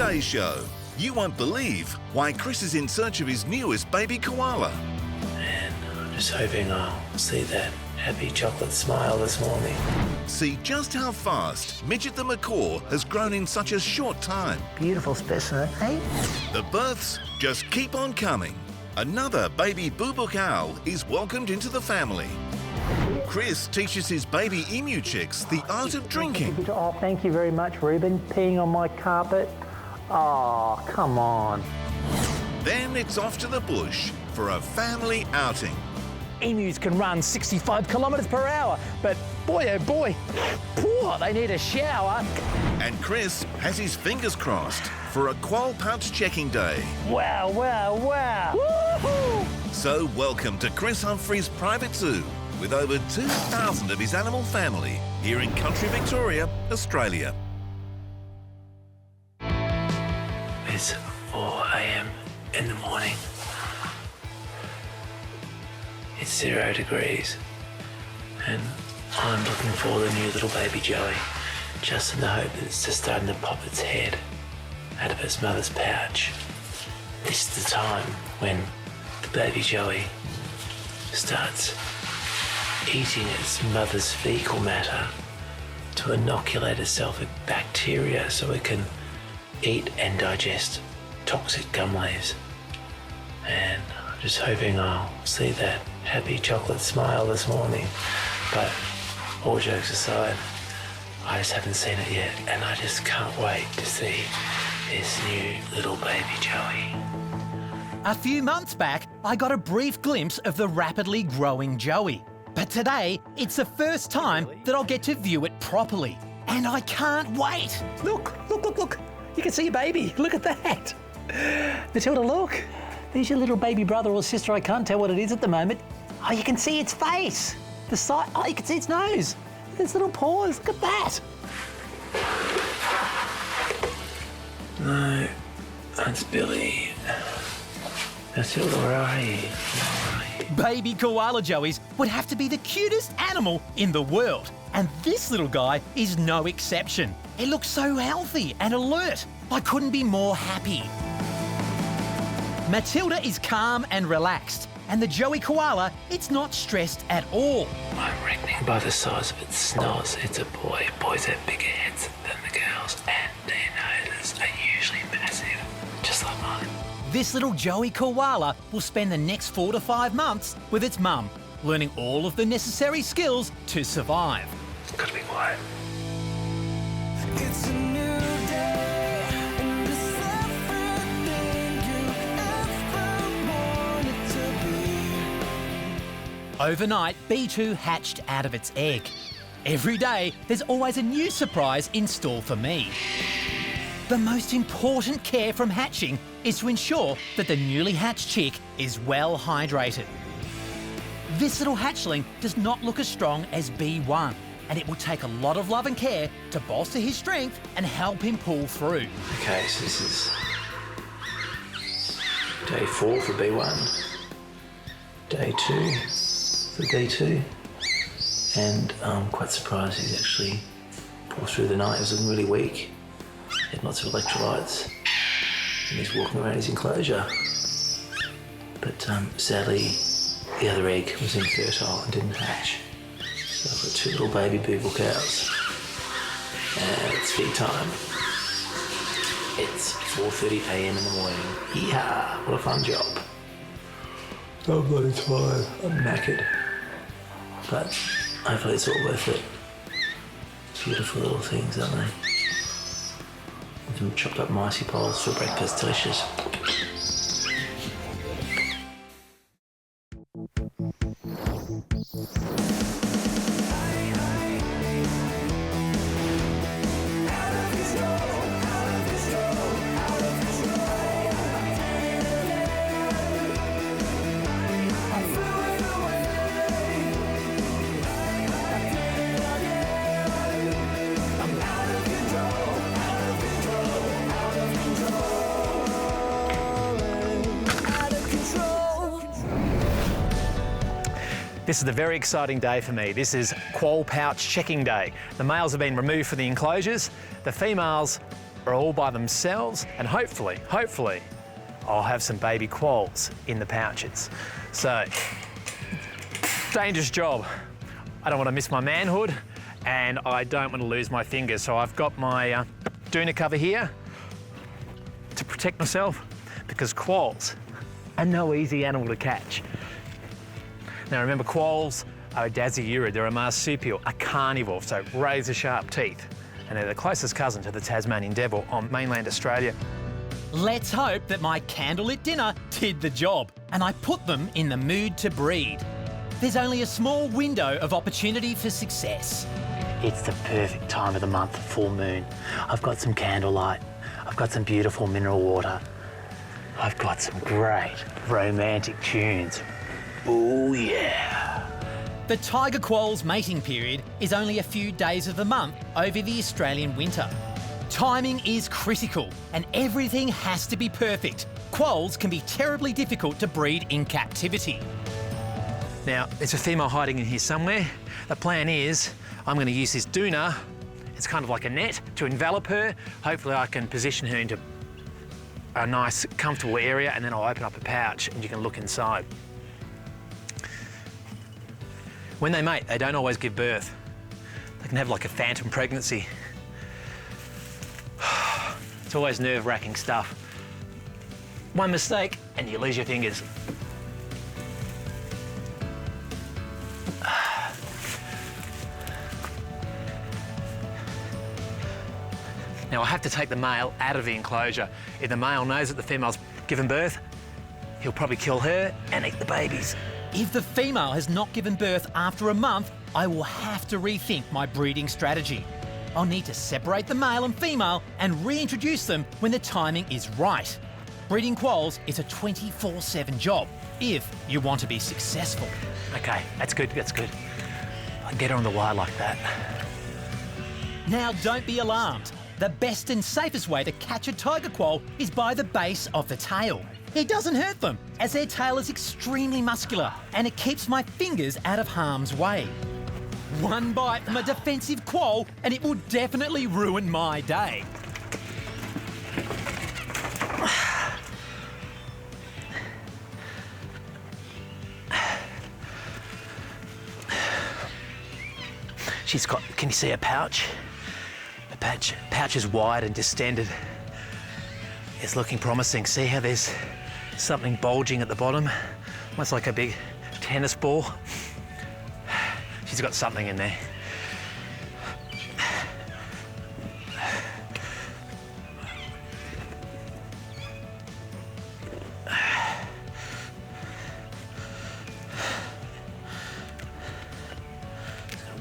today's show. You won't believe why Chris is in search of his newest baby koala. And I'm just hoping I'll see that happy chocolate smile this morning. See just how fast Midget the macaw has grown in such a short time. Beautiful specimen, eh? The births just keep on coming. Another baby boo-book owl is welcomed into the family. Chris teaches his baby emu chicks the art of drinking. Oh, thank you very much, Reuben. Peeing on my carpet. Oh, come on. Then it's off to the bush for a family outing. Emus can run 65 kilometres per hour, but boy, oh boy, poor, they need a shower. And Chris has his fingers crossed for a quoll pouch checking day. Wow, wow, wow. Woohoo! So welcome to Chris Humfrey's private zoo with over 2,000 of his animal family here in country Victoria, Australia. It's 4 a.m. in the morning. It's 0 degrees, and I'm looking for the new little baby Joey, just in the hope that it's just starting to pop its head out of its mother's pouch. This is the time when the baby Joey starts eating its mother's fecal matter to inoculate itself with bacteria so it can eat and digest toxic gum leaves. And I'm just hoping I'll see that happy chocolate smile this morning. But all jokes aside, I just haven't seen it yet, and I just can't wait to see this new little baby Joey. A few months back, I got a brief glimpse of the rapidly growing Joey. But today, it's the first time that I'll get to view it properly. And I can't wait. Look, look, look, look. You can see your baby. Look at that. Matilda, look. There's your little baby brother or sister. I can't tell what it is at the moment. Oh, you can see its face. The side. Oh, you can see its nose. Look at its little paws. Look at that. No, that's Billy. Matilda, where are you? Baby koala joeys would have to be the cutest animal in the world. And this little guy is no exception. It looks so healthy and alert. I couldn't be more happy. Matilda is calm and relaxed. And the joey koala, it's not stressed at all. I'm reckoning by the size of its snoz, it's a boy. Boys have bigger heads than the girls, and their noses are usually massive, just like mine. This little joey koala will spend the next 4 to 5 months with its mum, learning all of the necessary skills to survive. It's got to be quiet. It's a new day, and it's everything you ever wanted to be. Overnight, B2 hatched out of its egg. Every day, there's always a new surprise in store for me. The most important care from hatching is to ensure that the newly hatched chick is well hydrated. This little hatchling does not look as strong as B1, and it will take a lot of love and care to bolster his strength and help him pull through. Okay, so this is day 4 for B1, day 2 for B2, and I'm quite surprised he's actually pulled through the night. He was looking really weak. He had lots of electrolytes, and he's walking around his enclosure. But sadly, the other egg was infertile and didn't hatch. So I've got 2 little baby booble cows. And it's feed time. It's 4:30 a.m. in the morning. Yeehaw, what a fun job. I'm bloody tired. I'm knackered. But hopefully it's all worth it. Beautiful little things, aren't they? Some chopped up marsupials for breakfast, delicious. This is a very exciting day for me. This is quoll pouch checking day. The males have been removed from the enclosures. The females are all by themselves, and hopefully, I'll have some baby quolls in the pouches. So, dangerous job. I don't want to miss my manhood, and I don't want to lose my fingers. So I've got my doona cover here to protect myself, because quolls are no easy animal to catch. Now remember, quolls are a dasyurid. They're a marsupial, a carnivore, so razor-sharp teeth. And they're the closest cousin to the Tasmanian devil on mainland Australia. Let's hope that my candlelit dinner did the job and I put them in the mood to breed. There's only a small window of opportunity for success. It's the perfect time of the month, full moon. I've got some candlelight. I've got some beautiful mineral water. I've got some great romantic tunes. Oh yeah. The tiger quoll's mating period is only a few days of the month over the Australian winter. Timing is critical and everything has to be perfect. Quolls can be terribly difficult to breed in captivity. Now, there's a female hiding in here somewhere. The plan is I'm going to use this doona. It's kind of like a net to envelop her. Hopefully I can position her into a nice, comfortable area, and then I'll open up a pouch and you can look inside. When they mate, they don't always give birth. They can have like a phantom pregnancy. It's always nerve-wracking stuff. One mistake and you lose your fingers. Now I have to take the male out of the enclosure. If the male knows that the female's given birth, he'll probably kill her and eat the babies. If the female has not given birth after a month, I will have to rethink my breeding strategy. I'll need to separate the male and female and reintroduce them when the timing is right. Breeding quolls is a 24/7 job if you want to be successful. Okay, that's good, that's good. I can get her on the wire like that. Now don't be alarmed. The best and safest way to catch a tiger quoll is by the base of the tail. It doesn't hurt them, as their tail is extremely muscular and it keeps my fingers out of harm's way. One bite from a defensive quoll and it will definitely ruin my day. She's got, can you see a pouch? The pouch is wide and distended. It's looking promising. See how there's something bulging at the bottom? Almost like a big tennis ball. She's got something in there.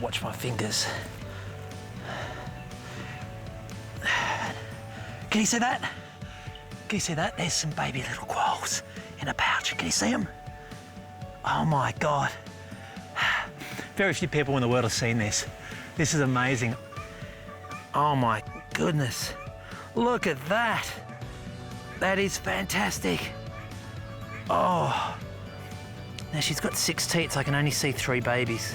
Watch my fingers. Can you see that? Can you see that? There's some baby little quolls in a pouch. Can you see them? Oh my God. Very few people in the world have seen this. This is amazing. Oh my goodness. Look at that. That is fantastic. Oh. Now she's got 6 teats. I can only see 3 babies.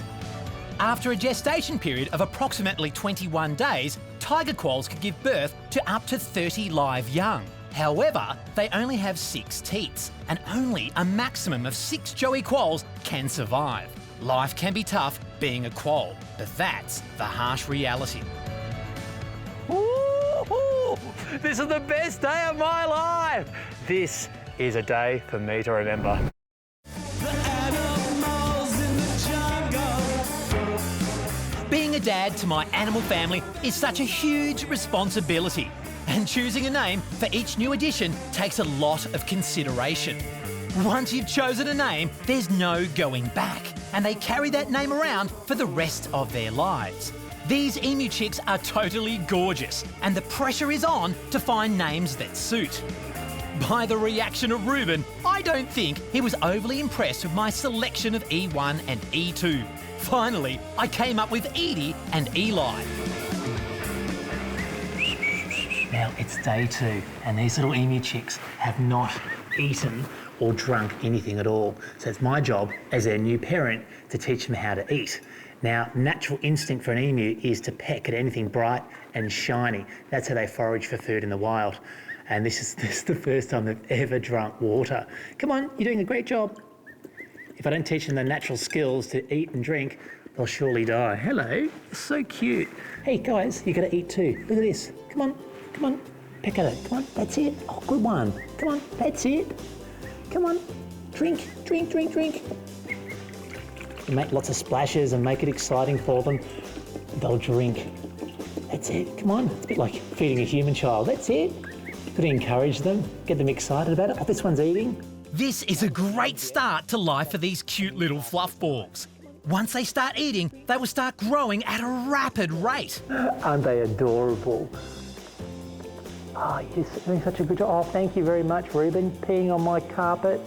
After a gestation period of approximately 21 days, tiger quolls can give birth to up to 30 live young. However, they only have 6 teats, and only a maximum of 6 joey quolls can survive. Life can be tough being a quoll, but that's the harsh reality. Woo-hoo! This is the best day of my life. This is a day for me to remember. The animals in the jungle. Being a dad to my animal family is such a huge responsibility, and choosing a name for each new addition takes a lot of consideration. Once you've chosen a name, there's no going back, and they carry that name around for the rest of their lives. These emu chicks are totally gorgeous, and the pressure is on to find names that suit. By the reaction of Reuben, I don't think he was overly impressed with my selection of E1 and E2. Finally, I came up with Edie and Eli. Now it's day 2, and these little emu chicks have not eaten or drunk anything at all. So it's my job as their new parent to teach them how to eat. Now, natural instinct for an emu is to peck at anything bright and shiny. That's how they forage for food in the wild. And this is the first time they've ever drunk water. Come on, you're doing a great job. If I don't teach them the natural skills to eat and drink, they'll surely die. Hello, so cute. Hey guys, you gotta eat too. Look at this. Come on, peck at it. Come on, that's it. Oh, good one. Come on, that's it. Come on, drink. You make lots of splashes and make it exciting for them. They'll drink. That's it, come on. It's a bit like feeding a human child. That's it. Got to encourage them, get them excited about it. Oh, this one's eating. This is a great start to life for these cute little fluff balls. Once they start eating, they will start growing at a rapid rate. Aren't they adorable? Oh, you're doing such a good job. Oh, thank you very much, Reuben. Peeing on my carpet.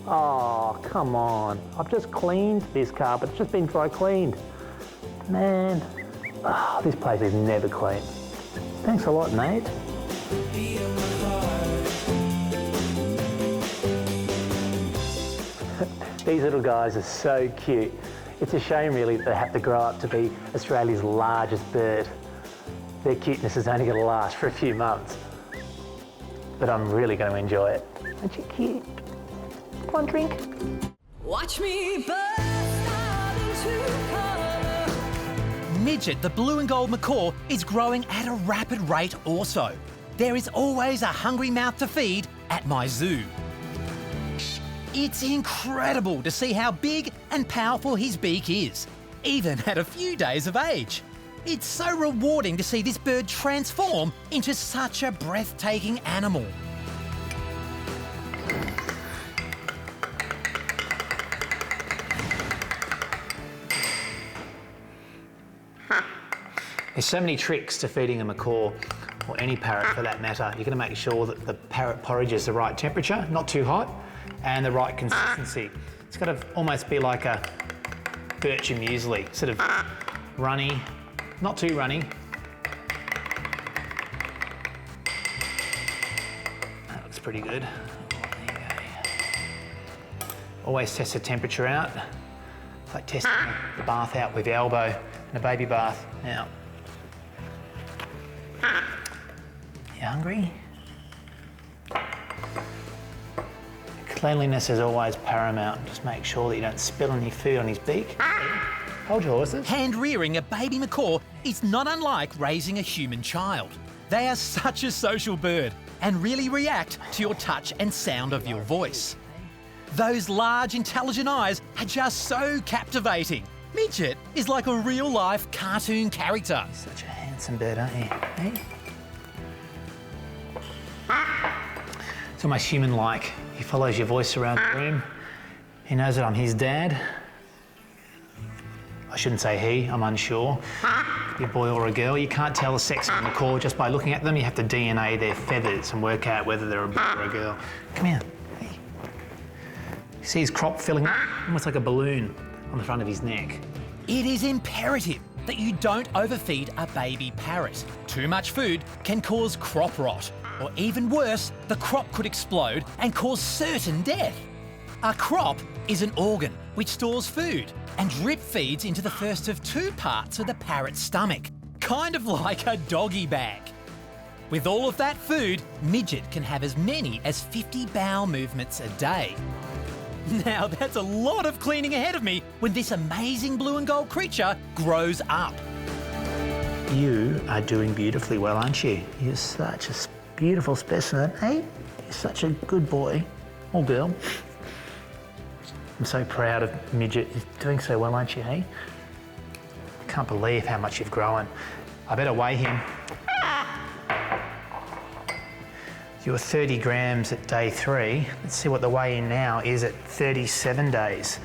Oh, come on. I've just cleaned this carpet. It's just been dry cleaned. Man, oh, this place is never clean. Thanks a lot, mate. These little guys are so cute. It's a shame really that they have to grow up to be Australia's largest bird. Their cuteness is only going to last for a few months. But I'm really going to enjoy it. Aren't you cute? Come on, drink. Watch me burst out into colour. Midget, the blue and gold macaw, is growing at a rapid rate also. There is always a hungry mouth to feed at my zoo. It's incredible to see how big and powerful his beak is, even at a few days of age. It's so rewarding to see this bird transform into such a breathtaking animal. There's so many tricks to feeding a macaw, or any parrot for that matter. You're going to make sure that the parrot porridge is the right temperature, not too hot, and the right consistency. It's got to almost be like a birch and muesli, sort of runny, not too runny. That looks pretty good. There you go. Always test the temperature out. It's like testing the bath out with the elbow in a baby bath. Now, you hungry? Cleanliness is always paramount. Just make sure that you don't spill any food on his beak. Hold your horses. Hand rearing a baby macaw is not unlike raising a human child. They are such a social bird and really react to your touch and sound of your voice. Those large, intelligent eyes are just so captivating. Midget is like a real-life cartoon character. Such a handsome bird, aren't you? Hey? It's almost human-like. He follows your voice around the room. He knows that I'm his dad. I shouldn't say he, I'm unsure. Could be a boy or a girl. You can't tell the sex of a macaw just by looking at them. You have to DNA their feathers and work out whether they're a boy or a girl. Come here. Hey. You see his crop filling up? Almost like a balloon on the front of his neck. It is imperative that you don't overfeed a baby parrot. Too much food can cause crop rot, or even worse, the crop could explode and cause certain death. A crop is an organ which stores food and drip feeds into the first of two parts of the parrot's stomach, kind of like a doggy bag. With all of that food, Midget can have as many as 50 bowel movements a day. Now that's a lot of cleaning ahead of me when this amazing blue and gold creature grows up. You are doing beautifully well, aren't you? You're such a beautiful specimen. Hey, you're such a good boy or girl. I'm so proud of Midget. You're doing so well, aren't you, hey? I can't believe how much you've grown. I better weigh him. You were 30 grams at day 3. Let's see what the weigh-in now is at 37 days.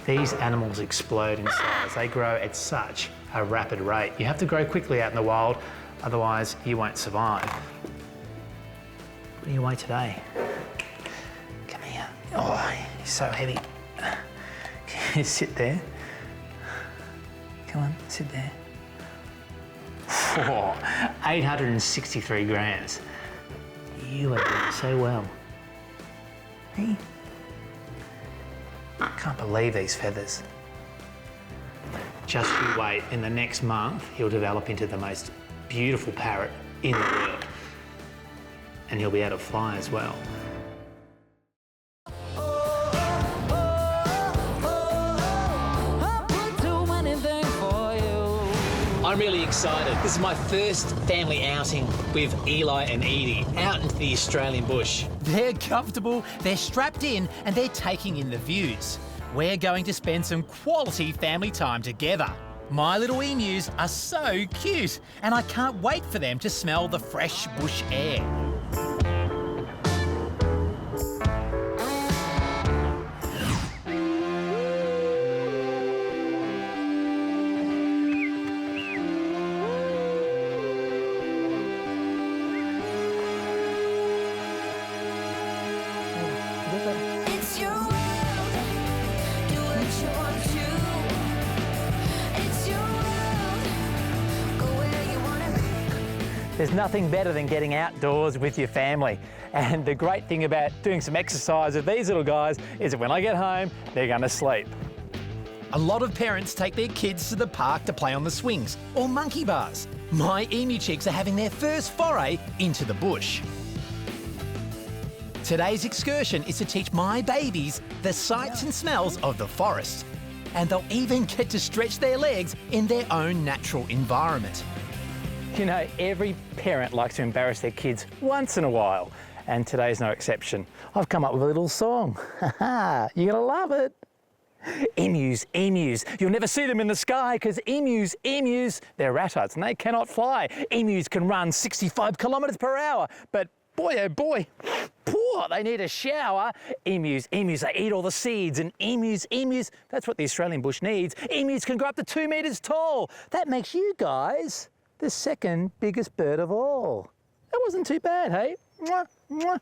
These animals explode in size. They grow at such a rapid rate. You have to grow quickly out in the wild, otherwise you won't survive. What do you weigh today? Come here. Oh, he's so heavy. Can you sit there? Come on, sit there. 863 grams. You are doing so well. Hey? I can't believe these feathers. Just you wait, in the next month, he'll develop into the most beautiful parrot in the world. And he'll be able to fly as well. I'm really excited. This is my first family outing with Eli and Edie out into the Australian bush. They're comfortable, they're strapped in, and they're taking in the views. We're going to spend some quality family time together. My little emus are so cute, and I can't wait for them to smell the fresh bush air. It's your world. Do what you want to. It's your world. Go where you want to. There's nothing better than getting outdoors with your family. And the great thing about doing some exercise with these little guys is that when I get home, they're going to sleep. A lot of parents take their kids to the park to play on the swings or monkey bars. My emu chicks are having their first foray into the bush. Today's excursion is to teach my babies the sights and smells of the forest. And they'll even get to stretch their legs in their own natural environment. You know, every parent likes to embarrass their kids once in a while, and today's no exception. I've come up with a little song. You're gonna love it. Emus, emus. You'll never see them in the sky because emus, they're rattards and they cannot fly. Emus can run 65 kilometres per hour, but boy, oh boy, poor, they need a shower. Emus, they eat all the seeds, and emus, that's what the Australian bush needs. Emus can grow up to 2 metres tall. That makes you guys the second biggest bird of all. That wasn't too bad, hey? Mwah, mwah.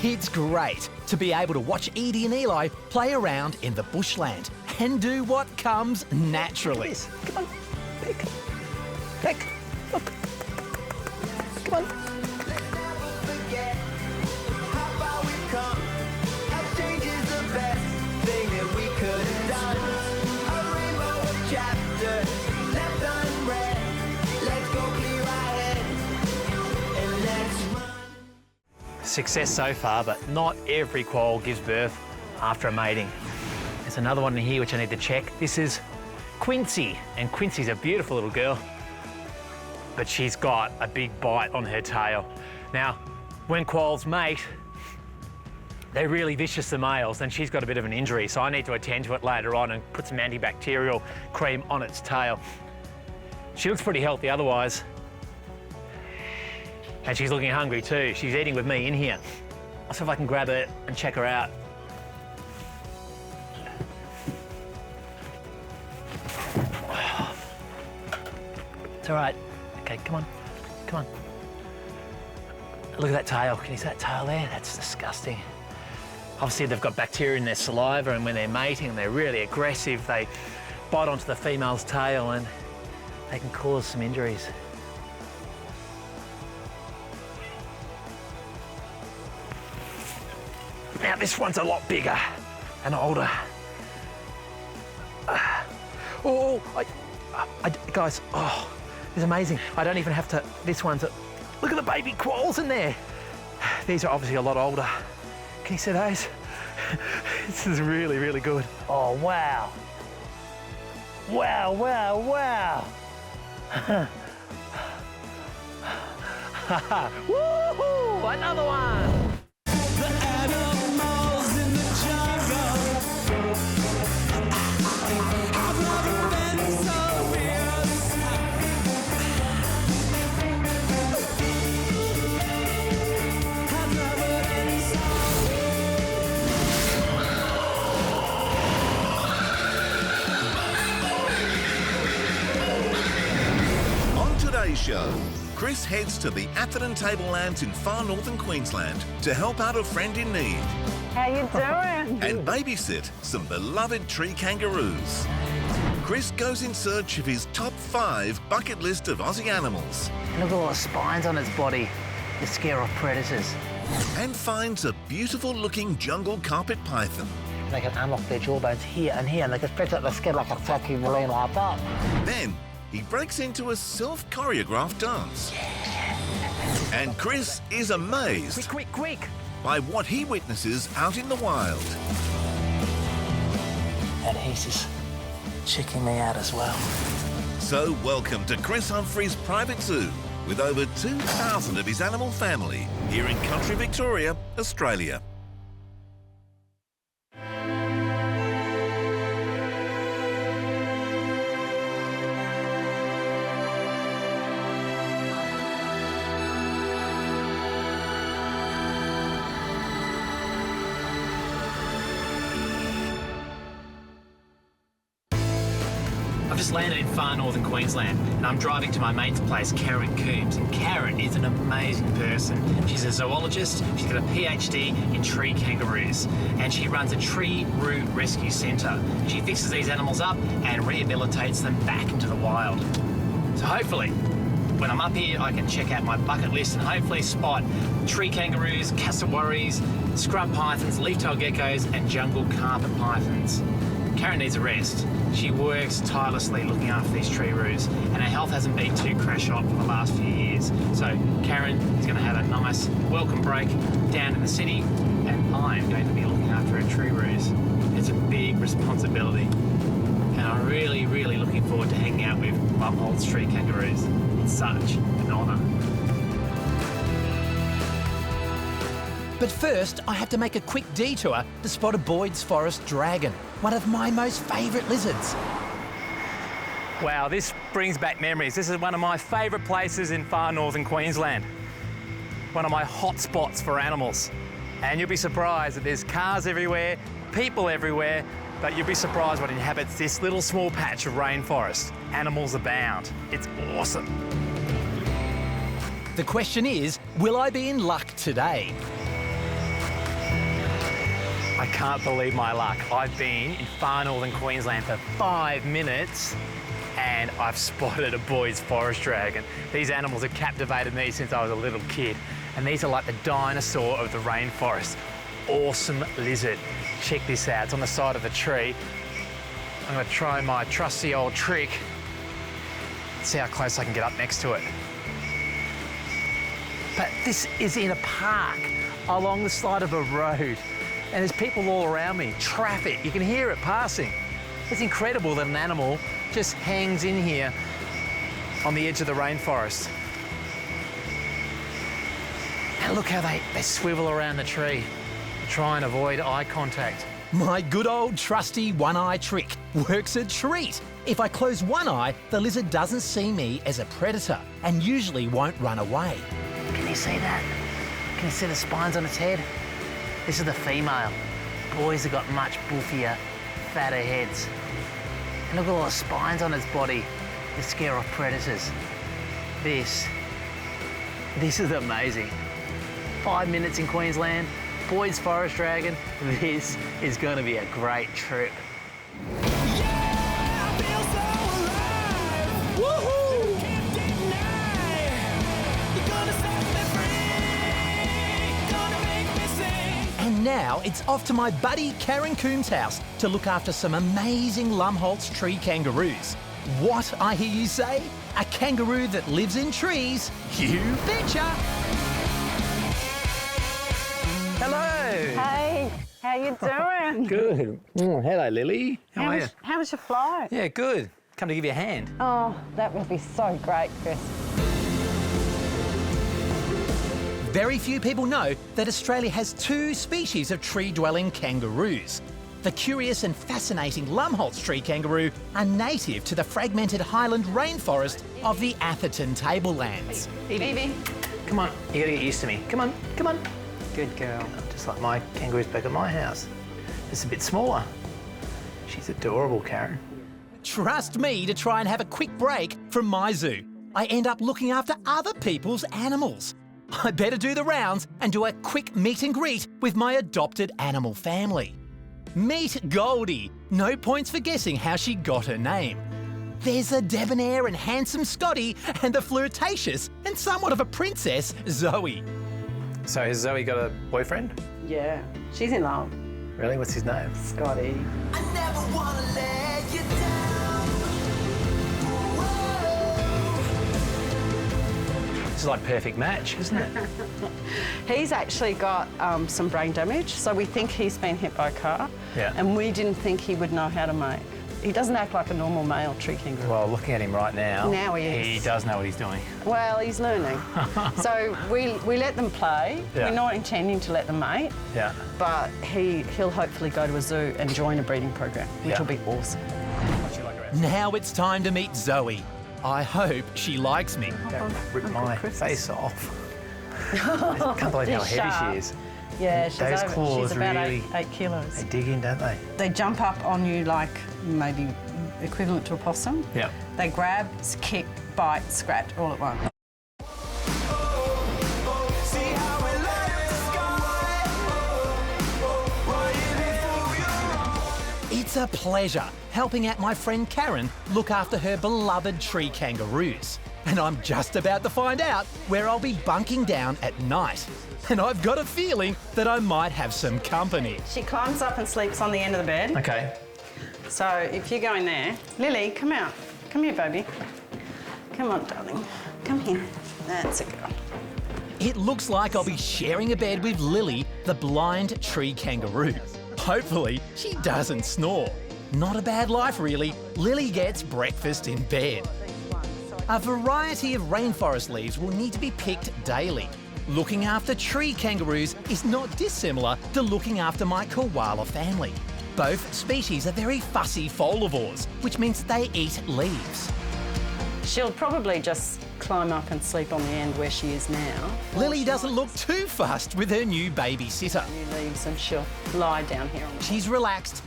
It's great to be able to watch Edie and Eli play around in the bushland and do what comes naturally. Come on, pick, look. Come on. Success so far, but not every quoll gives birth after a mating. There's another one in here which I need to check. This is Quincy, and Quincy's a beautiful little girl, but she's got a big bite on her tail. Now, when quolls mate, they're really vicious, the males, and she's got a bit of an injury, so I need to attend to it later on and put some antibacterial cream on its tail. She looks pretty healthy otherwise. And she's looking hungry too. She's eating with me in here. I'll see if I can grab her and check her out. It's all right. Okay, come on. Look at that tail. Can you see that tail there? That's disgusting. Obviously, they've got bacteria in their saliva, and when they're mating, they're really aggressive. They bite onto the female's tail and they can cause some injuries. Now this one's a lot bigger and older. Guys, it's amazing. I don't even have to, look at the baby quolls in there. These are obviously a lot older. Can you see those? This is really, really good. Oh, wow. Wow. Woohoo! Another one. Show. Chris heads to the Atherton Tablelands in far northern Queensland to help out a friend in need. How you doing? And babysit some beloved tree kangaroos. Chris goes in search of his top 5 bucket list of Aussie animals And look at all the spines on its body to scare off predators. and finds a beautiful-looking jungle carpet python. They can unlock their jawbones here, and they can stretch out their skin like a fucking balloon like that. Then he breaks into a self-choreographed dance. And Chris is amazed Quick! by what he witnesses out in the wild. And he's just checking me out as well. So welcome to Chris Humfrey's private zoo with over 2,000 of his animal family here in country Victoria, Australia. I've just landed in far northern Queensland and I'm driving to my mate's place, Karen Coombs. And Karen is an amazing person. She's a zoologist, she's got a PhD in tree kangaroos, and she runs a tree root rescue centre. She fixes these animals up and rehabilitates them back into the wild. So hopefully, when I'm up here, I can check out my bucket list and hopefully spot tree kangaroos, cassowaries, scrub pythons, leaf-tailed geckos, and jungle carpet pythons. Karen needs a rest. She works tirelessly looking after these tree roos, and her health hasn't been too crash-hot for the last few years. So Karen is going to have a nice welcome break down in the city, and I'm going to be looking after her tree roos. It's a big responsibility, and I'm really, really looking forward to hanging out with Lumholtz tree kangaroos. It's such an honour. But first, I have to make a quick detour to spot a Boyd's forest dragon, one of my most favourite lizards. Wow, this brings back memories. This is one of my favourite places in far northern Queensland. One of my hot spots for animals. And you'll be surprised that there's cars everywhere, people everywhere, but you'll be surprised what inhabits this little small patch of rainforest. Animals abound. It's awesome. The question is, will I be in luck today? I can't believe my luck. I've been in far northern Queensland for 5 minutes and I've spotted a Boyd's forest dragon. These animals have captivated me since I was a little kid, and these are like the dinosaur of the rainforest. Awesome lizard. Check this out, it's on the side of the tree. I'm gonna try my trusty old trick. See how close I can get up next to it. But this is in a park along the side of a road. And there's people all around me, traffic, you can hear it passing. It's incredible that an animal just hangs in here on the edge of the rainforest. And look how they swivel around the tree, try and avoid eye contact. My good old trusty one-eye trick works a treat. If I close one eye, the lizard doesn't see me as a predator and usually won't run away. Can you see that? Can you see the spines on its head? This is the female. Boys have got much buffier, fatter heads. And look at all the spines on its body to scare off predators. This is amazing. 5 minutes in Queensland, Boyd's forest dragon. This is going to be a great trip. And now it's off to my buddy Karen Coombs' house to look after some amazing Lumholtz tree kangaroos. What, I hear you say? A kangaroo that lives in trees? You betcha! Hello! Hey, how you doing? Good. Hello, Lily. How are you? How was your flight? Yeah, good. Come to give you a hand. Oh, that would be so great, Chris. Very few people know that Australia has 2 species of tree-dwelling kangaroos. The curious and fascinating Lumholtz tree kangaroo are native to the fragmented highland rainforest of the Atherton tablelands. Evie. Come on, you gotta get used to me. Come on, come on. Good girl. Just like my kangaroos back at my house. Just a bit smaller. She's adorable, Karen. Trust me to try and have a quick break from my zoo. I end up looking after other people's animals. I better do the rounds and do a quick meet and greet with my adopted animal family. Meet Goldie. No points for guessing how she got her name. There's a debonair and handsome Scotty and the flirtatious and somewhat of a princess, Zoe. So has Zoe got a boyfriend? Yeah, she's in love. Really? What's his name? Scotty. I never wanna let you down. It's like perfect match, isn't it? He's actually got some brain damage, so we think he's been hit by a car. Yeah. And we didn't think he would know how to mate. He doesn't act like a normal male tree kangaroo. Well, looking at him right now, Now he is. He does know what he's doing. Well, he's learning. So we let them play. Yeah. We're not intending to let them mate, Yeah. but he'll hopefully go to a zoo and join a breeding program, which Yeah. will be awesome. Now it's time to meet Zoe. I hope she likes me. Don't rip my Chris. face off. I can't believe how She's heavy sharp. she is. Yeah, she's Those claws she's about really- 8 kilos. They dig in, don't they? They jump up on you like maybe equivalent to a possum. Yeah. They grab, kick, bite, scratch all at once. It's a pleasure helping out my friend Karen look after her beloved tree kangaroos. And I'm just about to find out where I'll be bunking down at night. And I've got a feeling that I might have some company. She climbs up and sleeps on the end of the bed. Okay. So if you go in there, Lily, come out. Come here, baby. Come on, darling. Come here. That's a girl. It looks like I'll be sharing a bed with Lily, the blind tree kangaroo. Hopefully, she doesn't snore. Not a bad life, really. Lily gets breakfast in bed. A variety of rainforest leaves will need to be picked daily. Looking after tree kangaroos is not dissimilar to looking after my koala family. Both species are very fussy folivores, which means they eat leaves. She'll probably just climb up and sleep on the end where she is now. Lily doesn't look too fussed with her new babysitter. New leaves and she'll lie down here on the She's relaxed,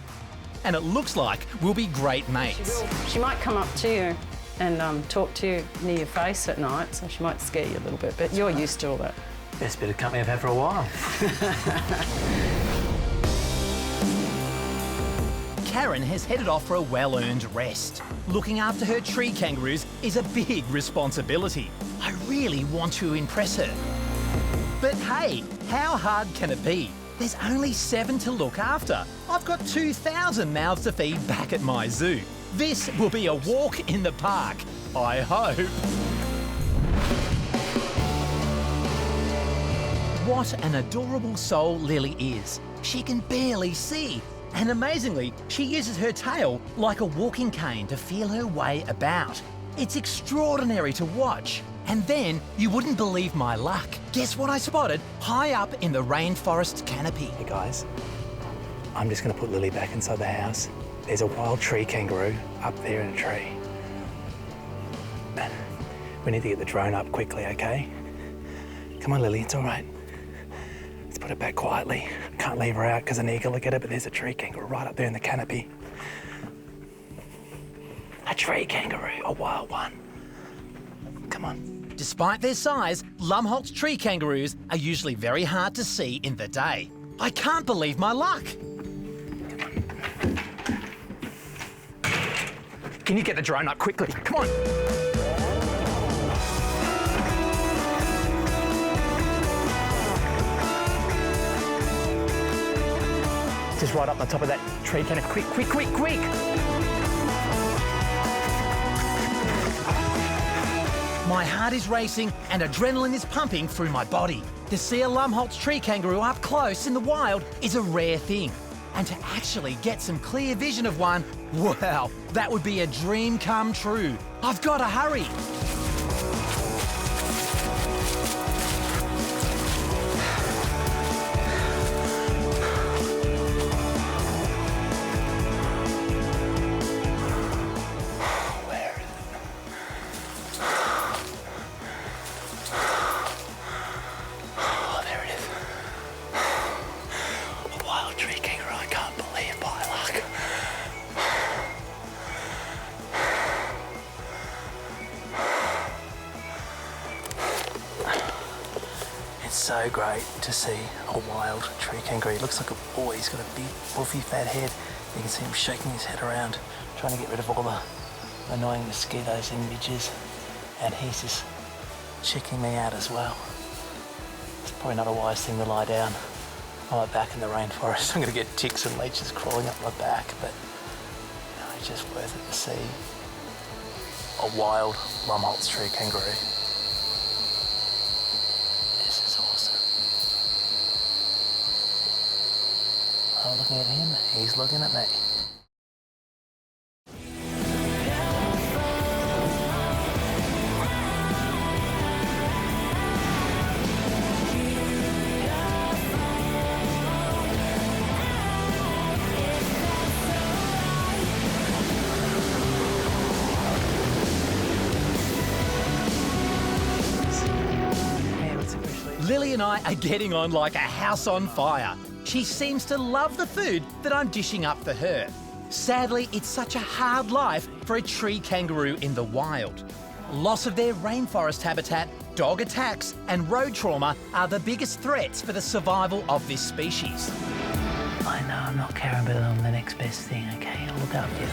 and it looks like we'll be great mates. She might come up to you and talk to you near your face at night, so she might scare you a little bit, but you're used to all that. Best bit of company I've had for a while. Karen has headed off for a well-earned rest. Looking after her tree kangaroos is a big responsibility. I really want to impress her. But hey, how hard can it be? There's only 7 to look after. I've got 2,000 mouths to feed back at my zoo. This will be a walk in the park, I hope. What an adorable soul Lily is. She can barely see. And amazingly, she uses her tail like a walking cane to feel her way about. It's extraordinary to watch. And then you wouldn't believe my luck. Guess what I spotted high up in the rainforest canopy? Hey guys, I'm just going to put Lily back inside the house. There's a wild tree kangaroo up there in a tree. We need to get the drone up quickly, okay? Come on, Lily, it's all right. Let's put it back quietly. Can't leave her out because I need to look at it, but there's a tree kangaroo right up there in the canopy. A tree kangaroo, a wild one. Come on. Despite their size, Lumholtz tree kangaroos are usually very hard to see in the day. I can't believe my luck. Can you get the drone up quickly? Come on. Just right up on top of that tree canopy. Quick, quick, quick, quick! My heart is racing and adrenaline is pumping through my body. To see a Lumholtz tree kangaroo up close in the wild is a rare thing. And to actually get some clear vision of one, wow, that would be a dream come true. I've got to hurry. so great to see a wild tree kangaroo. He looks like a boy. He's got a big, buffy, fat head. You can see him shaking his head around, trying to get rid of all the annoying mosquitoes and midges. And he's just checking me out as well. It's probably not a wise thing to lie down on my back in the rainforest. I'm going to get ticks and leeches crawling up my back, but you know, it's just worth it to see a wild Lumholtz tree kangaroo. This is awesome. I'm looking at him, he's looking at me. Lily and I are getting on like a house on fire. She seems to love the food that I'm dishing up for her. Sadly, it's such a hard life for a tree kangaroo in the wild. Loss of their rainforest habitat, dog attacks and road trauma are the biggest threats for the survival of this species. I know I'm not caring, but I'm the next best thing, okay? I'll look after you.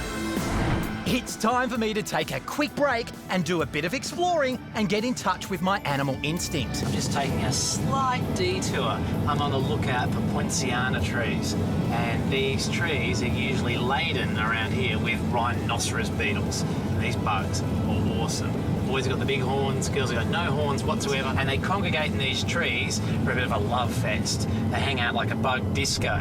It's time for me to take a quick break and do a bit of exploring and get in touch with my animal instinct. I'm just taking a slight detour. I'm on the lookout for poinciana trees, and these trees are usually laden around here with rhinoceros beetles. And these bugs are awesome. Boys have got the big horns, girls have got no horns whatsoever, and they congregate in these trees for a bit of a love fest. They hang out like a bug disco.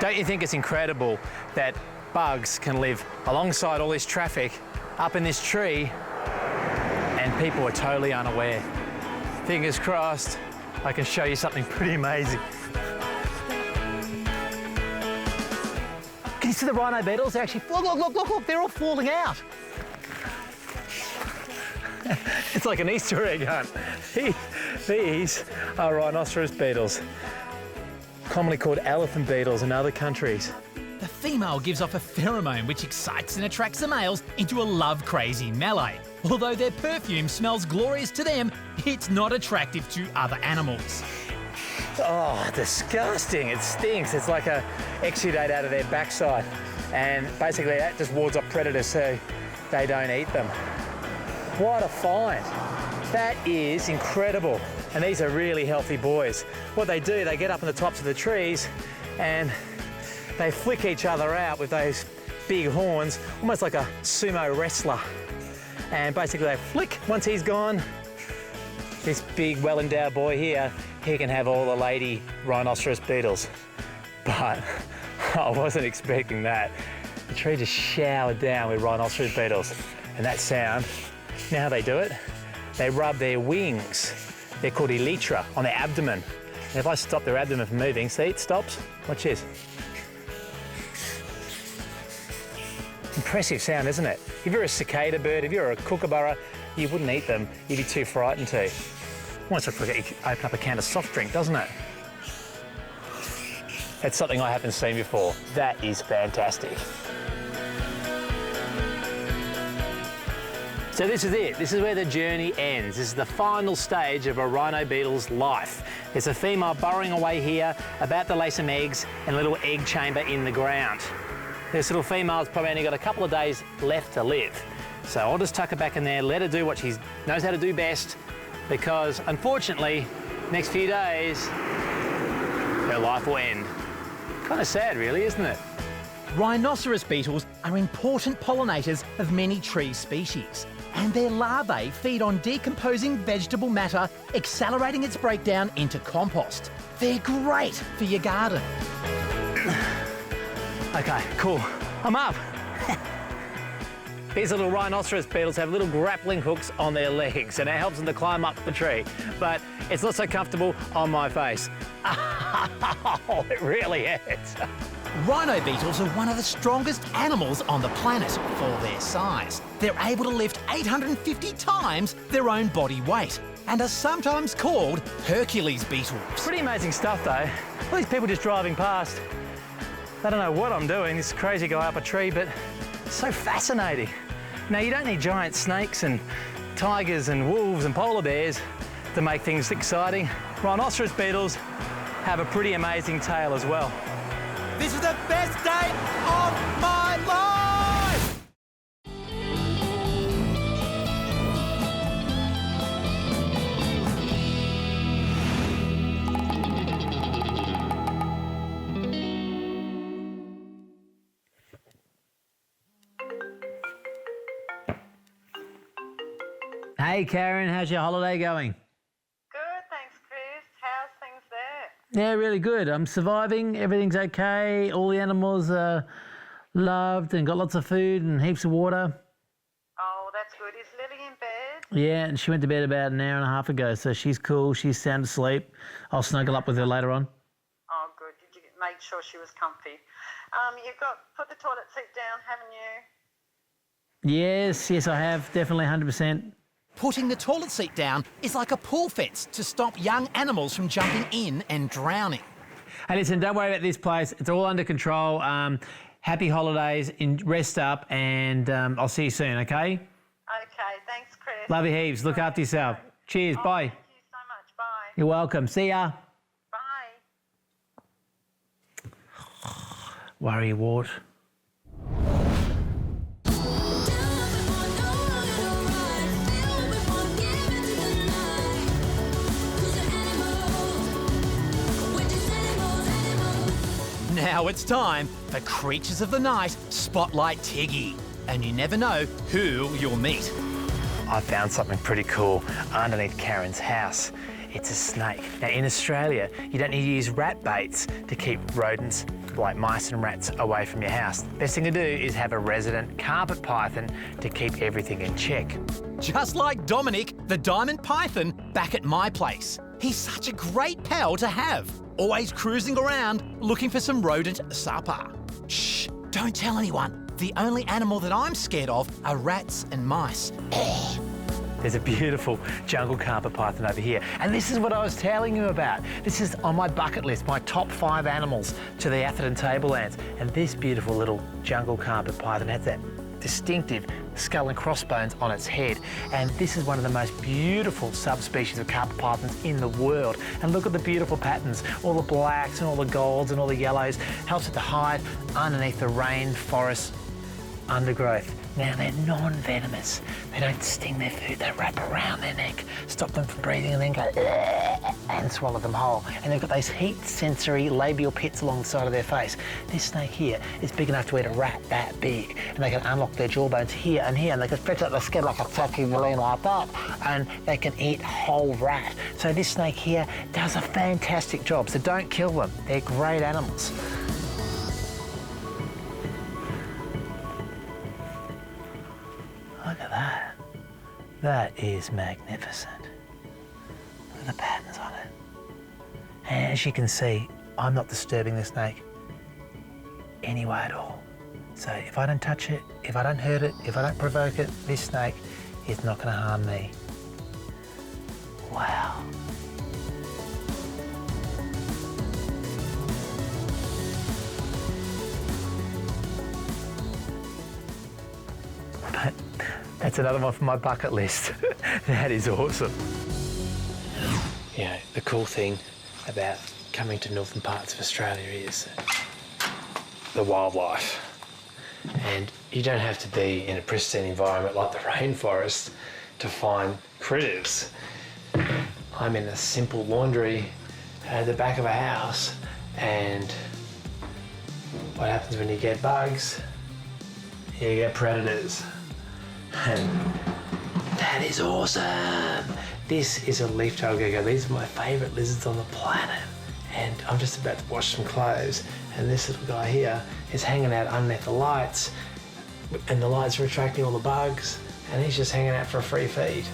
Don't you think it's incredible that bugs can live alongside all this traffic up in this tree and people are totally unaware? Fingers crossed, I can show you something pretty amazing. Can you see the rhino beetles? They're actually, look, they're all falling out. It's like an Easter egg hunt. These are rhinoceros beetles, commonly called elephant beetles in other countries. The female gives off a pheromone which excites and attracts the males into a love-crazy melee. Although their perfume smells glorious to them, it's not attractive to other animals. Oh, disgusting. It stinks. It's like a exudate out of their backside. And basically that just wards off predators so they don't eat them. What a find. That is incredible. And these are really healthy boys. What they do, they get up on the tops of the trees and they flick each other out with those big horns, almost like a sumo wrestler. And basically they flick. Once he's gone, this big, well-endowed boy here, he can have all the lady rhinoceros beetles. But I wasn't expecting that. The tree just showered down with rhinoceros beetles. And that sound, you know how they do it? They rub their wings, they're called elytra, on their abdomen. And if I stop their abdomen from moving, see, it stops. Watch this. Impressive sound, isn't it? If you're a cicada bird, if you're a kookaburra, you wouldn't eat them. You'd be too frightened to. Almost looks like you open up a can of soft drink, doesn't it? That's something I haven't seen before. That is fantastic. So this is it. This is where the journey ends. This is the final stage of a rhino beetle's life. There's a female burrowing away here, about to lay some eggs in a little egg chamber in the ground. This little female's probably only got a couple of days left to live. So I'll just tuck her back in there, let her do what she knows how to do best, because unfortunately, next few days, her life will end. Kind of sad, really, isn't it? Rhinoceros beetles are important pollinators of many tree species, and their larvae feed on decomposing vegetable matter, accelerating its breakdown into compost. They're great for your garden. Okay, cool. I'm up. These little rhinoceros beetles have little grappling hooks on their legs and it helps them to climb up the tree, but it's not so comfortable on my face. Oh, it really hurts. Rhino beetles are one of the strongest animals on the planet for their size. They're able to lift 850 times their own body weight and are sometimes called Hercules beetles. Pretty amazing stuff though. All these people just driving past. They don't know what I'm doing, this crazy guy up a tree, but it's so fascinating. Now, you don't need giant snakes and tigers and wolves and polar bears to make things exciting, rhinoceros beetles have a pretty amazing tail as well. This is the best day of my life! Hey Karen, how's your holiday going? Good, thanks, Chris. How's things there? Yeah, really good. I'm surviving. Everything's okay. All the animals are loved and got lots of food and heaps of water. Oh, that's good. Is Lily in bed? Yeah, and she went to bed about an hour and a half ago, so she's cool. She's sound asleep. I'll snuggle up with her later on. Oh, good. Did you make sure she was comfy? You've got put the toilet seat down, haven't you? Yes, I have. Definitely 100%. Putting the toilet seat down is like a pool fence to stop young animals from jumping in and drowning. Hey, listen, don't worry about this place. It's all under control. Happy holidays, rest up, and I'll see you soon, okay? Okay, thanks, Chris. Love you heaps. Look after yourself. Cheers, bye. Thank you so much. Bye. You're welcome. See ya. Bye. Worry wart. Now it's time for Creatures of the Night Spotlight Tiggy. And you never know who you'll meet. I found something pretty cool underneath Karen's house. It's a snake. Now in Australia, you don't need to use rat baits to keep rodents like mice and rats away from your house. Best thing to do is have a resident carpet python to keep everything in check. Just like Dominic, the diamond python, back at my place. He's such a great pal to have. Always cruising around looking for some rodent supper. Shh, don't tell anyone. The only animal that I'm scared of are rats and mice. There's a beautiful jungle carpet python over here. And this is what I was telling you about. This is on my bucket list, my top 5 animals to the Atherton tablelands. And this beautiful little jungle carpet python has that distinctive skull and crossbones on its head. And this is one of the most beautiful subspecies of carpet pythons in the world. And look at the beautiful patterns, all the blacks and all the golds and all the yellows. Helps it to hide underneath the rainforest undergrowth. Now they're non-venomous. They don't sting their food, they wrap around their neck, stop them from breathing and then go and swallow them whole. And they've got those heat-sensory labial pits along the side of their face. This snake here is big enough to eat a rat that big. And they can unlock their jawbones here and here, and they can stretch out their skin like a fucking balloon like that. And they can eat whole rat. So this snake here does a fantastic job. So don't kill them, they're great animals. Look at that. That is magnificent. Look at the patterns on it. And as you can see, I'm not disturbing the snake anyway at all. So if I don't touch it, if I don't hurt it, if I don't provoke it, this snake is not going to harm me. Wow. But that's another one from my bucket list. That is awesome. You know, the cool thing about coming to northern parts of Australia is the wildlife. And you don't have to be in a pristine environment like the rainforest to find critters. I'm in a simple laundry at the back of a house, and what happens when you get bugs? You get predators. And that is awesome. This is a leaf-tailed gecko. These are my favourite lizards on the planet. And I'm just about to wash some clothes, and this little guy here is hanging out underneath the lights, and the lights are attracting all the bugs, and he's just hanging out for a free feed.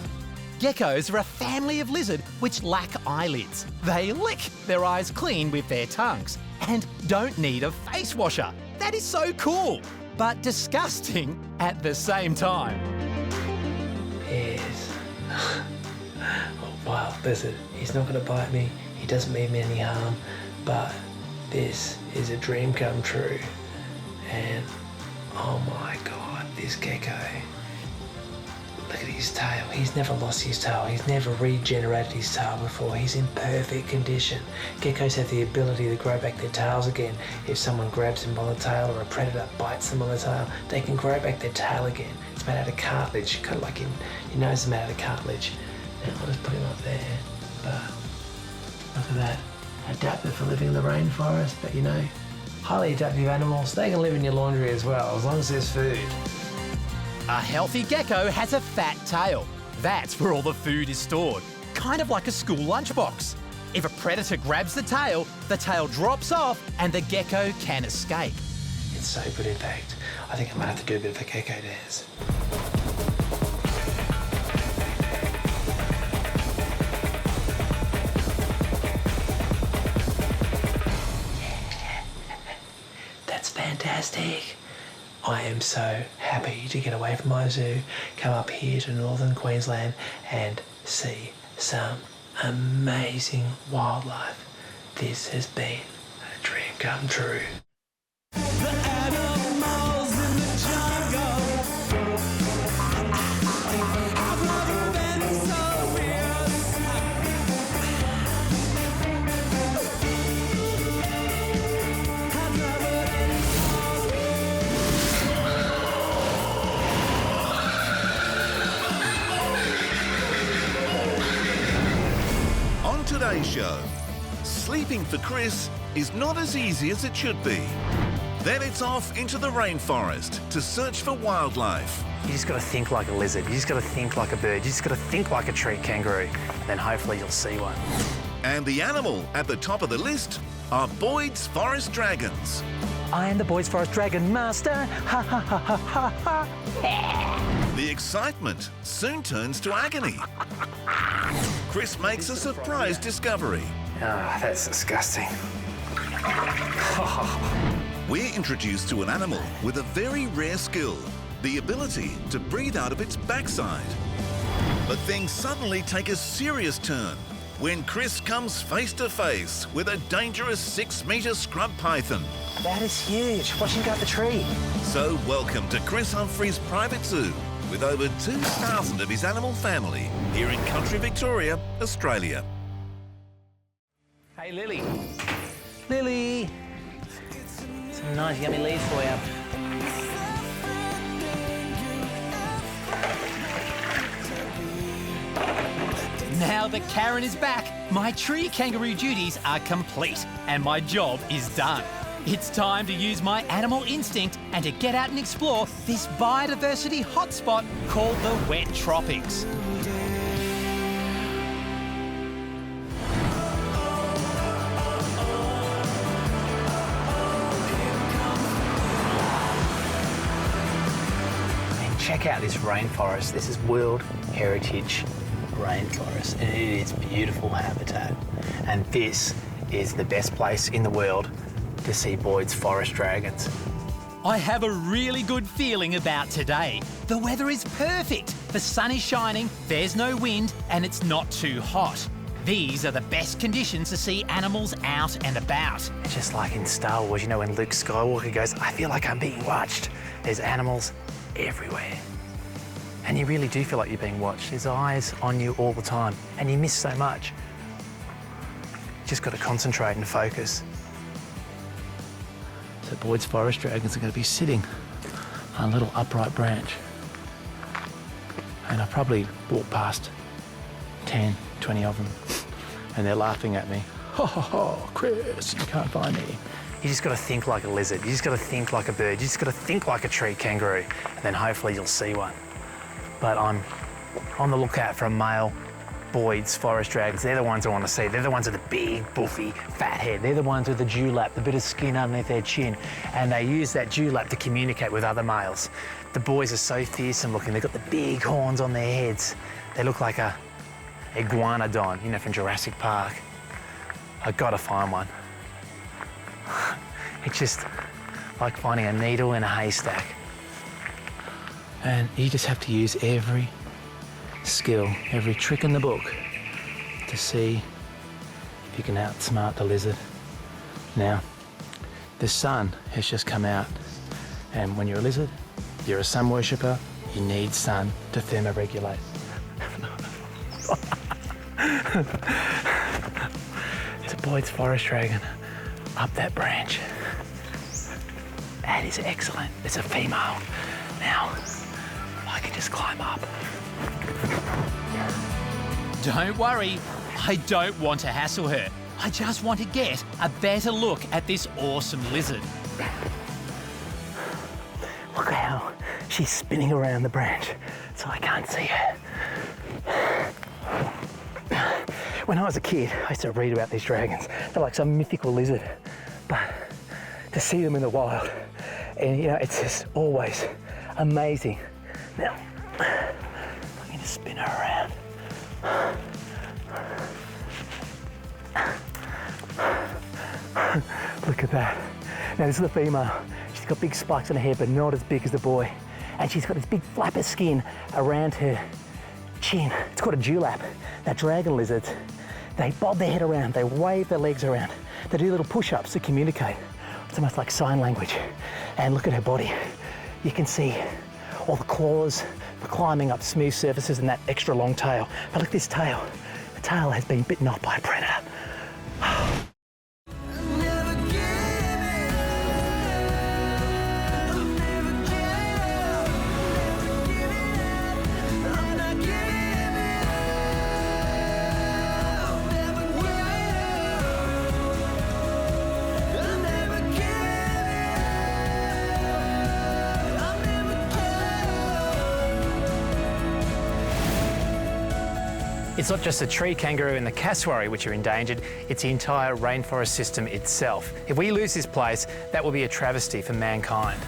Geckos are a family of lizard which lack eyelids. They lick their eyes clean with their tongues and don't need a face washer. That is so cool, but disgusting at the same time. Yes. Oh, wow, listen, he's not going to bite me. He doesn't mean me any harm, but this is a dream come true. And oh my God, this gecko Look at his tail. He's never lost his tail. He's never regenerated his tail before. He's in perfect condition. Geckos have the ability to grow back their tails again. If someone grabs them by the tail or a predator bites them on the tail, they can grow back their tail again. It's made out of cartilage, kind of like your nose is made out of cartilage. Now I'll just put him up there. But look at that. Adapted for living in the rainforest, but you know, highly adaptive animals, they can live in your laundry as well, as long as there's food. A healthy gecko has a fat tail. That's where all the food is stored, kind of like a school lunchbox. If a predator grabs the tail drops off and the gecko can escape. It's so good, in fact. I think I might have to do a bit of a gecko dance. That's fantastic. I am so happy to get away from my zoo, come up here to northern Queensland and see some amazing wildlife. This has been a dream come true. Today's show. Sleeping for Chris is not as easy as it should be. Then it's off into the rainforest to search for wildlife. You just got to think like a lizard. You just got to think like a bird. You just got to think like a tree kangaroo. Then hopefully you'll see one. And the animal at the top of the list are Boyd's forest dragons. I am the Boyd's Forest Dragon Master. Ha ha ha ha ha ha. The excitement soon turns to agony. Chris makes a surprise discovery. Ah, that's disgusting. We're introduced to an animal with a very rare skill, the ability to breathe out of its backside. But things suddenly take a serious turn when Chris comes face to face with a dangerous 6-metre scrub python. That is huge. Watch him go up the tree. So welcome to Chris Humfrey's private zoo with over 2,000 of his animal family here in country Victoria, Australia. Hey, Lily. Lily. Some nice yummy leaves for you. Now that Karen is back, my tree kangaroo duties are complete and my job is done. It's time to use my animal instinct and to get out and explore this biodiversity hotspot called the wet tropics. And check out this rainforest. This is World Heritage Rainforest, and it is beautiful habitat. And this is the best place in the world to see Boyd's forest dragons. I have a really good feeling about today. The weather is perfect. The sun is shining, there's no wind, and it's not too hot. These are the best conditions to see animals out and about. It's just like in Star Wars, you know, when Luke Skywalker goes, I feel like I'm being watched. There's animals everywhere. And you really do feel like you're being watched. There's eyes on you all the time, and you miss so much. You just got to concentrate and focus. So Boyd's forest dragons are going to be sitting on a little upright branch. And I probably walked past 10, 20 of them, and they're laughing at me. Ho, ho, ho, Chris, you can't find me. You just got to think like a lizard. You just got to think like a bird. You just got to think like a tree kangaroo, and then hopefully you'll see one. But I'm on the lookout for a male Boyd's forest dragons. They're the ones I want to see. They're the ones with the big, buffy, fat head. They're the ones with the dewlap, the bit of skin underneath their chin. And they use that dewlap to communicate with other males. The boys are so fearsome looking. They've got the big horns on their heads. They look like a iguanodon, you know, from Jurassic Park. I've got to find one. It's just like finding a needle in a haystack. And you just have to use every skill, every trick in the book to see if you can outsmart the lizard. Now, the sun has just come out, and when you're a lizard, you're a sun worshipper, You need sun to thermoregulate. There's a Boyd's forest dragon up that branch. That is excellent. It's a female. Now, I can just climb up. Don't worry, I don't want to hassle her. I just want to get a better look at this awesome lizard. Look how she's spinning around the branch so I can't see her. When I was a kid, I used to read about these dragons. They're like some mythical lizard, but to see them in the wild, and you know, it's just always amazing. Now, I'm gonna spin her around. Look at that. Now this is the female. She's got big spikes on her head, but not as big as the boy. And she's got this big flap of skin around her chin. It's called a dewlap. Now dragon lizards, they bob their head around, they wave their legs around. They do little push-ups to communicate. It's almost like sign language. And look at her body. You can see all the claws for climbing up smooth surfaces and that extra long tail. But look at this tail. The tail has been bitten off by a predator. It's not just the tree kangaroo and the cassowary which are endangered, it's the entire rainforest system itself. If we lose this place, that will be a travesty for mankind.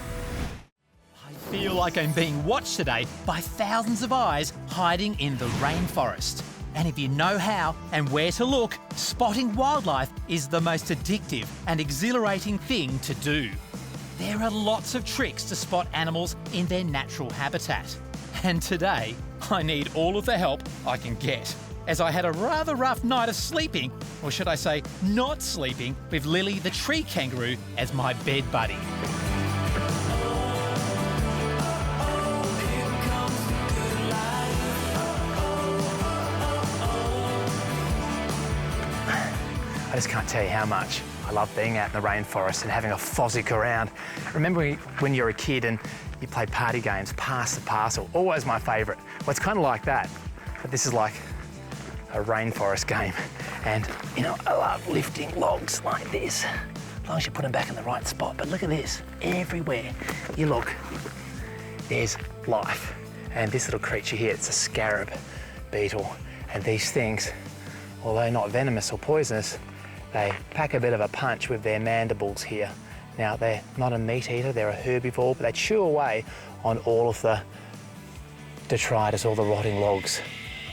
I feel like I'm being watched today by thousands of eyes hiding in the rainforest. And if you know how and where to look, spotting wildlife is the most addictive and exhilarating thing to do. There are lots of tricks to spot animals in their natural habitat. And today, I need all of the help I can get, as I had a rather rough night of sleeping, or should I say not sleeping, with Lily the tree kangaroo as my bed buddy. I just can't tell you how much I love being out in the rainforest and having a fozzick around. Remember when you were a kid and you played party games, pass the parcel, always my favourite. Well, it's kind of like that, but this is like a rainforest game. And, you know, I love lifting logs like this, as long as you put them back in the right spot. But look at this, everywhere you look, there's life. And this little creature here, it's a scarab beetle. And these things, although not venomous or poisonous, they pack a bit of a punch with their mandibles here. Now, they're not a meat eater, they're a herbivore, but they chew away on all of the detritus, all the rotting logs.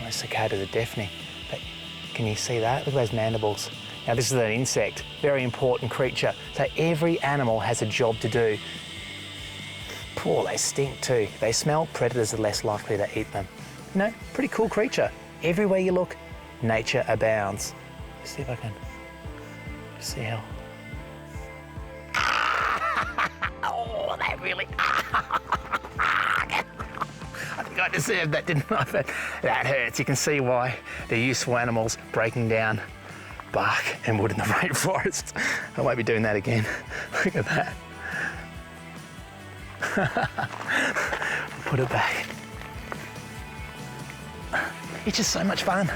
Those cicadas are deafening. But can you see that? Look at those mandibles. Now, this is an insect, very important creature. So every animal has a job to do. Poor, they stink too. They smell, predators are less likely to eat them. You know, pretty cool creature. Everywhere you look, nature abounds. Let's see if I can see how. Oh, that really. I think I deserved that, didn't I? But that hurts. You can see why they're useful animals breaking down bark and wood in the rainforest. I won't be doing that again. Look at that. Put it back. It's just so much fun.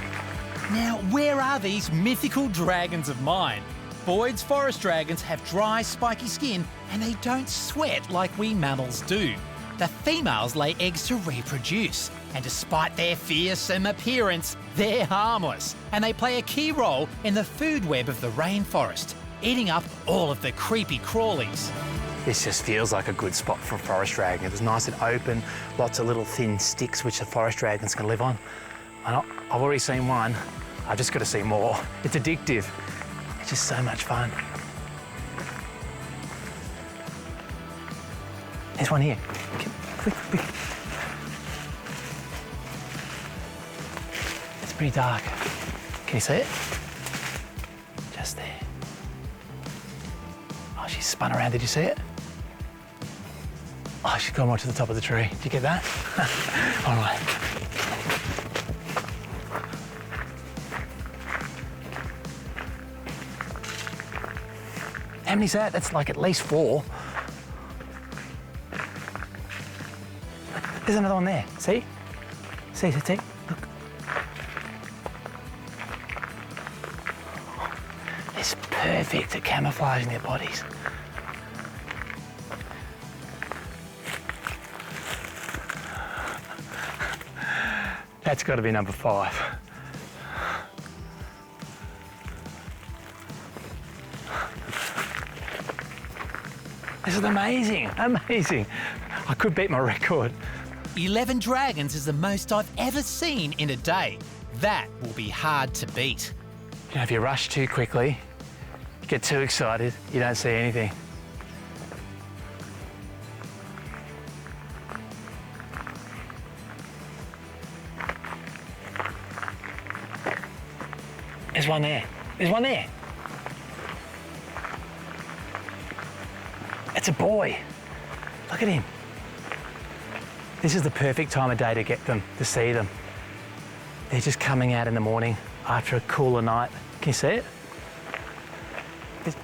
Now, where are these mythical dragons of mine? Boyd's forest dragons have dry, spiky skin and they don't sweat like we mammals do. The females lay eggs to reproduce, and despite their fearsome appearance, they're harmless, and they play a key role in the food web of the rainforest, eating up all of the creepy crawlies. This just feels like a good spot for a forest dragon. It was nice and open, lots of little thin sticks which the forest dragons can live on. And I've already seen one. I've just got to see more. It's addictive. It's just so much fun. There's one here. Quick, quick. It's pretty dark. Can you see it? Just there. Oh, she's spun around. Did you see it? Oh, she's gone right to the top of the tree. Did you get that? All right. How many's that? That's like at least 4. There's another one there. See? See? Look. It's perfect at camouflaging their bodies. That's got to be number 5. This is amazing, amazing. I could beat my record. 11 dragons is the most I've ever seen in a day. That will be hard to beat. You know, if you rush too quickly, you get too excited, you don't see anything. There's one there. There's one there. It's a boy. Look at him. This is the perfect time of day to get them, to see them. They're just coming out in the morning after a cooler night. Can you see it? This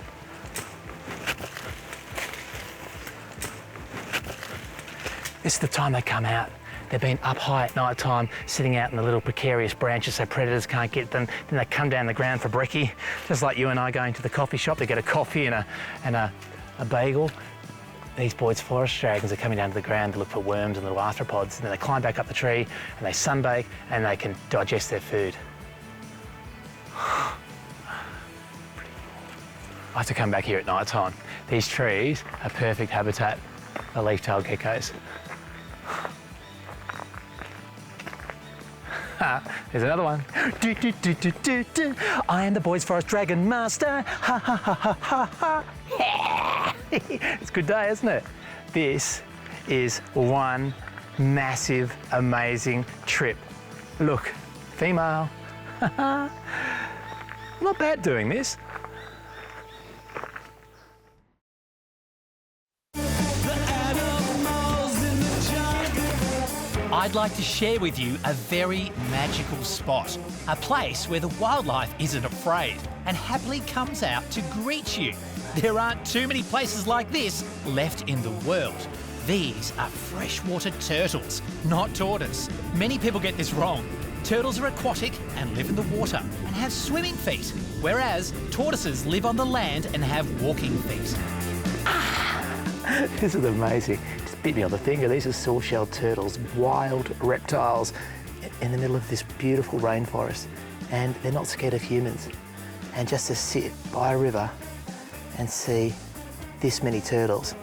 is the time they come out. They've been up high at night time, sitting out in the little precarious branches so predators can't get them. Then they come down the ground for brekkie, just like you and I going to the coffee shop to get a coffee and a bagel. These boys, forest dragons, are coming down to the ground to look for worms and little arthropods, and then they climb back up the tree and they sunbake and they can digest their food. I have to come back here at night time. These trees are perfect habitat for leaf-tailed geckos. There's another one. I am the boys' forest dragon master. Ha ha ha ha ha ha. It's a good day, isn't it? This is one massive, amazing trip. Look, female. Not bad doing this. I'd like to share with you a very magical spot, a place where the wildlife isn't afraid and happily comes out to greet you. There aren't too many places like this left in the world. These are freshwater turtles, not tortoise. Many people get this wrong. Turtles are aquatic and live in the water and have swimming feet, whereas tortoises live on the land and have walking feet. This is amazing. Just bit me on the finger. These are saw-shelled turtles, wild reptiles in the middle of this beautiful rainforest, and they're not scared of humans. And just to sit by a river and see this many turtles,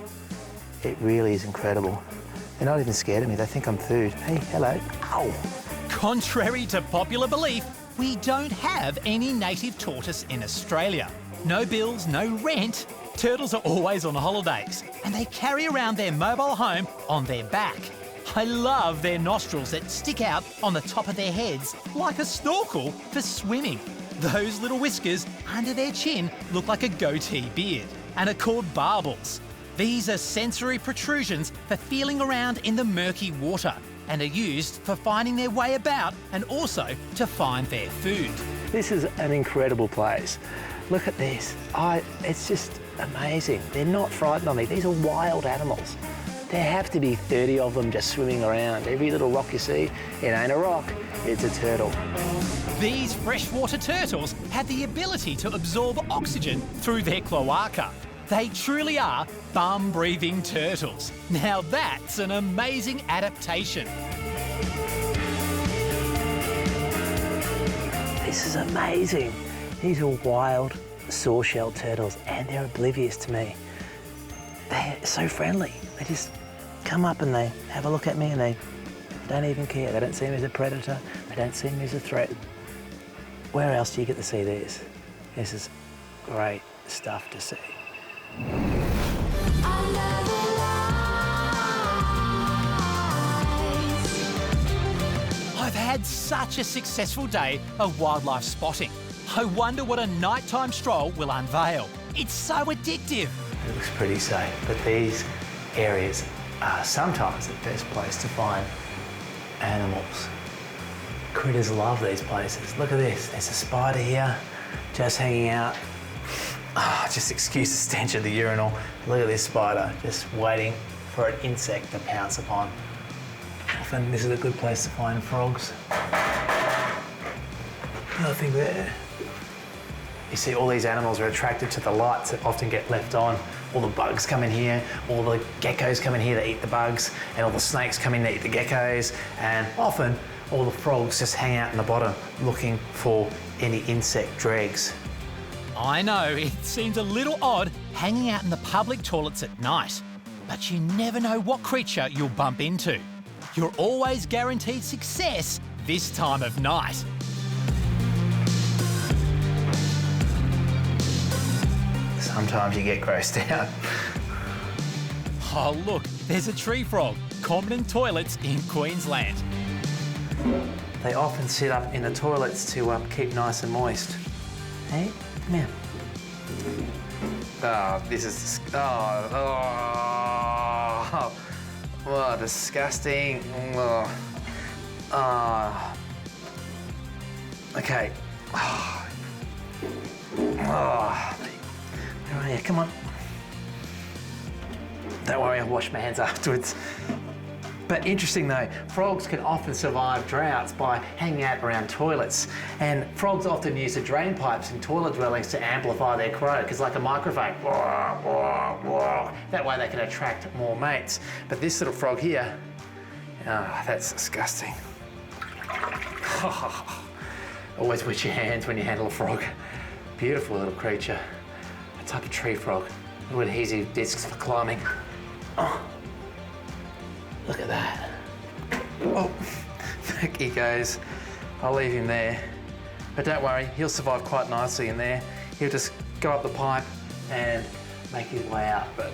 it really is incredible. They're not even scared of me. They think I'm food. Hey, hello. Ow. Contrary to popular belief, we don't have any native tortoise in Australia. No bills, no rent. Turtles are always on holidays and they carry around their mobile home on their back. I love their nostrils that stick out on the top of their heads like a snorkel for swimming. Those little whiskers under their chin look like a goatee beard and are called barbels. These are sensory protrusions for feeling around in the murky water and are used for finding their way about and also to find their food. This is an incredible place. Look at this. It's just amazing. They're not frightened of me. These are wild animals. There have to be 30 of them just swimming around. Every little rock you see, it ain't a rock, it's a turtle. These freshwater turtles have the ability to absorb oxygen through their cloaca. They truly are bum-breathing turtles. Now that's an amazing adaptation. This is amazing. These are wild saw-shelled turtles and they're oblivious to me. They're so friendly. They just come up and they have a look at me and they don't even care. They don't see me as a predator. They don't see me as a threat. Where else do you get to see this? This is great stuff to see. I've had such a successful day of wildlife spotting. I wonder what a nighttime stroll will unveil. It's so addictive. It looks pretty safe, but these areas are sometimes the best place to find animals. Critters love these places. Look at this, there's a spider here, just hanging out. Just excuse the stench of the urinal. Look at this spider, just waiting for an insect to pounce upon. Often this is a good place to find frogs. Nothing there. You see, all these animals are attracted to the lights that often get left on. All the bugs come in here, all the geckos come in here that eat the bugs, and all the snakes come in to eat the geckos, and often all the frogs just hang out in the bottom looking for any insect dregs. I know, it seems a little odd hanging out in the public toilets at night, but you never know what creature you'll bump into. You're always guaranteed success this time of night. Sometimes you get grossed out. Oh look, there's a tree frog, common in toilets in Queensland. They often sit up in the toilets to keep nice and moist. Hey, come here. Oh, this is oh, disgusting. Okay. Where are you? Come on. Don't worry, I'll wash my hands afterwards. But interesting though, frogs can often survive droughts by hanging out around toilets. And frogs often use the drain pipes in toilet dwellings to amplify their croak. It's like a microphone. That way they can attract more mates. But this little frog here, that's disgusting. Always wash your hands when you handle a frog. Beautiful little creature. A type of tree frog. Little adhesive discs for climbing. Oh. Look at that. Oh, back he goes. I'll leave him there. But don't worry, he'll survive quite nicely in there. He'll just go up the pipe and make his way out. But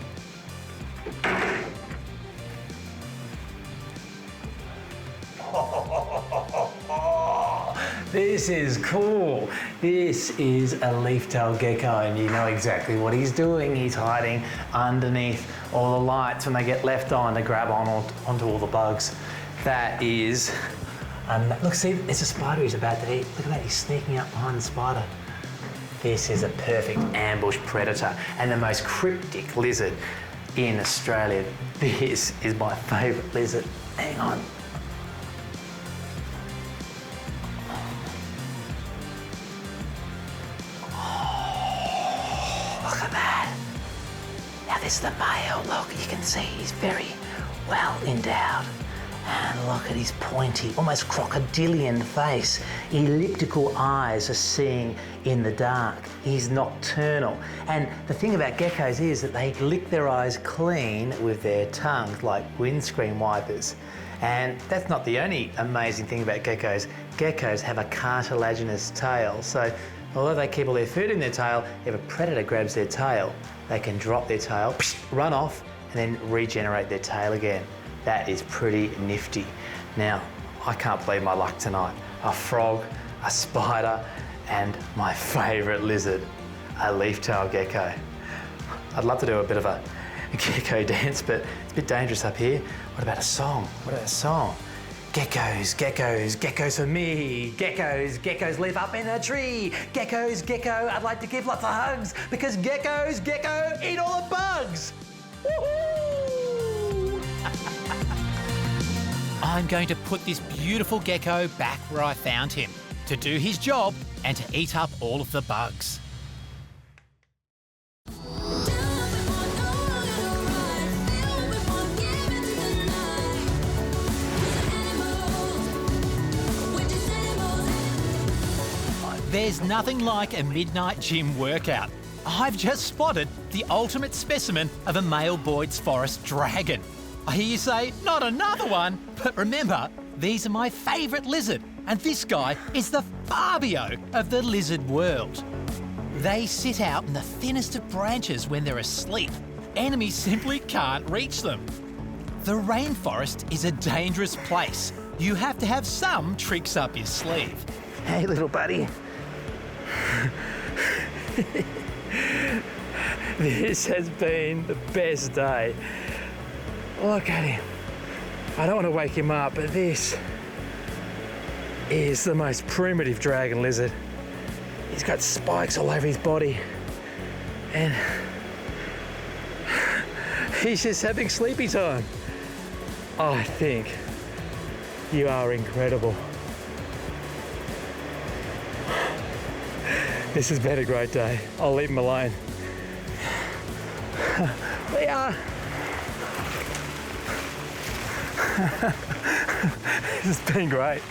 this is cool. This is a leaf-tailed gecko, and you know exactly what he's doing. He's hiding underneath all the lights when they get left on to grab onto all the bugs. That is, look, see, there's a spider he's about to eat. Look at that, he's sneaking up behind the spider. This is a perfect ambush predator and the most cryptic lizard in Australia. This is my favourite lizard. Hang on. This is the male. Look, you can see he's very well endowed. And look at his pointy, almost crocodilian face. Elliptical eyes are seeing in the dark. He's nocturnal. And the thing about geckos is that they lick their eyes clean with their tongues like windscreen wipers. And that's not the only amazing thing about geckos. Geckos have a cartilaginous tail. So although they keep all their food in their tail, if a predator grabs their tail, they can drop their tail, run off, and then regenerate their tail again. That is pretty nifty. Now, I can't believe my luck tonight. A frog, a spider, and my favourite lizard, a leaf-tailed gecko. I'd love to do a bit of a gecko dance, but it's a bit dangerous up here. What about a song? What about a song? Geckos, geckos, geckos for me. Geckos, geckos live up in a tree. Geckos, gecko, I'd like to give lots of hugs because geckos, gecko, eat all the bugs. Woohoo! I'm going to put this beautiful gecko back where I found him to do his job and to eat up all of the bugs. There's nothing like a midnight gym workout. I've just spotted the ultimate specimen of a male Boyd's forest dragon. I hear you say, not another one, but remember, these are my favourite lizard, and this guy is the Fabio of the lizard world. They sit out in the thinnest of branches when they're asleep. Enemies simply can't reach them. The rainforest is a dangerous place. You have to have some tricks up your sleeve. Hey, little buddy. This has been the best day. Look at him. I don't want to wake him up, but this is the most primitive dragon lizard. He's got spikes all over his body and he's just having sleepy time. I think you are incredible. This has been a great day. I'll leave him alone. We are. This has been great.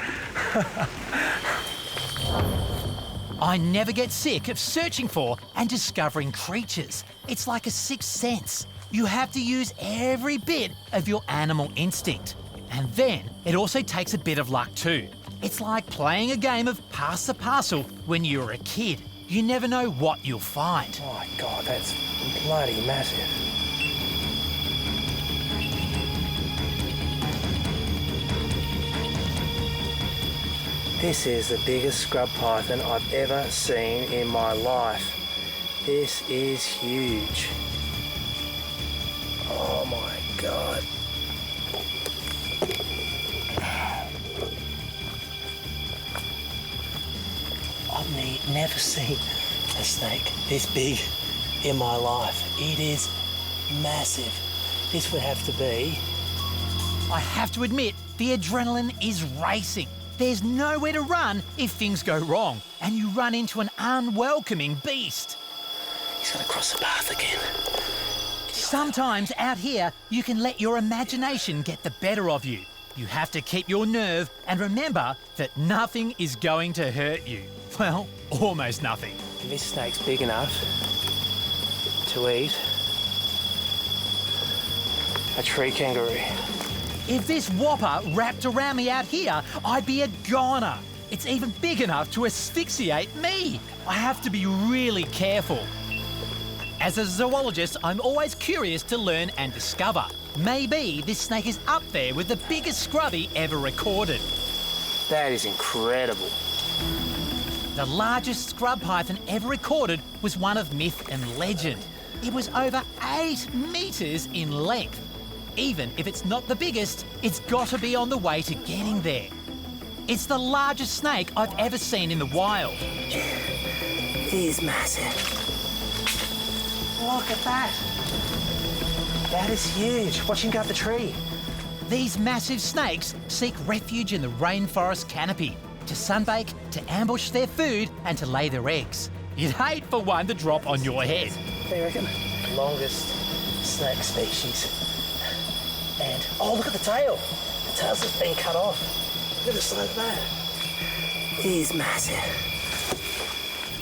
I never get sick of searching for and discovering creatures. It's like a sixth sense. You have to use every bit of your animal instinct. And then it also takes a bit of luck too. It's like playing a game of pass the parcel when you were a kid. You never know what you'll find. Oh my God, that's bloody massive. This is the biggest scrub python I've ever seen in my life. This is huge. Oh my God. I've never seen a snake this big in my life. It is massive. This would have to be... I have to admit, the adrenaline is racing. There's nowhere to run if things go wrong and you run into an unwelcoming beast. He's gonna cross the path again. Sometimes out here, you can let your imagination get the better of you. You have to keep your nerve and remember that nothing is going to hurt you. Well, almost nothing. This snake's big enough to eat a tree kangaroo. If this whopper wrapped around me out here, I'd be a goner. It's even big enough to asphyxiate me. I have to be really careful. As a zoologist, I'm always curious to learn and discover. Maybe this snake is up there with the biggest scrubby ever recorded. That is incredible. The largest scrub python ever recorded was one of myth and legend. It was over 8 metres in length. Even if it's not the biggest, it's got to be on the way to getting there. It's the largest snake I've ever seen in the wild. He is massive. Look at that. That is huge. Watch him go up the tree. These massive snakes seek refuge in the rainforest canopy to sunbake, to ambush their food and to lay their eggs. You'd hate for one to drop on your head. What do you reckon? Longest snake species. And, oh, look at the tail. The tail's just been cut off. Look at the size of that. He is massive.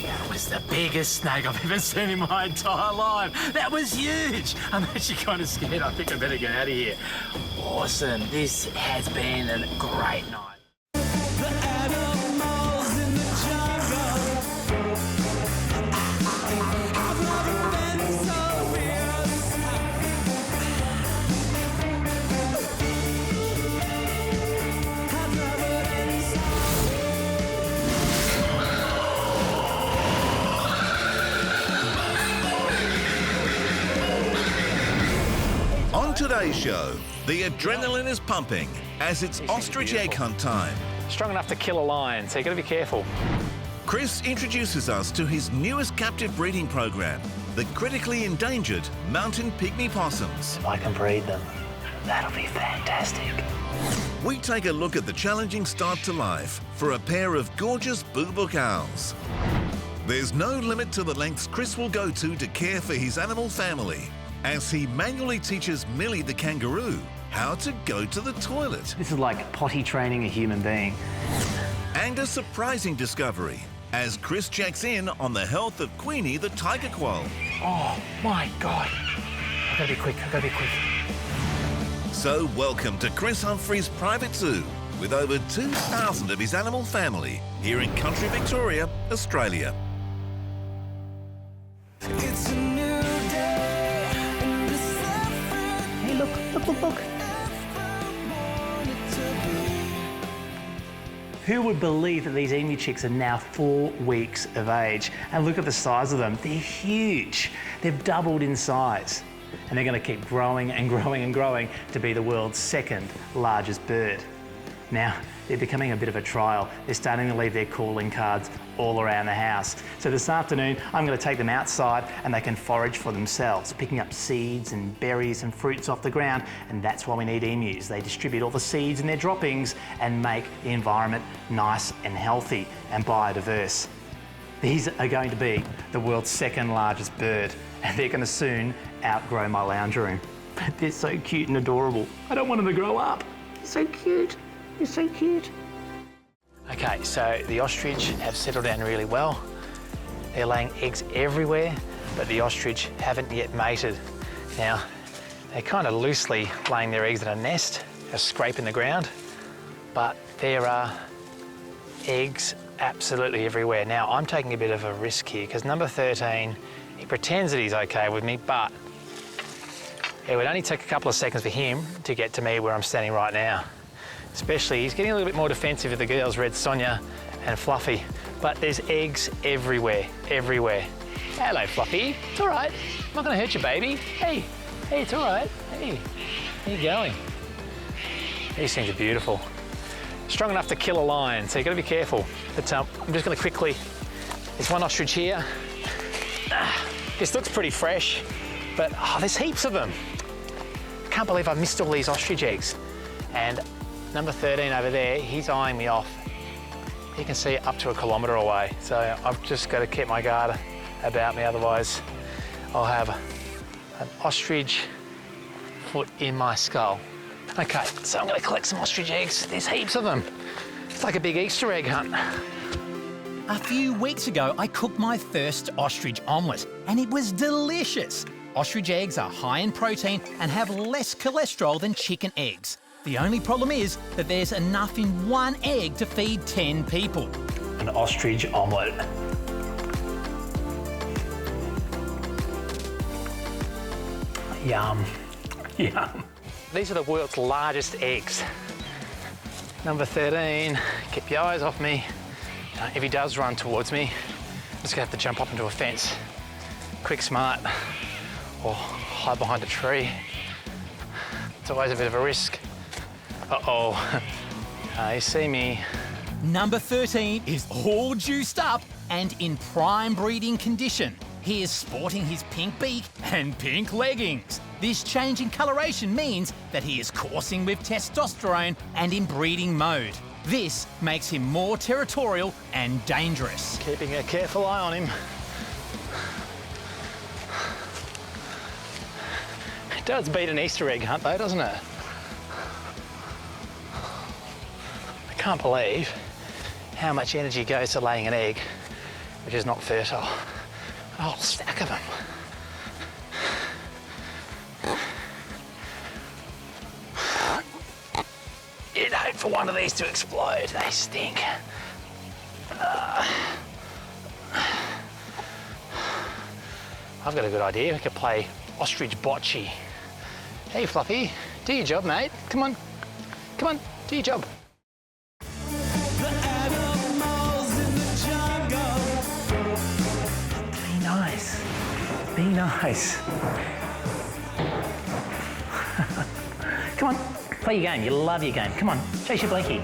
That was the biggest snake I've ever seen in my entire life. That was huge. I'm actually kind of scared. I think I better get out of here. Awesome. This has been a great night. On today's show, the adrenaline is pumping as it's ostrich egg hunt time. Strong enough to kill a lion, so you've got to be careful. Chris introduces us to his newest captive breeding program, the critically endangered mountain pygmy possums. If I can breed them, that'll be fantastic. We take a look at the challenging start to life for a pair of gorgeous boobook owls. There's no limit to the lengths Chris will go to care for his animal family, as he manually teaches Millie the kangaroo how to go to the toilet. This is like potty training a human being. And a surprising discovery as Chris checks in on the health of Queenie the tiger quoll. Oh my God. I've got to be quick, I've got to be quick. So welcome to Chris Humfrey's private zoo with over 2,000 of his animal family here in country Victoria, Australia. It's a new day and the Hey, look, look, look, look. Who would believe that these emu chicks are now 4 weeks of age? And look at the size of them. They're huge. They've doubled in size. And they're going to keep growing and growing and growing to be the world's second largest bird. Now, they're becoming a bit of a trial. They're starting to leave their calling cards all around the house. So this afternoon, I'm going to take them outside and they can forage for themselves, picking up seeds and berries and fruits off the ground. And that's why we need emus. They distribute all the seeds in their droppings and make the environment nice and healthy and biodiverse. These are going to be the world's second largest bird, and they're going to soon outgrow my lounge room. But they're so cute and adorable. I don't want them to grow up. They're so cute. They're so cute. Okay, so the ostrich have settled down really well. They're laying eggs everywhere, but the ostrich haven't yet mated. Now, they're kind of loosely laying their eggs in a nest, just scraping the ground, but there are eggs absolutely everywhere. Now, I'm taking a bit of a risk here because number 13, he pretends that he's okay with me, but it would only take a couple of seconds for him to get to me where I'm standing right now. Especially, he's getting a little bit more defensive of the girls, Red Sonia and Fluffy. But there's eggs everywhere, everywhere. Hello, Fluffy. It's all right. I'm not going to hurt you, baby. Hey, it's all right. Hey, how you going? These things are beautiful. Strong enough to kill a lion, so you've got to be careful. But I'm just going to quickly, there's one ostrich here. This looks pretty fresh, but there's heaps of them. I can't believe I missed all these ostrich eggs. And number 13 over there, he's eyeing me off. You can see up to 1 kilometre away. So I've just got to keep my guard about me, otherwise I'll have an ostrich foot in my skull. Okay, so I'm going to collect some ostrich eggs. There's heaps of them. It's like a big Easter egg hunt. A few weeks ago, I cooked my first ostrich omelette, and it was delicious. Ostrich eggs are high in protein and have less cholesterol than chicken eggs. The only problem is that there's enough in one egg to feed 10 people. An ostrich omelette. Yum. Yum. These are the world's largest eggs. Number 13, keep your eyes off me. If he does run towards me, I'm just gonna have to jump up into a fence. Quick, smart, or hide behind a tree. It's always a bit of a risk. Uh-oh, you see me. Number 13 is all juiced up and in prime breeding condition. He is sporting his pink beak and pink leggings. This change in coloration means that he is coursing with testosterone and in breeding mode. This makes him more territorial and dangerous. Keeping a careful eye on him. It does beat an Easter egg hunt though, doesn't it? I can't believe how much energy goes to laying an egg, which is not fertile. A whole stack of them. You'd hope for one of these to explode. They stink. I've got a good idea. We could play ostrich bocce. Hey, Fluffy, do your job, mate. Come on. Come on, do your job. Be nice. Be nice. Come on, play your game. You love your game. Come on, chase your blankie.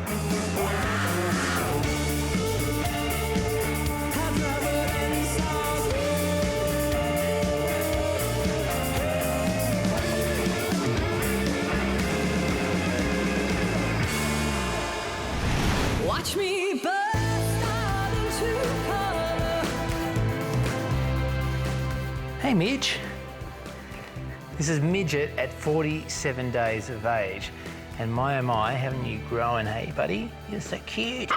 Watch me burst out into color. Hey, Midge. This is Midget at 47 days of age. And my, oh my, haven't you grown, hey, buddy? You're so cute.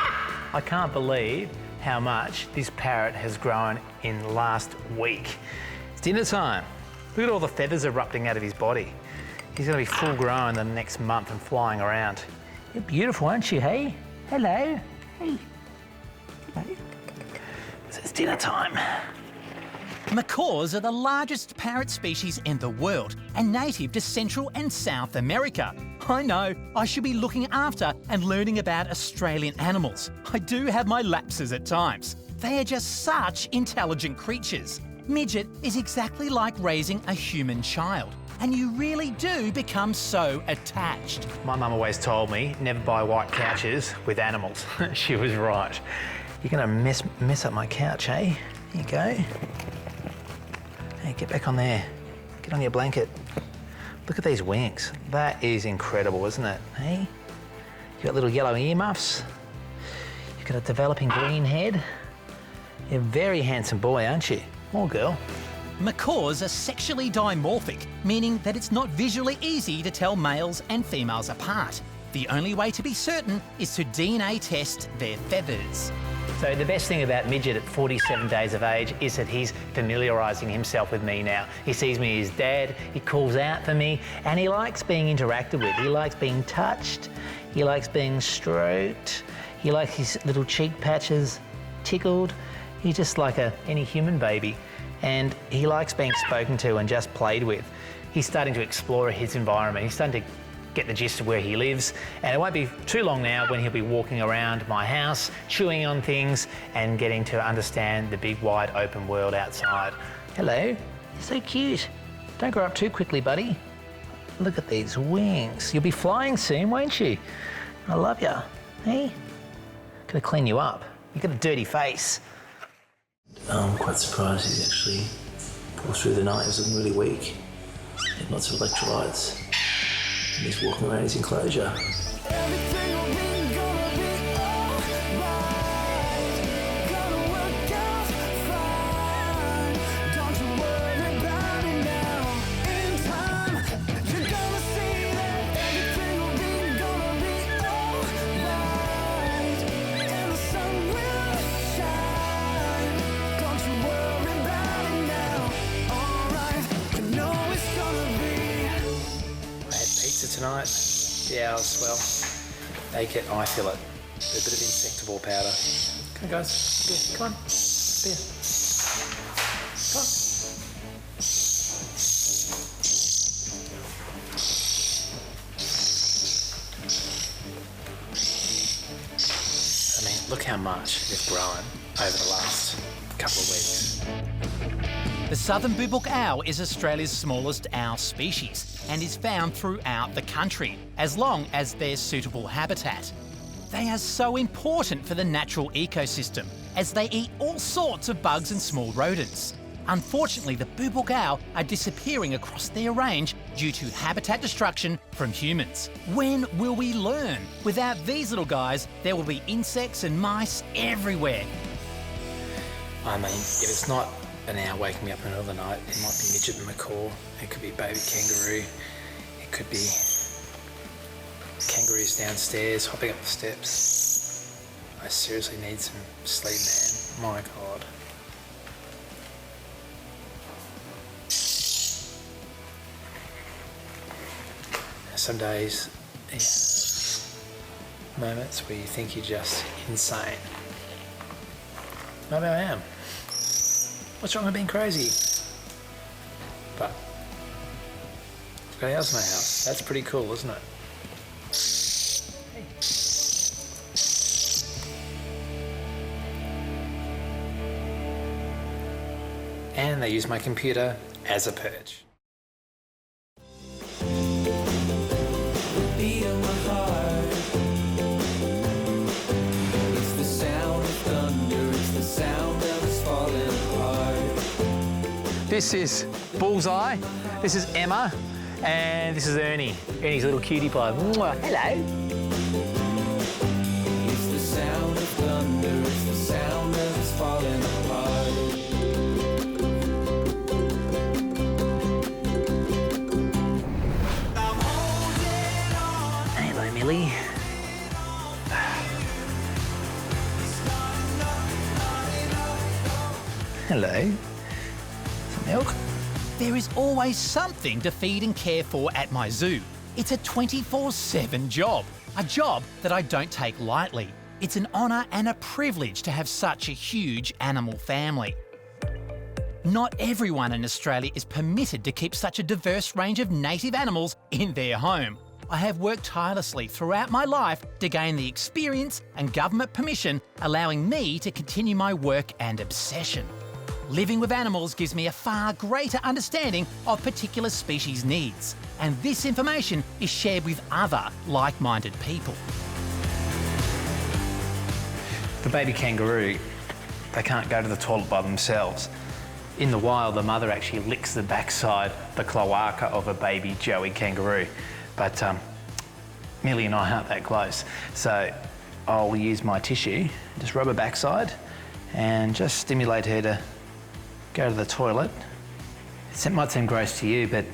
I can't believe how much this parrot has grown in the last week. It's dinner time. Look at all the feathers erupting out of his body. He's going to be full grown in the next month and flying around. You're beautiful, aren't you, hey? Hello. Hey. Hello. It's dinner time. Macaws are the largest parrot species in the world and native to Central and South America. I know, I should be looking after and learning about Australian animals. I do have my lapses at times. They are just such intelligent creatures. Midget is exactly like raising a human child, and you really do become so attached. My mum always told me never buy white couches with animals. She was right. You're gonna mess up my couch, eh? Here you go. Hey, get back on there. Get on your blanket. Look at these wings. That is incredible, isn't it? Hey? You got little yellow earmuffs. You've got a developing green head. You're a very handsome boy, aren't you? Or girl. Macaws are sexually dimorphic, meaning that it's not visually easy to tell males and females apart. The only way to be certain is to DNA test their feathers. So the best thing about Midget at 47 days of age is that he's familiarising himself with me now. He sees me as dad, he calls out for me, and he likes being interacted with. He likes being touched, he likes being stroked, he likes his little cheek patches tickled. He's just like any human baby, and he likes being spoken to and just played with. He's starting to explore his environment. He's starting to get the gist of where he lives, and it won't be too long now when he'll be walking around my house, chewing on things and getting to understand the big wide open world outside. Hello, you're so cute. Don't grow up too quickly, buddy. Look at these wings. You'll be flying soon, won't you? I love you. Hey, gotta clean you up. You've got a dirty face. I'm quite surprised he's actually pulled through the night. He was looking really weak. He had lots of electrolytes. And he's walking around his enclosure. Everything will be gonna be alright. Gonna work out fine. Don't you worry about it now. In time, you're gonna see that everything will be gonna be alright. And the sun will shine. Don't you worry about it now. Alright, you know it's gonna be. I had pizza tonight. The owls, well, they get, I feel it. A bit of insectable powder. Come on, guys. Beer, come on. Beer. Come on. I mean, look how much they've grown over the last couple of weeks. The southern boobook owl is Australia's smallest owl species and is found throughout the country, as long as there's suitable habitat. They are so important for the natural ecosystem, as they eat all sorts of bugs and small rodents. Unfortunately, the boobook owl are disappearing across their range due to habitat destruction from humans. When will we learn? Without these little guys, there will be insects and mice everywhere. I mean, if it's not an owl waking me up in the middle of the night, it might be midget and macaw, it could be baby kangaroo, it could be kangaroos downstairs hopping up the steps. I seriously need some sleep, man. My God. Some days you have moments where you think you're just insane. Maybe I am. What's wrong with being crazy? But I've got owls in my house. That's pretty cool, isn't it? And they use my computer as a perch. Beat of my heart. It's the sound of thunder. It's the sound of us falling apart. This is Bullseye, this is Emma, and this is Ernie. Ernie's a little cutie pie. Mwah. Hello. It's the sound of thunder. It's the sound of us falling apart. Hello, Millie. Hello. Some milk? There is always something to feed and care for at my zoo. It's a 24/7 job, a job that I don't take lightly. It's an honour and a privilege to have such a huge animal family. Not everyone in Australia is permitted to keep such a diverse range of native animals in their home. I have worked tirelessly throughout my life to gain the experience and government permission allowing me to continue my work and obsession. Living with animals gives me a far greater understanding of particular species' needs, and this information is shared with other like-minded people. The baby kangaroo, they can't go to the toilet by themselves. In the wild, the mother actually licks the backside, the cloaca of a baby joey kangaroo. But Millie and I aren't that close. So I'll use my tissue, just rub her backside and just stimulate her to go to the toilet. It might seem gross to you, but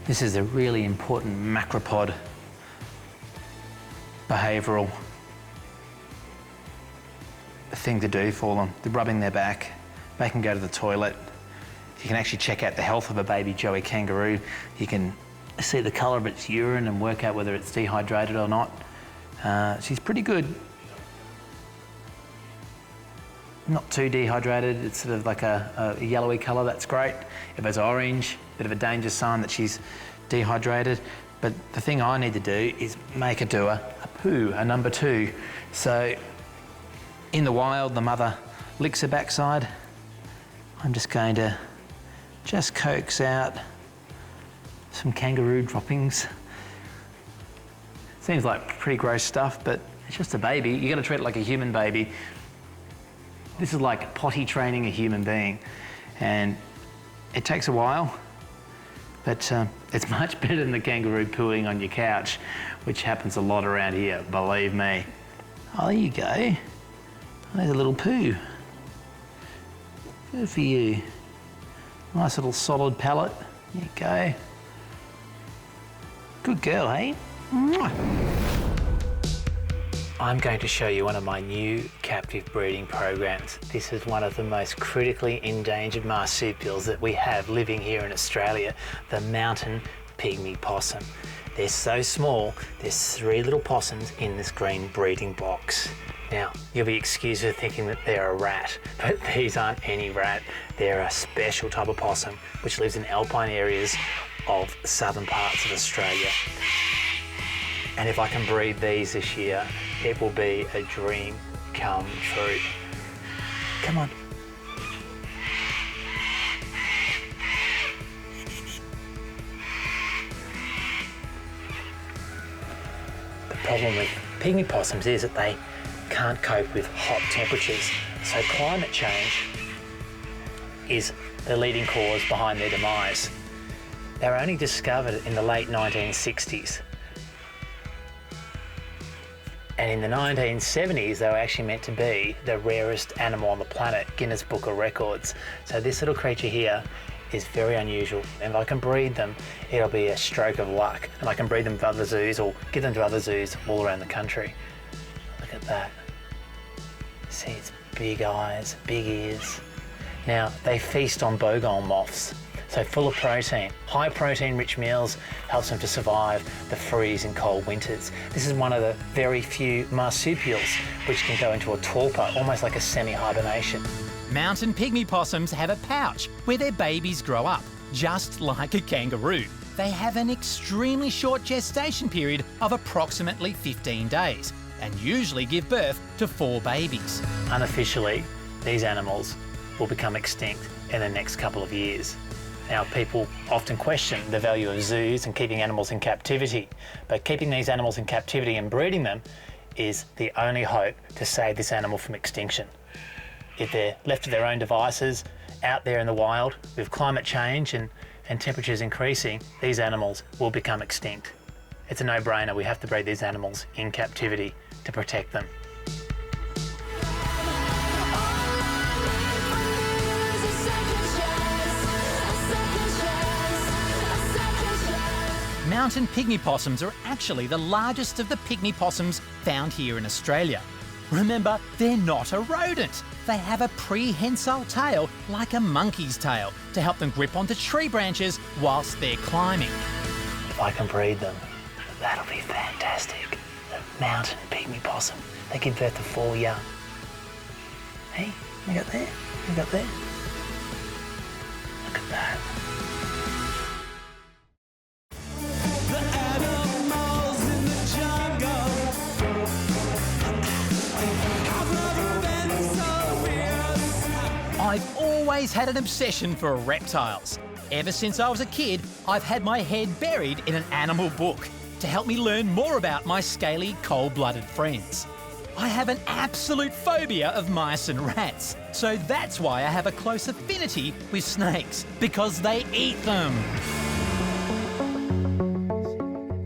this is a really important macropod behavioural thing to do for them. They're rubbing their back, make them go to the toilet. You can actually check out the health of a baby joey kangaroo. You can see the colour of its urine and work out whether it's dehydrated or not. She's pretty good. Not too dehydrated, it's sort of like a yellowy colour, that's great. If it's orange, a bit of a danger sign that she's dehydrated. But the thing I need to do is make her do a poo, a number 2. So in the wild, the mother licks her backside. I'm just going to just coax out some kangaroo droppings. Seems like pretty gross stuff, but it's just a baby. You gotta treat it like a human baby. This is like potty training a human being, and it takes a while, but it's much better than the kangaroo pooing on your couch, which happens a lot around here, believe me. Oh, there you go. There's a little poo. Good for you. Nice little solid palate. There you go. Good girl, hey? Mwah. I'm going to show you one of my new captive breeding programs. This is one of the most critically endangered marsupials that we have living here in Australia, the mountain pygmy possum. They're so small, there's 3 little possums in this green breeding box. Now, you'll be excused for thinking that they're a rat, but these aren't any rat. They're a special type of possum which lives in alpine areas of southern parts of Australia. And if I can breed these this year, it will be a dream come true. Come on. The problem with pygmy possums is that they can't cope with hot temperatures. So climate change is the leading cause behind their demise. They were only discovered in the late 1960s. And in the 1970s, they were actually meant to be the rarest animal on the planet, Guinness Book of Records. So this little creature here is very unusual. And if I can breed them, it'll be a stroke of luck. And I can breed them to other zoos or give them to other zoos all around the country. Look at that. See its big eyes, big ears. Now, they feast on boggle moths. So full of protein. High protein rich meals helps them to survive the freeze and cold winters. This is one of the very few marsupials which can go into a torpor, almost like a semi-hibernation. Mountain pygmy possums have a pouch where their babies grow up, just like a kangaroo. They have an extremely short gestation period of approximately 15 days and usually give birth to 4 babies. Unofficially, these animals will become extinct in the next couple of years. Now, people often question the value of zoos and keeping animals in captivity, but keeping these animals in captivity and breeding them is the only hope to save this animal from extinction. If they're left to their own devices out there in the wild, with climate change and temperatures increasing, these animals will become extinct. It's a no-brainer. We have to breed these animals in captivity to protect them. Mountain pygmy possums are actually the largest of the pygmy possums found here in Australia. Remember, they're not a rodent. They have a prehensile tail like a monkey's tail to help them grip onto tree branches whilst they're climbing. If I can breed them, that'll be fantastic. The mountain pygmy possum. They give birth to 4 young. Hey, look at there. Look up there. Look at that. I've always had an obsession for reptiles. Ever since I was a kid, I've had my head buried in an animal book to help me learn more about my scaly, cold-blooded friends. I have an absolute phobia of mice and rats, so that's why I have a close affinity with snakes, because they eat them.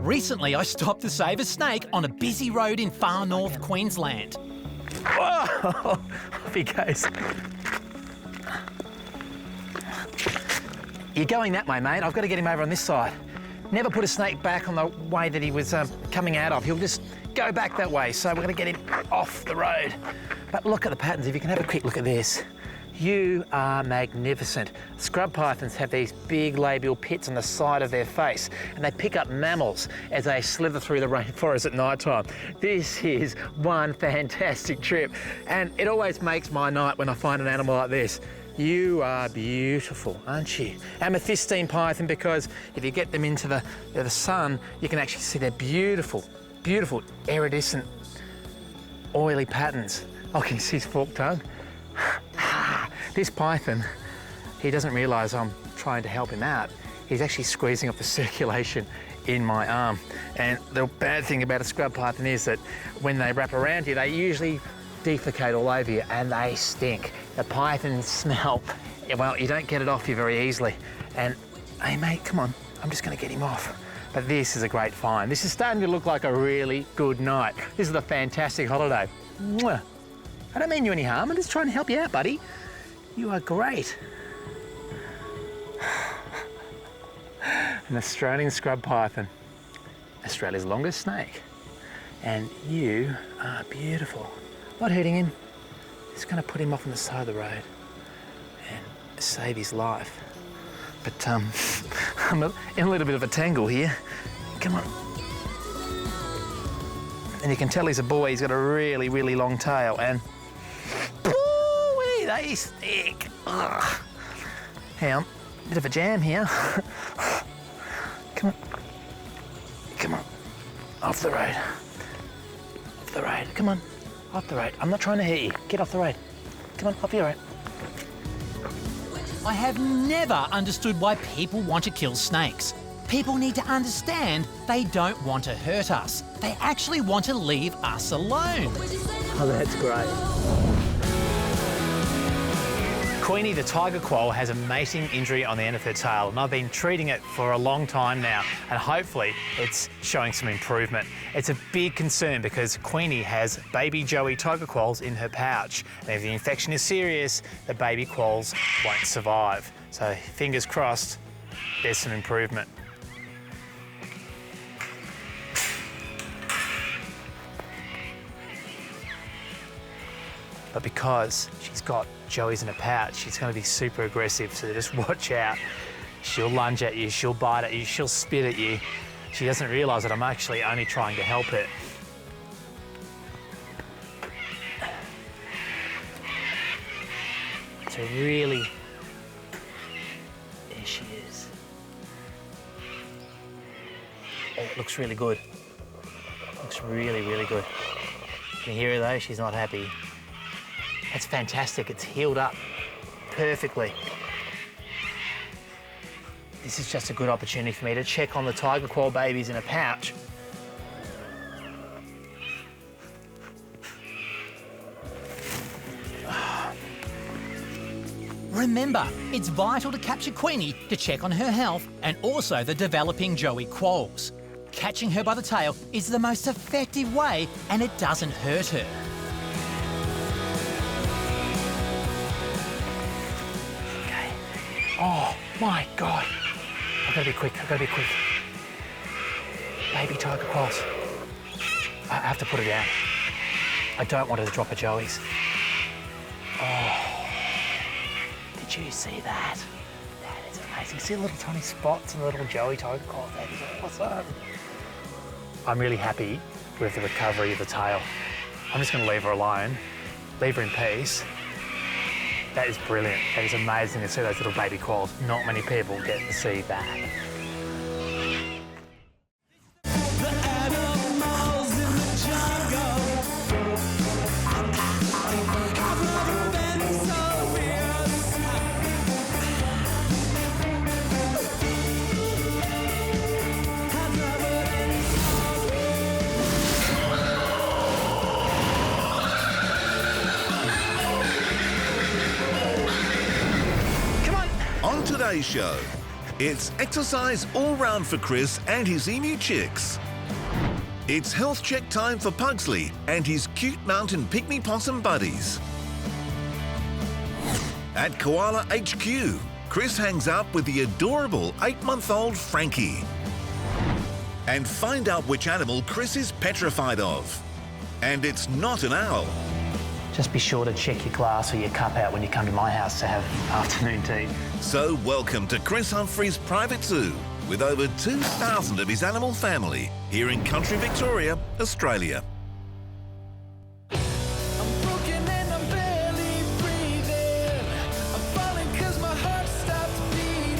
Recently, I stopped to save a snake on a busy road in far north Queensland. Whoa! Off he goes. You're going that way, mate. I've got to get him over on this side. Never put a snake back on the way that he was coming out of. He'll just go back that way, so we're going to get him off the road. But look at the patterns. If you can have a quick look at this. You are magnificent. Scrub pythons have these big labial pits on the side of their face, and they pick up mammals as they slither through the rainforest at night time. This is one fantastic trip, and it always makes my night when I find an animal like this. You are beautiful, aren't you? Amethystine python, because if you get them into the sun, you can actually see their beautiful, beautiful iridescent, oily patterns. Oh, can you see his forked tongue? This python, he doesn't realise I'm trying to help him out. He's actually squeezing off the circulation in my arm. And the bad thing about a scrub python is that when they wrap around you, they usually defecate all over you and they stink. The pythons smell, well, you don't get it off you very easily. And, hey mate, come on, I'm just gonna get him off. But this is a great find. This is starting to look like a really good night. This is a fantastic holiday. Mwah. I don't mean you any harm, I'm just trying to help you out, buddy. You are great. An Australian scrub python, Australia's longest snake. And you are beautiful. Not hurting him, just gonna put him off on the side of the road and save his life. But I'm in a little bit of a tangle here. Come on. And you can tell he's a boy, he's got a really, really long tail, and they stick. Ugh. Hang on, bit of a jam here. Come on. Come on. Off the road. Off the road. Come on. Off the road. I'm not trying to hurt you. Get off the road. Come on, off the road. I have never understood why people want to kill snakes. People need to understand they don't want to hurt us. They actually want to leave us alone. Oh, that's great. Queenie the tiger quoll has a mating injury on the end of her tail, and I've been treating it for a long time now, and hopefully it's showing some improvement. It's a big concern because Queenie has baby Joey tiger quolls in her pouch, and if the infection is serious, the baby quolls won't survive. So fingers crossed, there's some improvement. But because she's got Joey's in a pouch, she's going to be super aggressive, so just watch out. She'll lunge at you, she'll bite at you, she'll spit at you. She doesn't realise that I'm actually only trying to help her. So really, there she is. Oh, it looks really good. Looks really, really good. Can you hear her though? She's not happy. That's fantastic, it's healed up perfectly. This is just a good opportunity for me to check on the tiger quoll babies in a pouch. Remember, it's vital to capture Queenie to check on her health and also the developing Joey quolls. Catching her by the tail is the most effective way and it doesn't hurt her. Oh my God. I've got to be quick, I've got to be quick. Baby tiger quolls. I have to put her down. I don't want her to drop her Joeys. Oh, did you see that? That is amazing. See the little tiny spots and the little Joey tiger quolls? That is awesome. I'm really happy with the recovery of the tail. I'm just going to leave her alone, leave her in peace. That is brilliant. That is amazing to see those little baby quolls. Not many people get to see that. today's show. It's exercise all round for Chris and his emu chicks. It's health check time for Pugsley and his cute mountain pygmy possum buddies. At Koala HQ, Chris hangs out with the adorable 8-month-old Frankie. And find out which animal Chris is petrified of. And it's not an owl. Just be sure to check your glass or your cup out when you come to my house to have afternoon tea. So welcome to Chris Humfrey's private zoo with over 2,000 of his animal family here in country Victoria, Australia. I'm broken and I'm barely breathing. I'm falling 'cause my heart stopped beating.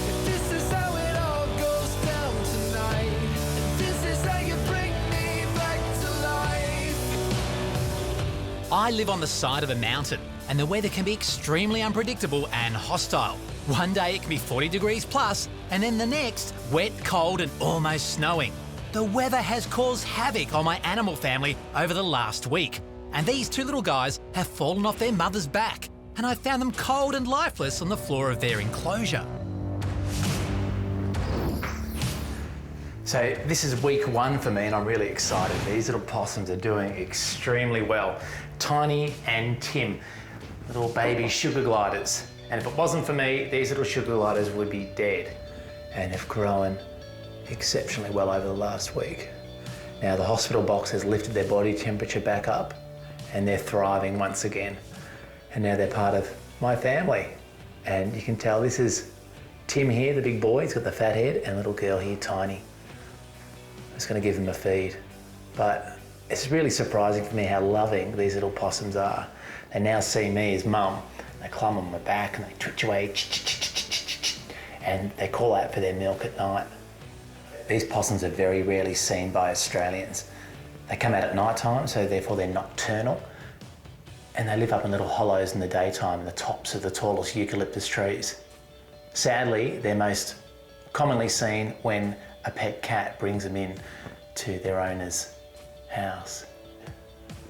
If this is how it all goes down tonight, and this is how you bring me back to life. I live on the side of a mountain, and the weather can be extremely unpredictable and hostile. One day it can be 40 degrees plus, and then the next, wet, cold and almost snowing. The weather has caused havoc on my animal family over the last week, and these two little guys have fallen off their mother's back, and I found them cold and lifeless on the floor of their enclosure. So this is week 1 for me and I'm really excited. These little possums are doing extremely well. Tiny and Tim, little baby sugar gliders. And if it wasn't for me, these little sugar gliders would be dead. And they've grown exceptionally well over the last week. Now the hospital box has lifted their body temperature back up and they're thriving once again. And now they're part of my family. And you can tell this is Tim here, the big boy, he's got the fat head, and little girl here, Tiny. I'm just gonna give him a feed. But it's really surprising for me how loving these little possums are. They now see me as mum. They climb on my back and they twitch away, and they call out for their milk at night. These possums are very rarely seen by Australians. They come out at night time, so therefore they're nocturnal, and they live up in little hollows in the daytime in the tops of the tallest eucalyptus trees. Sadly, they're most commonly seen when a pet cat brings them in to their owner's house.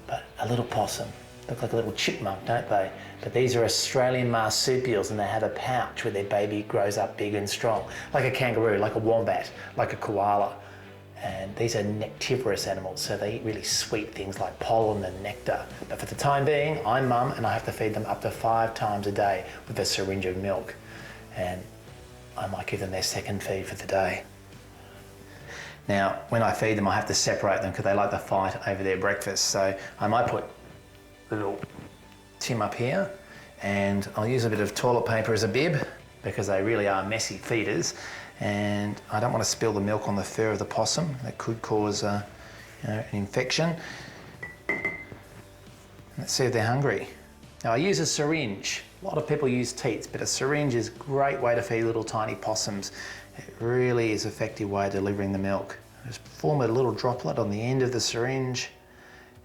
But a little possum, look like a little chipmunk, don't they? But these are Australian marsupials and they have a pouch where their baby grows up big and strong, like a kangaroo, like a wombat, like a koala. And these are nectivorous animals, so they eat really sweet things like pollen and nectar. But for the time being, I'm mum and I have to feed them up to 5 times a day with a syringe of milk. And I might give them their second feed for the day. Now, when I feed them, I have to separate them because they like to fight over their breakfast. So I might put little Tim up here, and I'll use a bit of toilet paper as a bib because they really are messy feeders, and I don't want to spill the milk on the fur of the possum. That could cause an infection. Let's see if they're hungry. Now I use a syringe. A lot of people use teats, but a syringe is a great way to feed little tiny possums. It really is an effective way of delivering the milk. Just form a little droplet on the end of the syringe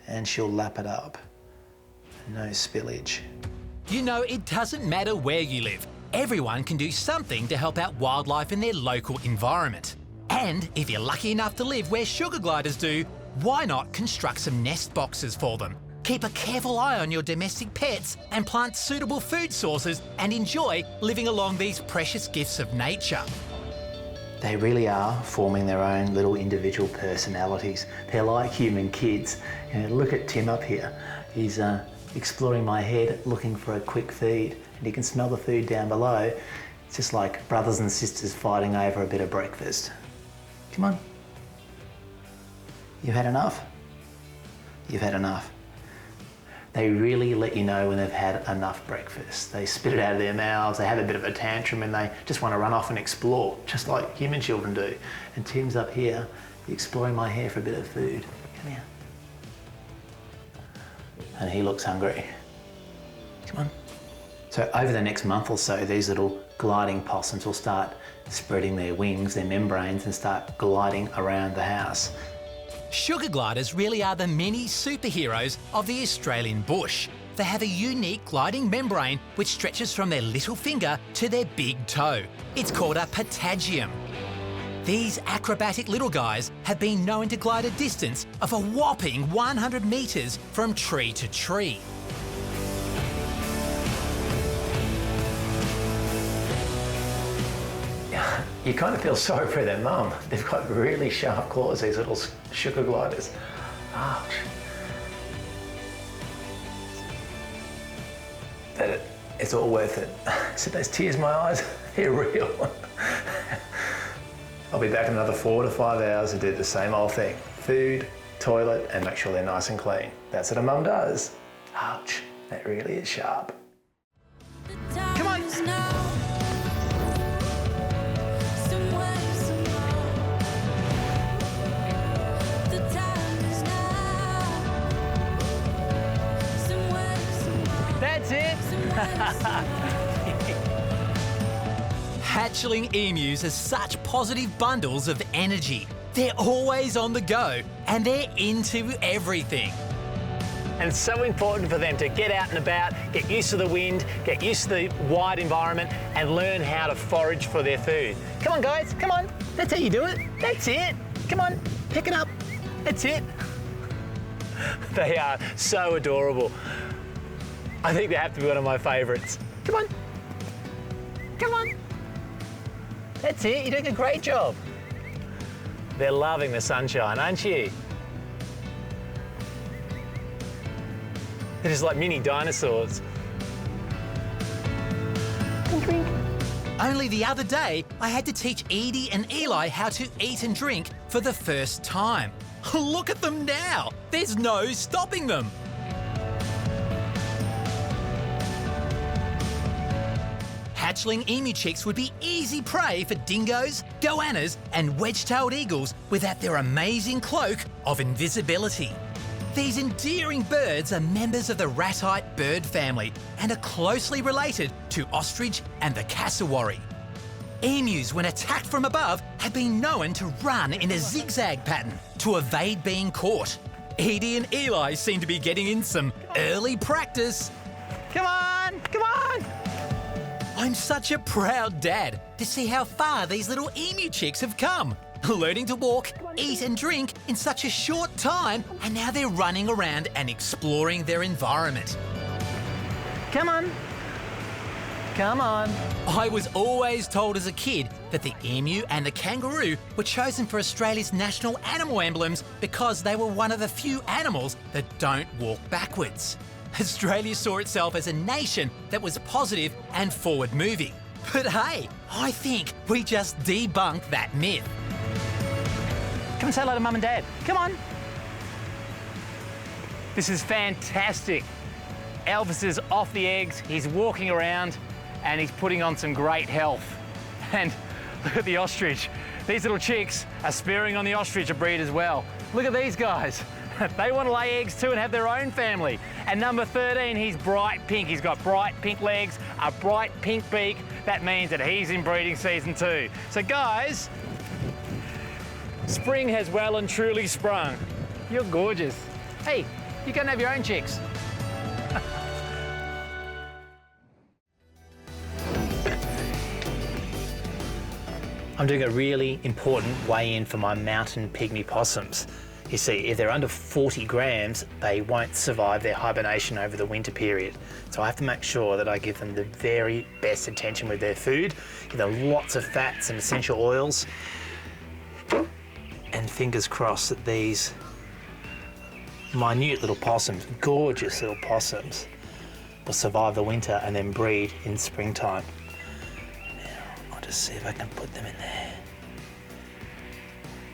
and she'll lap it up. No spillage. You know, it doesn't matter where you live. Everyone can do something to help out wildlife in their local environment. And if you're lucky enough to live where sugar gliders do, why not construct some nest boxes for them? Keep a careful eye on your domestic pets and plant suitable food sources and enjoy living along these precious gifts of nature. They really are forming their own little individual personalities. They're like human kids. Look at Tim up here. He's exploring my head, looking for a quick feed, and you can smell the food down below. It's just like brothers and sisters fighting over a bit of breakfast. Come on. You've had enough? You've had enough. They really let you know when they've had enough breakfast. They spit it out of their mouths, they have a bit of a tantrum, and they just want to run off and explore, just like human children do. And Tim's up here, exploring my hair for a bit of food. Come here. And he looks hungry. Come on. So over the next month or so, these little gliding possums will start spreading their wings, their membranes, and start gliding around the house. Sugar gliders really are the mini superheroes of the Australian bush. They have a unique gliding membrane which stretches from their little finger to their big toe. It's called a patagium. These acrobatic little guys have been known to glide a distance of a whopping 100 metres from tree to tree. You kind of feel sorry for their mum. They've got really sharp claws, these little sugar gliders. Ouch. But it's all worth it. See those tears in my eyes? They're real. I'll be back in another 4 to 5 hours to do the same old thing. Food, toilet, and make sure they're nice and clean. That's what a mum does. Ouch, that really is sharp. Come on. That's it. Hatchling emus are such positive bundles of energy. They're always on the go and they're into everything. And it's so important for them to get out and about, get used to the wind, get used to the wide environment, and learn how to forage for their food. Come on, guys, come on. That's how you do it. That's it. Come on, pick it up. That's it. They are so adorable. I think they have to be one of my favourites. Come on. Come on. That's it. You're doing a great job. They're loving the sunshine, aren't you? They're just like mini dinosaurs. Only the other day, I had to teach Edie and Eli how to eat and drink for the first time. Look at them now. There's no stopping them. Hatchling emu chicks would be easy prey for dingoes, goannas and wedge-tailed eagles without their amazing cloak of invisibility. These endearing birds are members of the ratite bird family and are closely related to ostrich and the cassowary. Emus, when attacked from above, have been known to run in a zigzag pattern to evade being caught. Edie and Eli seem to be getting in some early practice. Come on, come on. I'm such a proud dad to see how far these little emu chicks have come. Learning to walk, eat and drink in such a short time, and now they're running around and exploring their environment. Come on. Come on. I was always told as a kid that the emu and the kangaroo were chosen for Australia's national animal emblems because they were one of the few animals that don't walk backwards. Australia saw itself as a nation that was positive and forward-moving. But hey, I think we just debunked that myth. Come and say hello to Mum and Dad. Come on. This is fantastic. Elvis is off the eggs, he's walking around, and he's putting on some great health. And look at the ostrich. These little chicks are spearing on the ostrich breed as well. Look at these guys. They want to lay eggs too and have their own family. And number 13, he's bright pink. He's got bright pink legs, a bright pink beak. That means that he's in breeding season too. So guys, spring has well and truly sprung. You're gorgeous. Hey, you can have your own chicks. I'm doing a really important weigh-in for my mountain pygmy possums. You see, if they're under 40 grams, they won't survive their hibernation over the winter period. So I have to make sure that I give them the very best attention with their food, give them lots of fats and essential oils, and fingers crossed that these minute little possums, gorgeous little possums, will survive the winter and then breed in springtime. Now, I'll just see if I can put them in there.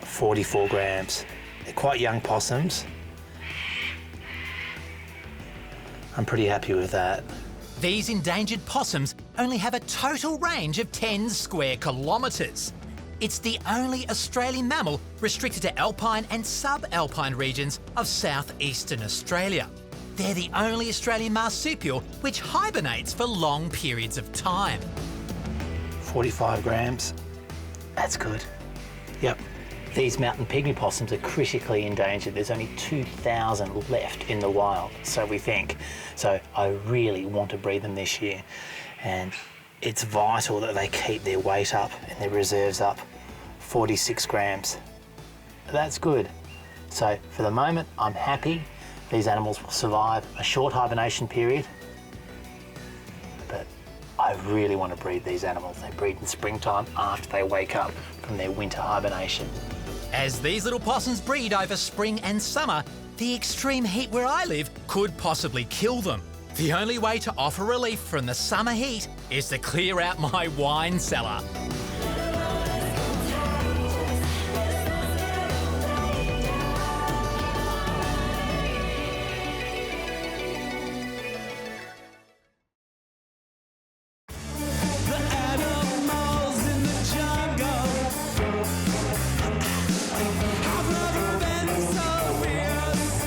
44 grams. They're quite young possums. I'm pretty happy with that. These endangered possums only have a total range of 10 square kilometres. It's the only Australian mammal restricted to alpine and subalpine regions of southeastern Australia. They're the only Australian marsupial which hibernates for long periods of time. 45 grams. That's good. Yep. These mountain pygmy possums are critically endangered. There's only 2,000 left in the wild, so we think. So I really want to breed them this year. And it's vital that they keep their weight up and their reserves up. 46 grams. That's good. So for the moment, I'm happy. These animals will survive a short hibernation period, but I really want to breed these animals. They breed in springtime after they wake up from their winter hibernation. As these little possums breed over spring and summer, the extreme heat where I live could possibly kill them. The only way to offer relief from the summer heat is to clear out my wine cellar. The animals in the jungle have never been so fierce.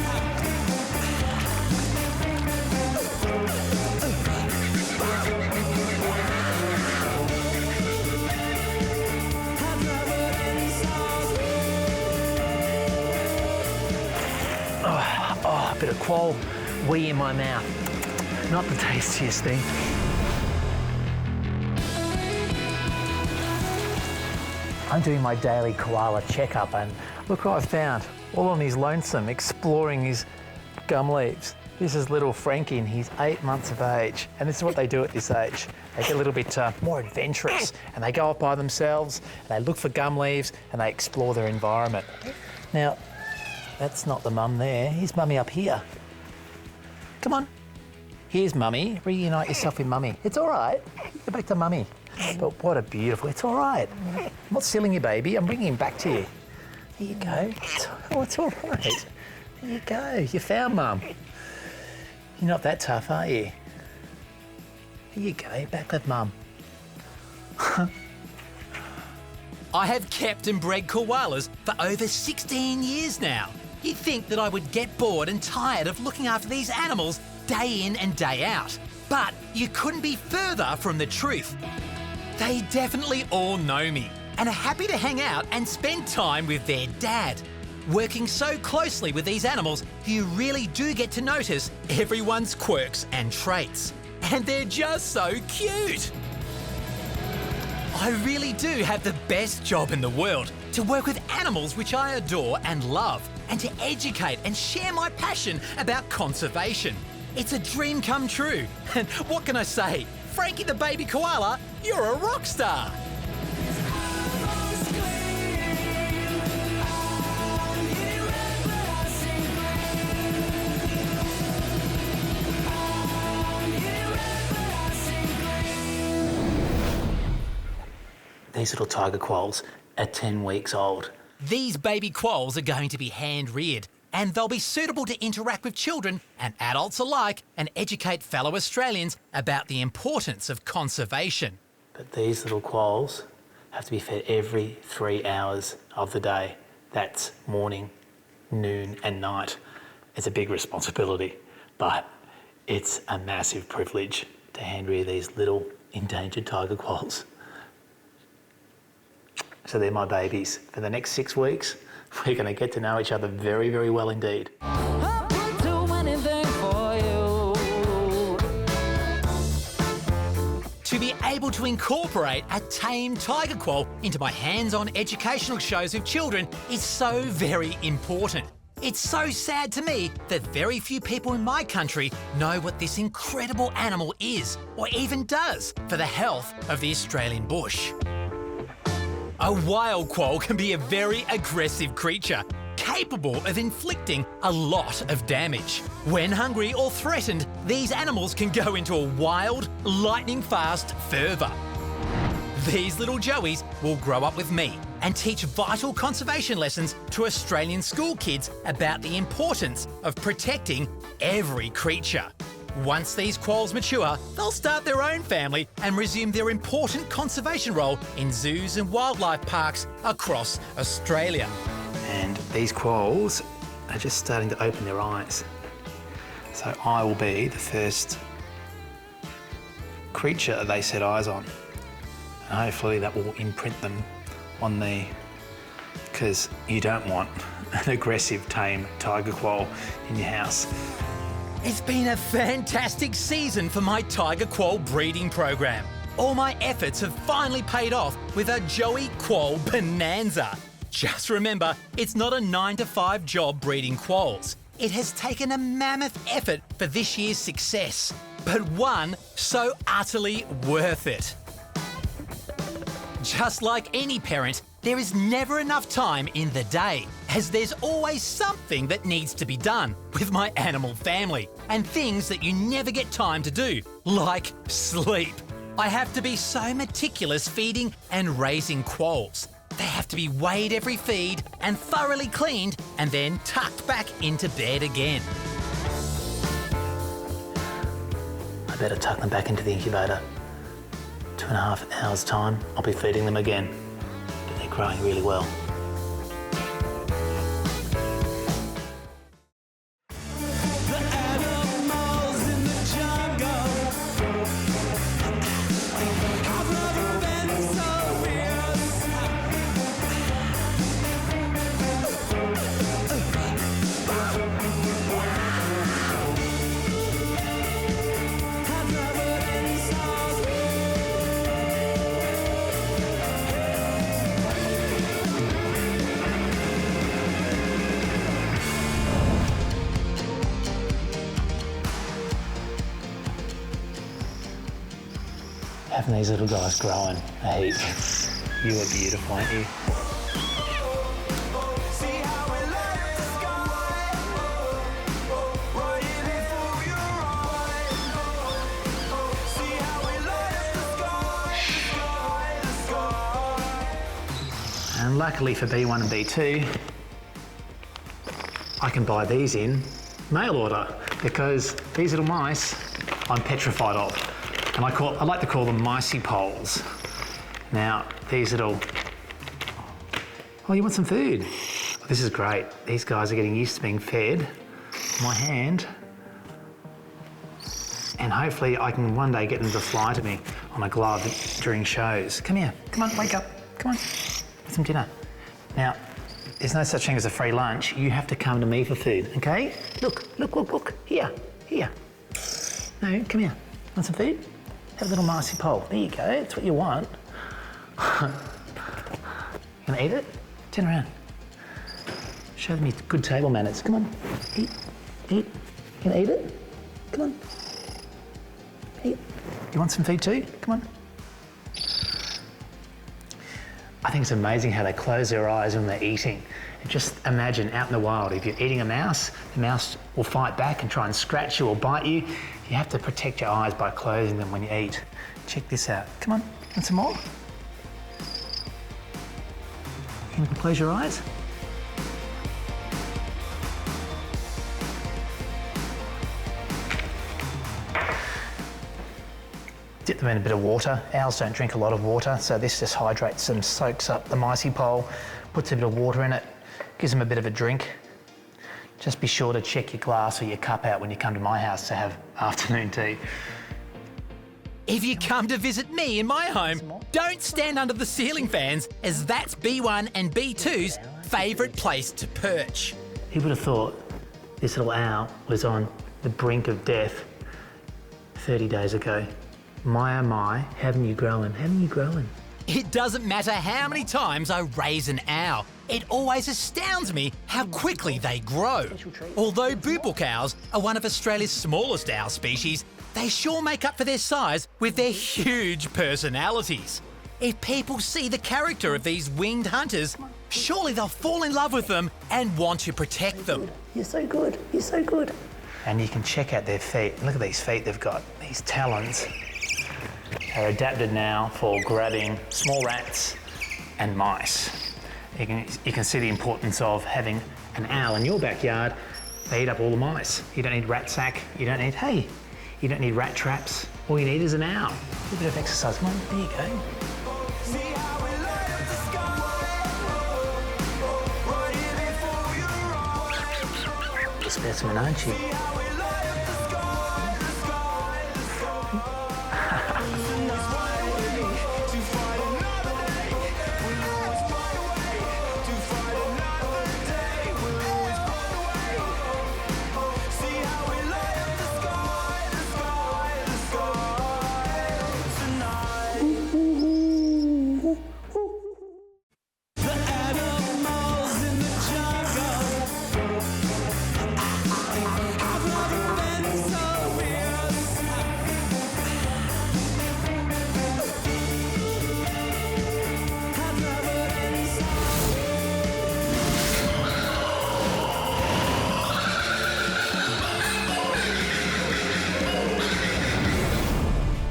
Have never been so Oh, a bit of quoll wee in my mouth. Not the tastiest thing. I'm doing my daily koala checkup and look what I've found. All on his lonesome, exploring his gum leaves. This is little Frankie and he's 8 months of age. And this is what they do at this age. They get a little bit more adventurous and they go off by themselves and they look for gum leaves and they explore their environment. Now, that's not the mum there. Here's mummy up here. Come on. Here's mummy. Reunite yourself with mummy. It's all right. Go back to mummy. But what a beautiful, it's all right. I'm not stealing your baby, I'm bringing him back to you. There you go. It's all right. There you go. You found mum. You're not that tough, are you? Here you go, back with mum. I have kept and bred koalas for over 16 years now. You'd think that I would get bored and tired of looking after these animals day in and day out. But you couldn't be further from the truth. They definitely all know me and are happy to hang out and spend time with their dad. Working so closely with these animals, you really do get to notice everyone's quirks and traits. And they're just so cute. I really do have the best job in the world, to work with animals which I adore and love, and to educate and share my passion about conservation. It's a dream come true. And what can I say? Frankie the baby koala, you're a rock star. These little tiger quolls are 10 weeks old. These baby quolls are going to be hand-reared, and they'll be suitable to interact with children and adults alike and educate fellow Australians about the importance of conservation. But these little quolls have to be fed every 3 hours of the day. That's morning, noon and night. It's a big responsibility, but it's a massive privilege to hand-rear these little endangered tiger quolls. So they're my babies. For the next 6 weeks, we're going to get to know each other very, very well indeed. I would do anything for you. To be able to incorporate a tame tiger quoll into my hands-on educational shows with children is so very important. It's so sad to me that very few people in my country know what this incredible animal is, or even does, for the health of the Australian bush. A wild quoll can be a very aggressive creature, capable of inflicting a lot of damage. When hungry or threatened, these animals can go into a wild, lightning-fast fervour. These little joeys will grow up with me and teach vital conservation lessons to Australian school kids about the importance of protecting every creature. Once these quolls mature, they'll start their own family and resume their important conservation role in zoos and wildlife parks across Australia. And these quolls are just starting to open their eyes. So I will be the first creature they set eyes on. And hopefully that will imprint them on me, because you don't want an aggressive, tame tiger quoll in your house. It's been a fantastic season for my tiger quoll breeding program. All my efforts have finally paid off with a Joey quoll bonanza. Just remember, it's not a 9-to-5 job breeding quolls. It has taken a mammoth effort for this year's success, but one so utterly worth it. Just like any parent, there is never enough time in the day, as there's always something that needs to be done with my animal family, and things that you never get time to do, like sleep. I have to be so meticulous feeding and raising quolls. They have to be weighed every feed and thoroughly cleaned and then tucked back into bed again. I better tuck them back into the incubator. 2.5 hours time, I'll be feeding them again. But they're growing really well. Having these little guys growing a heap. You are beautiful, aren't you? And luckily for B1 and B2, I can buy these in mail order because these little mice I'm petrified of. And I like to call them marsupials. Now, these little... Oh, you want some food? Oh, this is great. These guys are getting used to being fed. My hand. And hopefully I can one day get them to fly to me on a glove during shows. Come here. Come on, wake up. Come on. Have some dinner. Now, there's no such thing as a free lunch. You have to come to me for food, okay? Look. Here. No, come here. Want some food? Have a little marsupial. There you go, that's what you want. You gonna eat it? Turn around. Show them your good table manners. Come on, eat. You gonna eat it? Come on. Eat. You want some food too? Come on. I think it's amazing how they close their eyes when they're eating. And just imagine out in the wild, if you're eating a mouse, the mouse will fight back and try and scratch you or bite you. You have to protect your eyes by closing them when you eat. Check this out. Come on, want some more? You can close your eyes. Dip them in a bit of water. Owls don't drink a lot of water, so this just hydrates them, soaks up the marsupial, puts a bit of water in it, gives them a bit of a drink. Just be sure to check your glass or your cup out when you come to my house to have afternoon tea. If you come to visit me in my home, don't stand under the ceiling fans, as that's B1 and B2's favourite place to perch. Who would have thought this little owl was on the brink of death 30 days ago? My oh my, haven't you grown? It doesn't matter how many times I raise an owl. It always astounds me how quickly they grow. Although boobook owls are one of Australia's smallest owl species, they sure make up for their size with their huge personalities. If people see the character of these winged hunters, surely they'll fall in love with them and want to protect them. You're so good. And you can check out their feet. Look at these feet they've got, these talons. They're adapted now for grabbing small rats and mice. You can see the importance of having an owl in your backyard. They eat up all the mice. You don't need rat sack, you don't need rat traps. All you need is an owl. A bit of exercise, come on, there you go. You're a specimen, aren't you?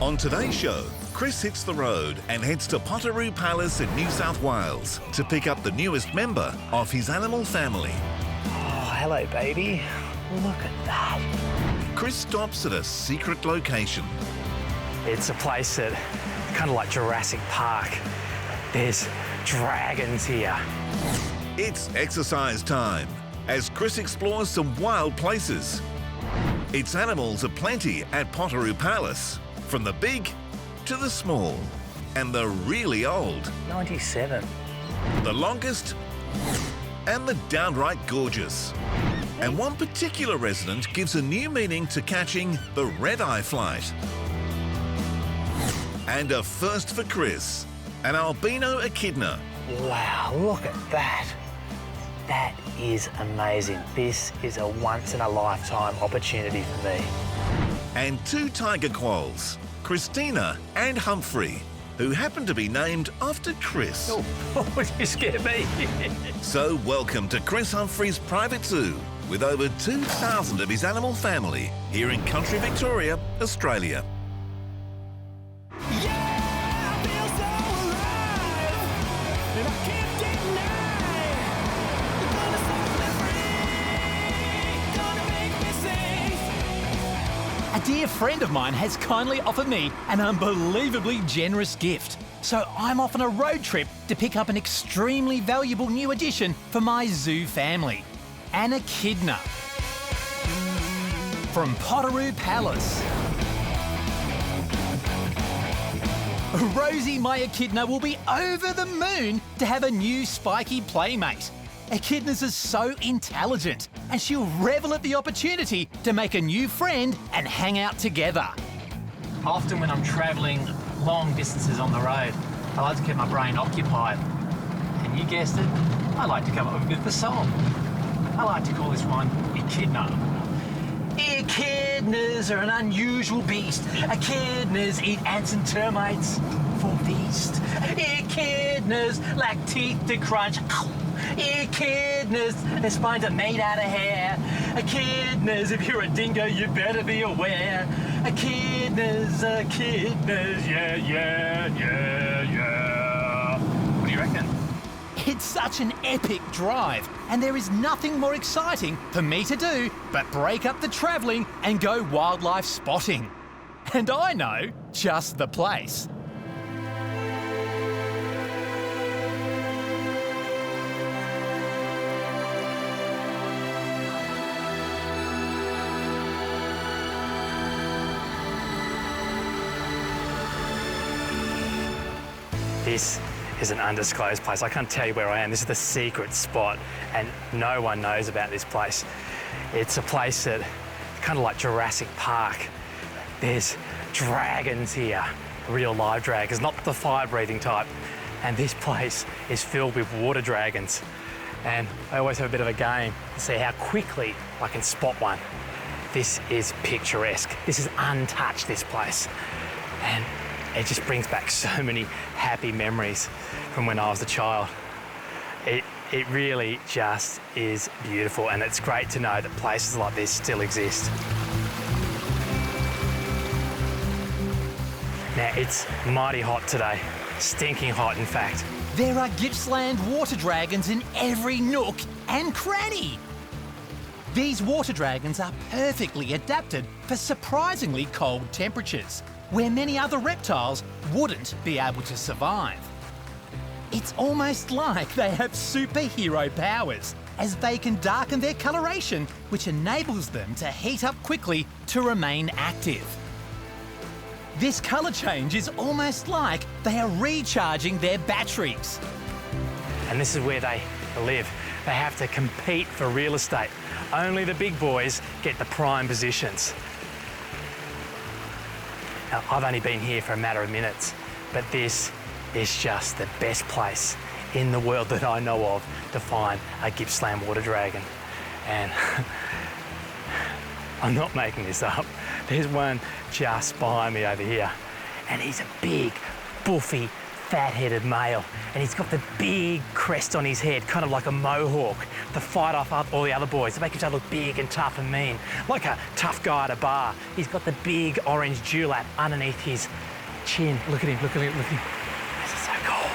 On today's show, Chris hits the road and heads to Potero Palace in New South Wales to pick up the newest member of his animal family. Oh, hello, baby. Look at that. Chris stops at a secret location. It's a place that, kind of like Jurassic Park, there's dragons here. It's exercise time as Chris explores some wild places. It's animals aplenty at Potero Palace, from the big to the small and the really old, 97. the longest and the downright gorgeous. And one particular resident gives a new meaning to catching the red-eye flight. And a first for Chris, an albino echidna. Wow, look at that. That is amazing. This is a once-in-a-lifetime opportunity for me. And 2 tiger quolls, Christina and Humphrey, who happen to be named after Chris. Oh, you scared me. So welcome to Chris Humfrey's private zoo, with over 2,000 of his animal family here in country Victoria, Australia. Yeah, I feel so alive, and I can't deny. You're gonna set me free, gonna make me sing. A dear friend of mine has kindly offered me an unbelievably generous gift. So I'm off on a road trip to pick up an extremely valuable new addition for my zoo family, an echidna. From Potero Palace. Rosie, my echidna, will be over the moon to have a new spiky playmate. Echidnas are so intelligent, and she'll revel at the opportunity to make a new friend and hang out together. Often when I'm travelling long distances on the road, I like to keep my brain occupied. And you guessed it, I like to come up with a bit of a song. I like to call this one Echidna. Echidnas are an unusual beast. Echidnas eat ants and termites for feast. Echidnas lack teeth to crunch. Ow! Echidnas, their spines are made out of hair. Echidnas, if you're a dingo, you better be aware. Echidnas, yeah, yeah, yeah, yeah. What do you reckon? It's such an epic drive, and there is nothing more exciting for me to do but break up the travelling and go wildlife spotting. And I know just the place. This is an undisclosed place. I can't tell you where I am. This is the secret spot, and no one knows about this place. It's a place that, kind of like Jurassic Park, there's dragons here, real live dragons, not the fire-breathing type. And this place is filled with water dragons. And I always have a bit of a game to see how quickly I can spot one. This is picturesque. This is untouched, this place. And it just brings back so many happy memories from when I was a child. It really just is beautiful, and it's great to know that places like this still exist. Now, it's mighty hot today, stinking hot in fact. There are Gippsland water dragons in every nook and cranny. These water dragons are perfectly adapted for surprisingly cold temperatures, where many other reptiles wouldn't be able to survive. It's almost like they have superhero powers, as they can darken their coloration, which enables them to heat up quickly to remain active. This colour change is almost like they are recharging their batteries. And this is where they live. They have to compete for real estate. Only the big boys get the prime positions. Now, I've only been here for a matter of minutes, but this is just the best place in the world that I know of to find a Gippsland water dragon. And I'm not making this up. There's one just behind me over here, and he's a big, buffy, fat-headed male, and he's got the big crest on his head, kind of like a mohawk, to fight off all the other boys, to make himself look big and tough and mean, like a tough guy at a bar. He's got the big orange dewlap underneath his chin. Look at him, look at him, look at him. This is so cool.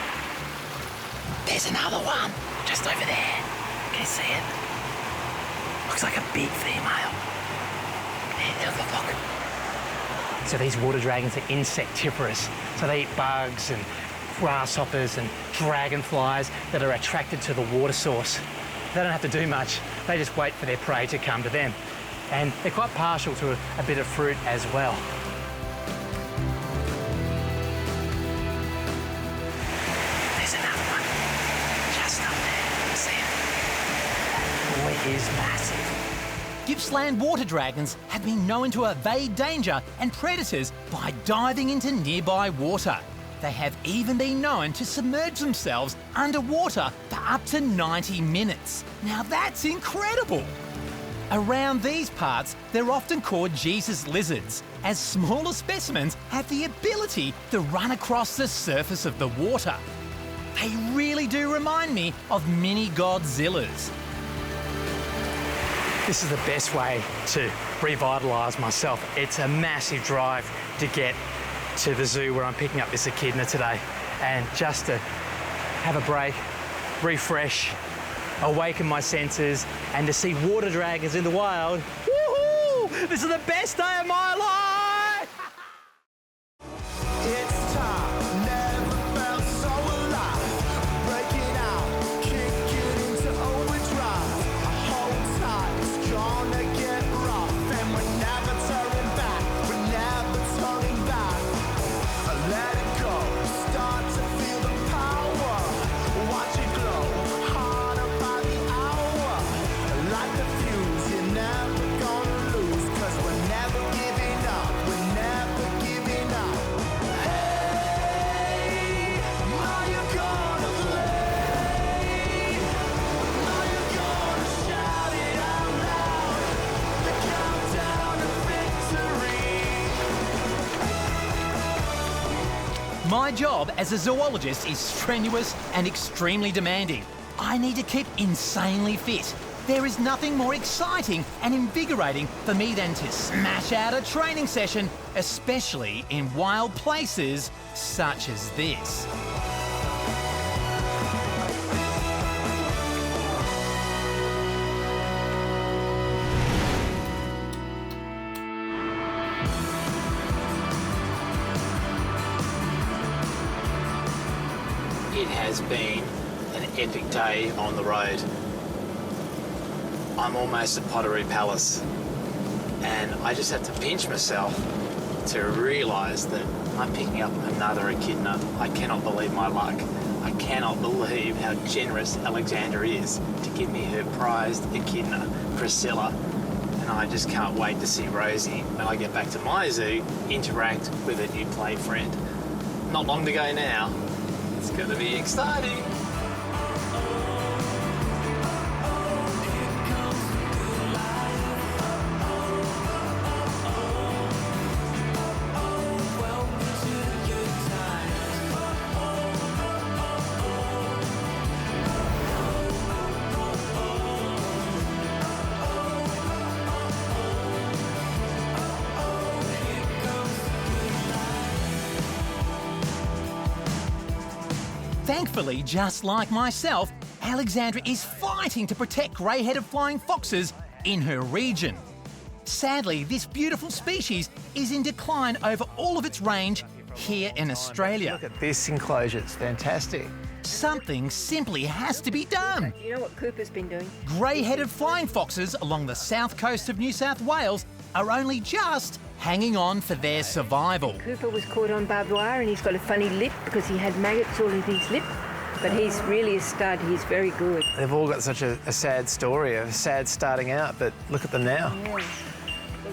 There's another one, just over there. Can you see it? Looks like a big female. There, look. So these water dragons are insectivorous. So they eat bugs and grasshoppers and dragonflies that are attracted to the water source. They don't have to do much. They just wait for their prey to come to them. And they're quite partial to a bit of fruit as well. There's another one, just up there. See it? Boy, he's massive. Gippsland water dragons have been known to evade danger and predators by diving into nearby water. They have even been known to submerge themselves underwater for up to 90 minutes. Now that's incredible! Around these parts, they're often called Jesus lizards, as smaller specimens have the ability to run across the surface of the water. They really do remind me of mini Godzillas. This is the best way to revitalise myself. It's a massive drive to get to the zoo where I'm picking up this echidna today, and just to have a break, refresh, awaken my senses, and to see water dragons in the wild. Woohoo! This is the best day of my life! It's time, never felt so alive. Breaking out, kicking into overdrive. I hold tight, it's gonna get rough, and we're never turning back. We're never turning back. I let it go, start to feel the power. Watch it glow, harder by the hour. Like the fuse, you're never gonna lose, 'cause we're never giving up. We're never giving up. Hey, are you gonna play? Are you gonna shout it out loud? The countdown to victory. My job as a zoologist is strenuous and extremely demanding. I need to keep insanely fit. There is nothing more exciting and invigorating for me than to smash out a training session, especially in wild places such as this. It has been an epic day on the road. I'm almost at Potero Palace, and I just have to pinch myself to realise that I'm picking up another echidna. I cannot believe my luck. I cannot believe how generous Alexandra is to give me her prized echidna, Priscilla. And I just can't wait to see Rosie, when I get back to my zoo, interact with a new play friend. Not long to go now. It's going to be exciting. Thankfully, just like myself, Alexandra is fighting to protect grey-headed flying foxes in her region. Sadly, this beautiful species is in decline over all of its range here in Australia. Look at this enclosure, it's fantastic. Something simply has to be done. You know what Cooper's been doing? Grey-headed flying foxes along the south coast of New South Wales are only just hanging on for their survival. Cooper was caught on barbed wire and he's got a funny lip because he had maggots all in his lip. But he's really a stud, he's very good. They've all got such a sad story, a sad starting out, but look at them now. Yeah.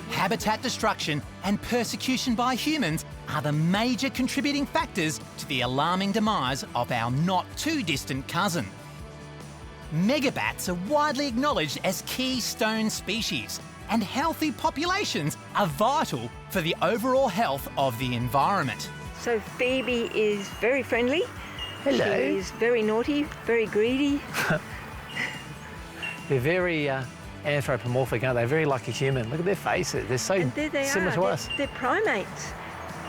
Habitat destruction and persecution by humans are the major contributing factors to the alarming demise of our not too distant cousin. Megabats are widely acknowledged as keystone species, and healthy populations are vital for the overall health of the environment. So Phoebe is very friendly. Hello. She's very naughty, very greedy. They're very anthropomorphic, aren't they? Very like a human. Look at their faces. They're so And there they similar are. to us. They're primates,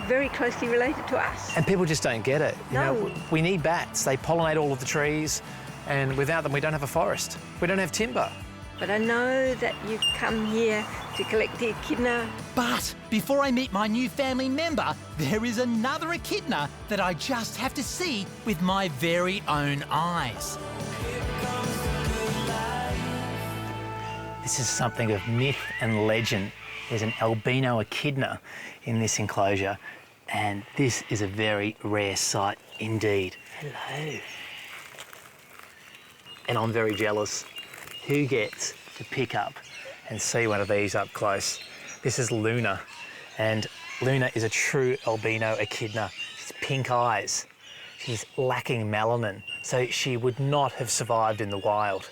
very closely related to us. And people just don't get it. You No. know, we need bats. They pollinate all of the trees, and without them, we don't have a forest. We don't have timber. But I know that you've come here to collect the echidna. But before I meet my new family member, there is another echidna that I just have to see with my very own eyes. This is something of myth and legend. There's an albino echidna in this enclosure, and this is a very rare sight indeed. Hello. And I'm very jealous. Who gets to pick up and see one of these up close? This is Luna, and Luna is a true albino echidna. She's pink eyes. She's lacking melanin, so she would not have survived in the wild.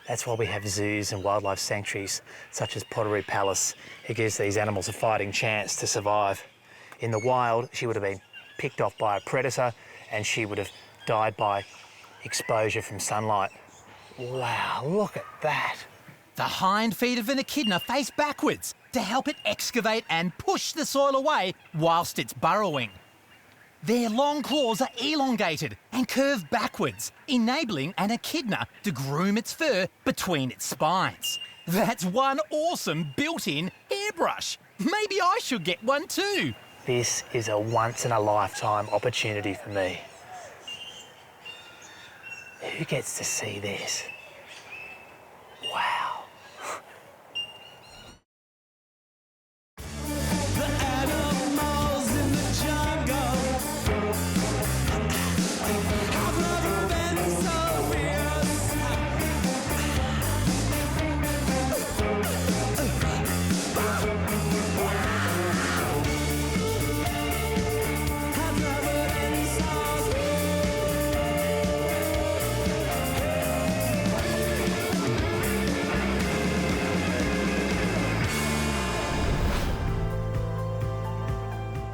That's why we have zoos and wildlife sanctuaries such as Potero Palace. It gives these animals a fighting chance to survive. In the wild, she would have been picked off by a predator and she would have died by exposure from sunlight. Wow, look at that. The hind feet of an echidna face backwards to help it excavate and push the soil away whilst it's burrowing. Their long claws are elongated and curve backwards, enabling an echidna to groom its fur between its spines. That's one awesome built-in hairbrush. Maybe I should get one too. This is a once-in-a-lifetime opportunity for me. Who gets to see this? Wow.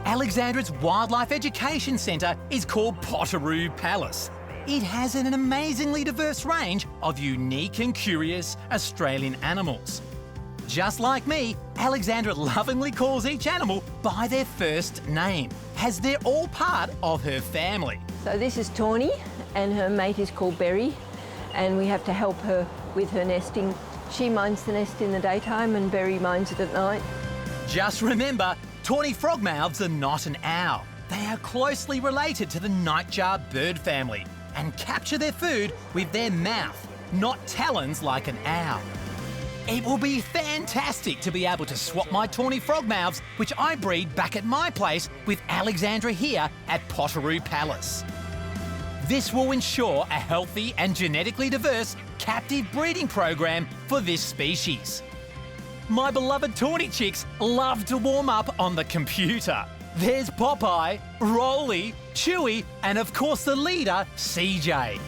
Alexandria's Wildlife Education Centre is called Potero Palace. It has an amazingly diverse range of unique and curious Australian animals. Just like me, Alexandra lovingly calls each animal by their first name, as they're all part of her family. So this is Tawny, and her mate is called Berry, and we have to help her with her nesting. She minds the nest in the daytime and Berry minds it at night. Just remember, tawny frogmouths are not an owl. They are closely related to the nightjar bird family and capture their food with their mouth, not talons like an owl. It will be fantastic to be able to swap my tawny frogmouths, which I breed back at my place, with Alexandra here at Potero Palace. This will ensure a healthy and genetically diverse captive breeding program for this species. My beloved tawny chicks love to warm up on the computer. There's Popeye, Rolly, Chewy, and of course the leader, CJ.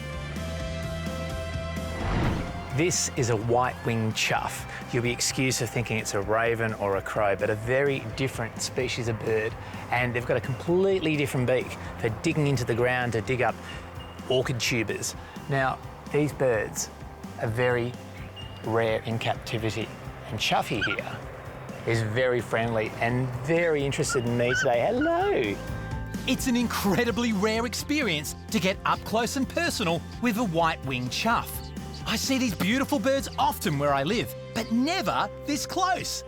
This is a white-winged chough. You'll be excused for thinking it's a raven or a crow, but a very different species of bird. And they've got a completely different beak for digging into the ground to dig up orchid tubers. Now, these birds are very rare in captivity. And Chuffy here is very friendly and very interested in me today. Hello. It's an incredibly rare experience to get up close and personal with a white-winged chough. I see these beautiful birds often where I live, but never this close.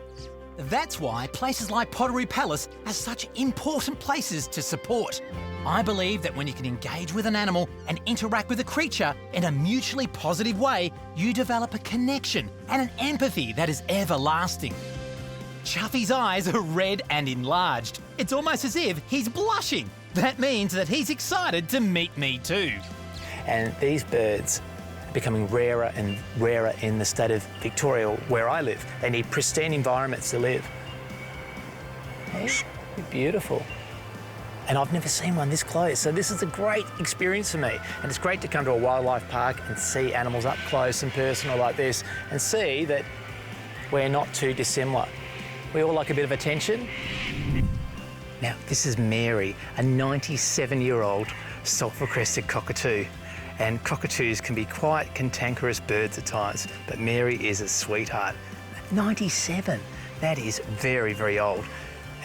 That's why places like Potero Palace are such important places to support. I believe that when you can engage with an animal and interact with a creature in a mutually positive way, you develop a connection and an empathy that is everlasting. Chuffy's eyes are red and enlarged. It's almost as if he's blushing. That means that he's excited to meet me too. And these birds are becoming rarer and rarer in the state of Victoria, where I live. They need pristine environments to live. Hey, they're beautiful. And I've never seen one this close, so this is a great experience for me. And it's great to come to a wildlife park and see animals up close and personal like this and see that we're not too dissimilar. We all like a bit of attention. Now, this is Mary, a 97-year-old sulphur-crested cockatoo. And cockatoos can be quite cantankerous birds at times, but Mary is a sweetheart. 97, that is very, very old.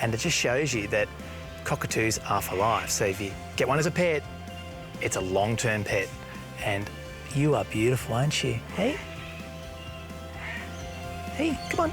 And it just shows you that cockatoos are for life. So if you get one as a pet, it's a long-term pet. And you are beautiful, aren't you? Hey? Hey, come on.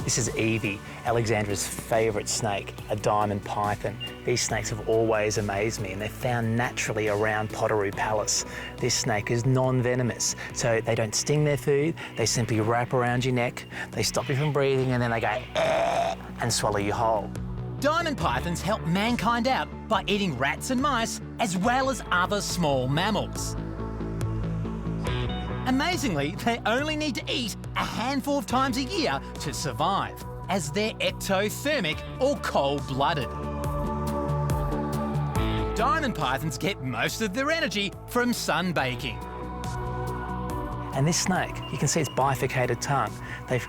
This is Evie, Alexandra's favourite snake, a diamond python. These snakes have always amazed me, and they're found naturally around Potero Palace. This snake is non-venomous, so they don't sting their food, they simply wrap around your neck, they stop you from breathing, and then they go and swallow you whole. Diamond pythons help mankind out by eating rats and mice, as well as other small mammals. Amazingly, they only need to eat a handful of times a year to survive, as they're ectothermic or cold-blooded. Diamond pythons get most of their energy from sunbaking. And this snake, you can see its bifurcated tongue. They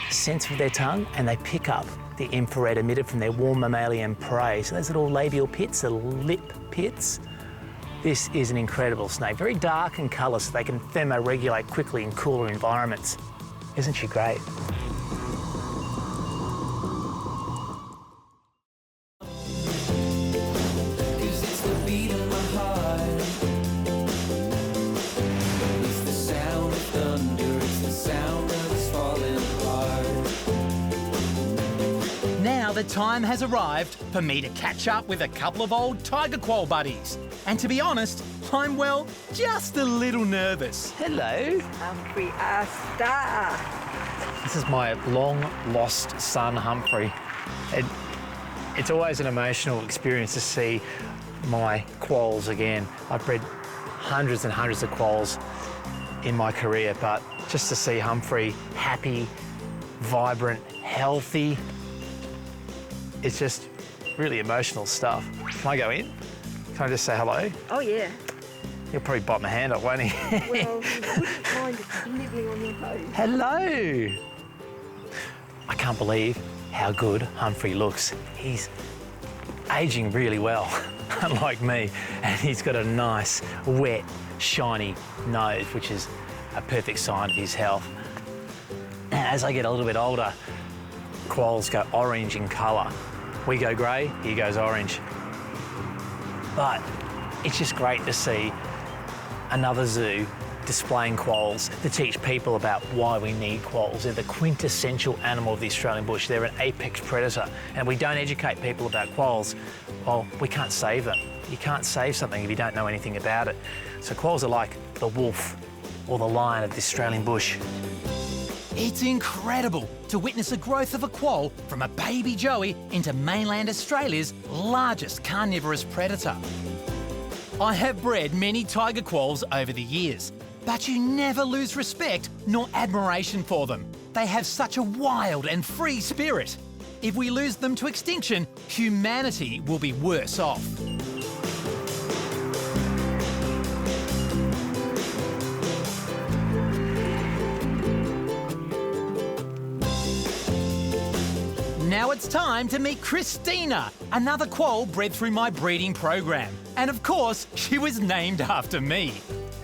sense with their tongue and they pick up the infrared emitted from their warm mammalian prey. So those little labial pits, the lip pits. This is an incredible snake, very dark in colour, so they can thermoregulate quickly in cooler environments. Isn't she great? Now the time has arrived for me to catch up with a couple of old tiger quoll buddies. And to be honest, I'm, well, just a little nervous. Hello. Humphrey, our star. This is my long-lost son, Humphrey. It's always an emotional experience to see my quolls again. I've bred hundreds and hundreds of quolls in my career, but just to see Humphrey happy, vibrant, healthy, it's just really emotional stuff. Can I go in? Can I just say hello? Oh, yeah. He'll probably bite my hand off, won't he? Well, he wouldn't mind nibbling on your toes. Hello! I can't believe how good Humphrey looks. He's ageing really well, unlike me, and he's got a nice, wet, shiny nose, which is a perfect sign of his health. As I get a little bit older, quolls go orange in colour. We go grey, he goes orange. But it's just great to see another zoo displaying quolls to teach people about why we need quolls. They're the quintessential animal of the Australian bush. They're an apex predator, and we don't educate people about quolls, well, we can't save them. You can't save something if you don't know anything about it. So quolls are like the wolf or the lion of the Australian bush. It's incredible to witness the growth of a quoll from a baby joey into mainland Australia's largest carnivorous predator. I have bred many tiger quolls over the years, but you never lose respect nor admiration for them. They have such a wild and free spirit. If we lose them to extinction, humanity will be worse off. Now it's time to meet Christina, another quoll bred through my breeding program. And of course, she was named after me.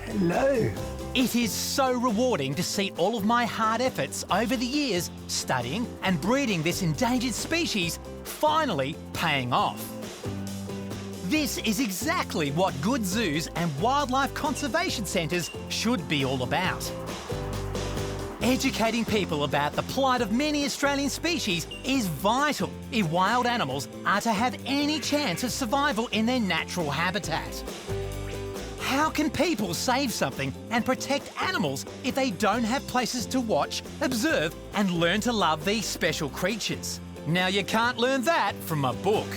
Hello. It is so rewarding to see all of my hard efforts over the years studying and breeding this endangered species finally paying off. This is exactly what good zoos and wildlife conservation centres should be all about. Educating people about the plight of many Australian species is vital if wild animals are to have any chance of survival in their natural habitat. How can people save something and protect animals if they don't have places to watch, observe and learn to love these special creatures? Now, you can't learn that from a book.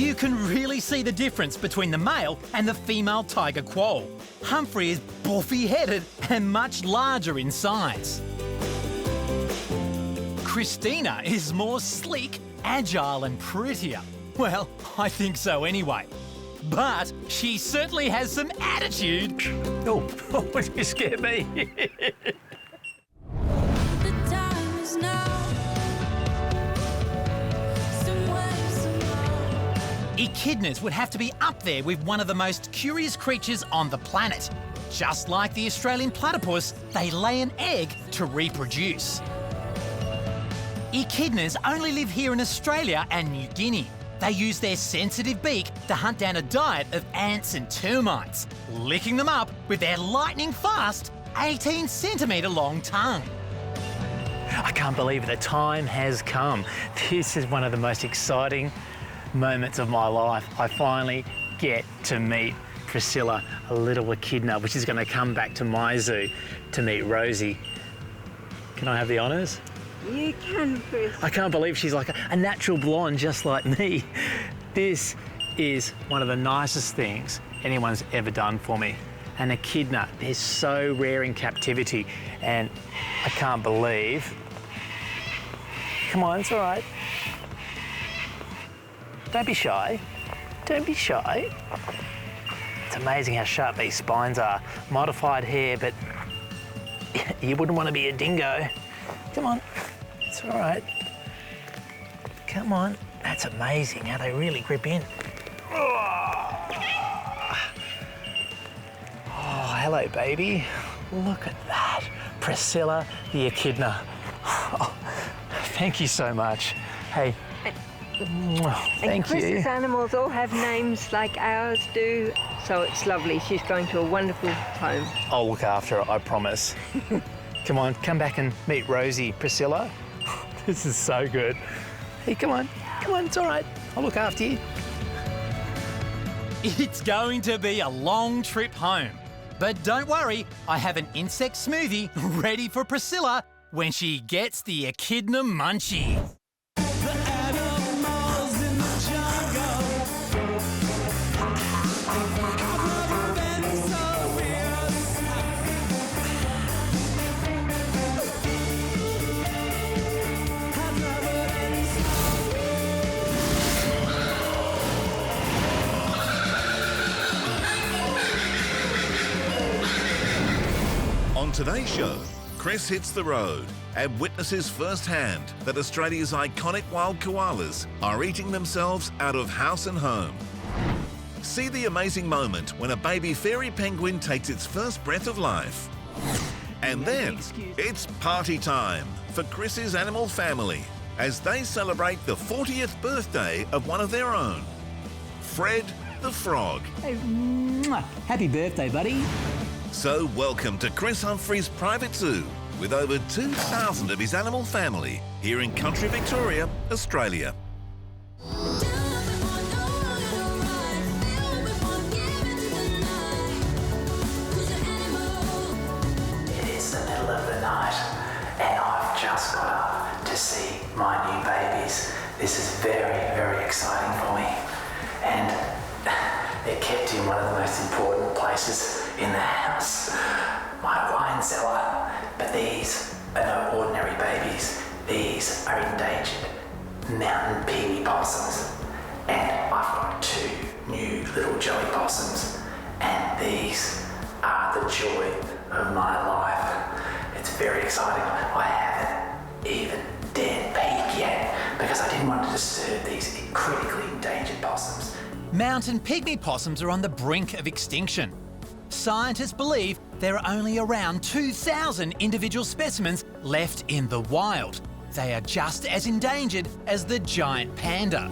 You can really see the difference between the male and the female tiger quoll. Humfrey is buffy-headed and much larger in size. Christina is more sleek, agile and prettier. Well, I think so anyway. But she certainly has some attitude. Oh, you scared me. The time is now. Somewhere, somehow. Echidnas would have to be up there with one of the most curious creatures on the planet. Just like the Australian platypus, they lay an egg to reproduce. Echidnas only live here in Australia and New Guinea. They use their sensitive beak to hunt down a diet of ants and termites, licking them up with their lightning-fast 18-centimetre long tongue. I can't believe the time has come. This is one of the most exciting moments of my life. I finally get to meet Priscilla, a little echidna, which is going to come back to my zoo to meet Rosie. Can I have the honours? You can, Chris. I can't believe she's like a natural blonde just like me. This is one of the nicest things anyone's ever done for me. An echidna, they're so rare in captivity, and I can't believe... Come on, it's all right. Don't be shy. Don't be shy. It's amazing how sharp these spines are. Modified hair, but you wouldn't want to be a dingo. Come on. It's all right. Come on. That's amazing how they really grip in. Oh, hello, baby. Look at that. Priscilla the echidna. Oh, thank you so much. Hey. Thank you. Chris's animals all have names like ours do, so it's lovely. She's going to a wonderful home. I'll look after her, I promise. Come on, come back and meet Rosie, Priscilla. This is so good. Hey, come on, it's all right. I'll look after you. It's going to be a long trip home. But don't worry, I have an insect smoothie ready for Priscilla when she gets the echidna munchie. The animals in the jungle. I've never been so fierce. I've never been On today's show, Chris hits the road and witnesses firsthand that Australia's iconic wild koalas are eating themselves out of house and home. See the amazing moment when a baby fairy penguin takes its first breath of life. And then it's party time for Chris's animal family as they celebrate the 40th birthday of one of their own, Fred the frog. Hey, mwah. Happy birthday, buddy. So welcome to Chris Humfrey's private zoo with over 2,000 of his animal family here in country Victoria, Australia. It is the middle of the night and I've just got up to see my new babies. This is very, very exciting for me. And they're kept in one of the most important places in the house, my wine cellar. But these are no ordinary babies. These are endangered mountain pygmy possums. And I've got 2 new little joey possums. And these are the joy of my life. It's very exciting. I haven't even dared peek yet because I didn't want to disturb these critically endangered possums. Mountain pygmy possums are on the brink of extinction. Scientists believe there are only around 2,000 individual specimens left in the wild. They are just as endangered as the giant panda.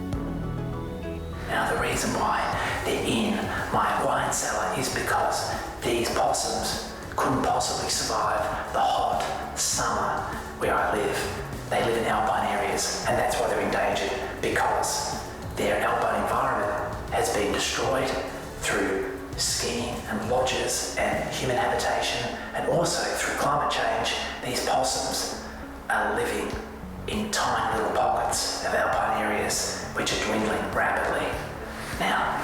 Now the reason why they're in my wine cellar is because these possums couldn't possibly survive the hot summer where I live. They live in alpine areas and that's why they're endangered, because their alpine environment has been destroyed through skiing and lodges and human habitation, and also through climate change. These possums are living in tiny little pockets of alpine areas which are dwindling rapidly. Now,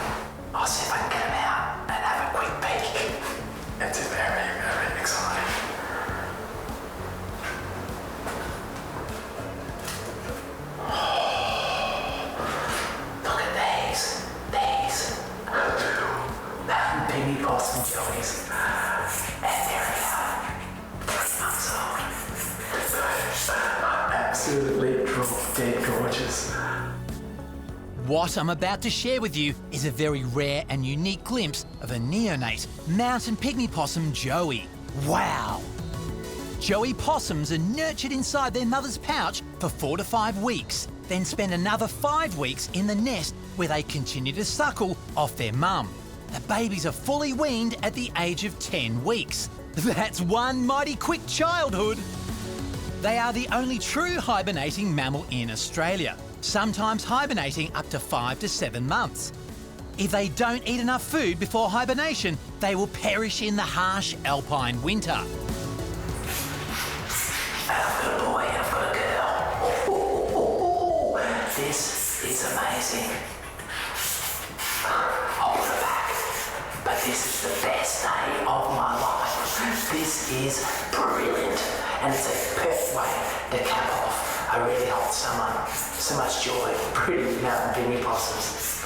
I'll see if I can get him out and have a quick peek. It's very, very exciting. Look at these. These mountain pygmy possum joeys. And there they are. 3 months old. Absolutely drop-dead gorgeous. What I'm about to share with you is a very rare and unique glimpse of a neonate mountain pygmy possum joey. Wow! Joey possums are nurtured inside their mother's pouch for 4 to 5 weeks, then spend another 5 weeks in the nest where they continue to suckle off their mum. The babies are fully weaned at the age of 10 weeks. That's one mighty quick childhood. They are the only true hibernating mammal in Australia, sometimes hibernating up to 5 to 7 months. If they don't eat enough food before hibernation, they will perish in the harsh alpine winter. I've got a boy and I've got a girl. Ooh, this is amazing. I'll put it back. But this is the best day of my life. This is brilliant. And it's a perfect way to cap off a really hot summer. So much joy. Pretty mountain pygmy possums.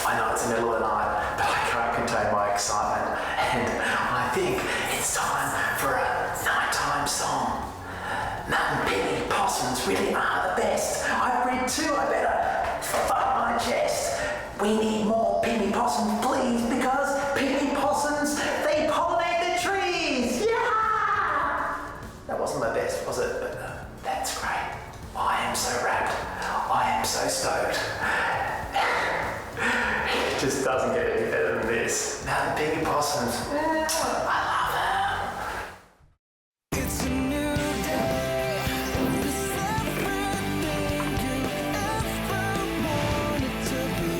I know it's the middle of the night, but I can't contain my excitement. And I think it's time for a nighttime song. Mountain pygmy possums really are the best. I've read 2, I better fight my chest. We need more pygmy possums, please, because pygmy possums, they pollinate the trees. Yeah! That wasn't my best, was it? But that's great. I am so wrapped. I am so stoked. It just doesn't get any better than this. Mountain pygmy possums. I love them. It's a new day. It's everything you ever wanted to be.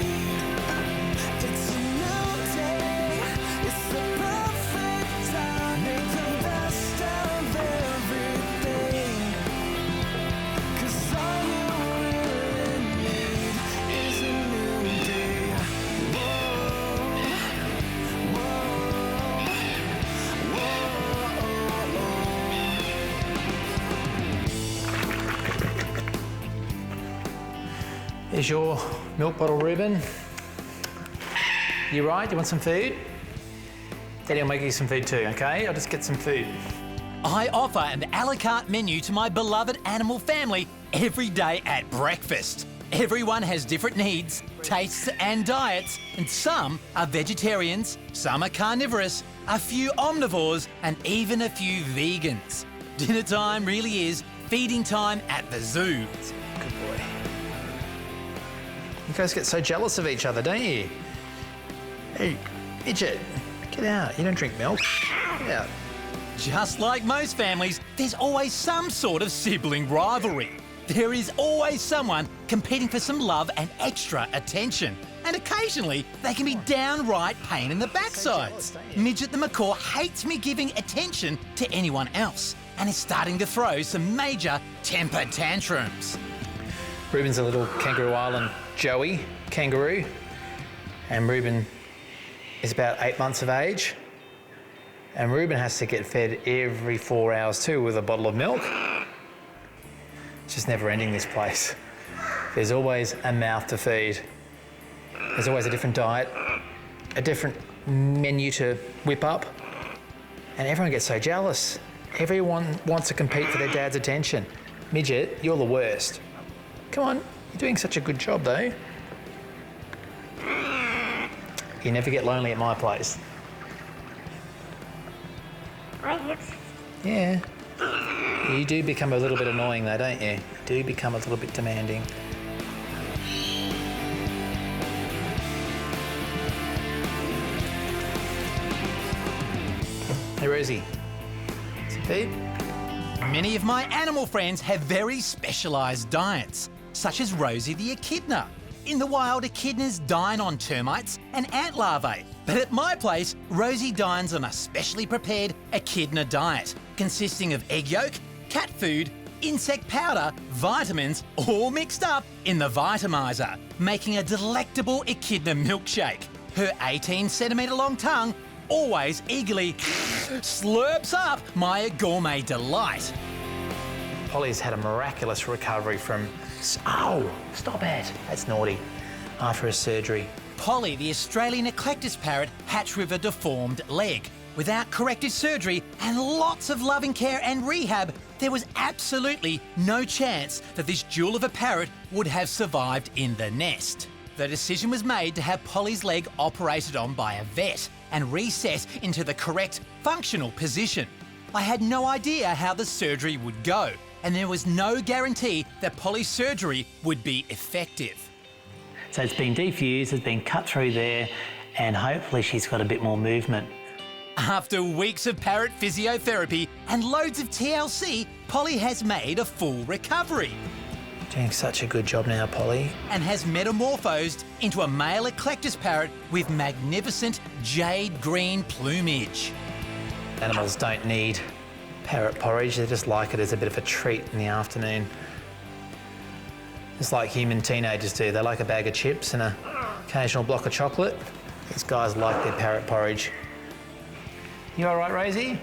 It's a new day. It's the perfect time. Make the best of everything. 'Cause all you really need is a new day. Whoa, Here's your milk bottle, Reuben. You right? You want some food? Daddy will make you some food too, okay? I'll just get some food. I offer an a la carte menu to my beloved animal family every day at breakfast. Everyone has different needs, tastes and diets, and some are vegetarians, some are carnivorous, a few omnivores, and even a few vegans. Dinner time really is feeding time at the zoo. Good boy. You guys get so jealous of each other, don't you? Hey, midget, get out. You don't drink milk. Get out. Just like most families, there's always some sort of sibling rivalry. There is always someone competing for some love and extra attention. And occasionally, they can be downright pain in the backsides. Midget the macaw hates me giving attention to anyone else and is starting to throw some major temper tantrums. Reuben's a little Kangaroo Island Joey kangaroo, and Reuben is about 8 months of age. And Reuben has to get fed every 4 hours too with a bottle of milk. It's just never ending, this place. There's always a mouth to feed. There's always a different diet, a different menu to whip up, and everyone gets so jealous. Everyone wants to compete for their dad's attention. Midget, you're the worst. Come on, you're doing such a good job though. You never get lonely at my place. Yeah. You do become a little bit annoying though, don't you? You do become a little bit demanding. Hey Rosie, some food? Many of my animal friends have very specialised diets, such as Rosie the echidna. In the wild, echidnas dine on termites and ant larvae, but at my place, Rosie dines on a specially prepared echidna diet, consisting of egg yolk, cat food, insect powder, vitamins, all mixed up in the Vitamizer, making a delectable echidna milkshake. Her 18-centimetre long tongue always eagerly slurps up my gourmet delight. Polly's had a miraculous recovery from... Oh, stop it. That's naughty. After her surgery. Polly, the Australian eclectus parrot, hatched with a deformed leg. Without corrective surgery and lots of loving care and rehab, there was absolutely no chance that this jewel of a parrot would have survived in the nest. The decision was made to have Polly's leg operated on by a vet and reset into the correct functional position. I had no idea how the surgery would go, and there was no guarantee that Polly's surgery would be effective. So it's been defused, it's been cut through there, and hopefully she's got a bit more movement. After weeks of parrot physiotherapy and loads of TLC, Polly has made a full recovery Doing such a good job now, Polly. and has metamorphosed into a male eclectus parrot with magnificent jade green plumage. Animals don't need parrot porridge, they just like it as a bit of a treat in the afternoon. It's like human teenagers do. They like a bag of chips and an occasional block of chocolate. These guys like their parrot porridge. You all right, Rosie?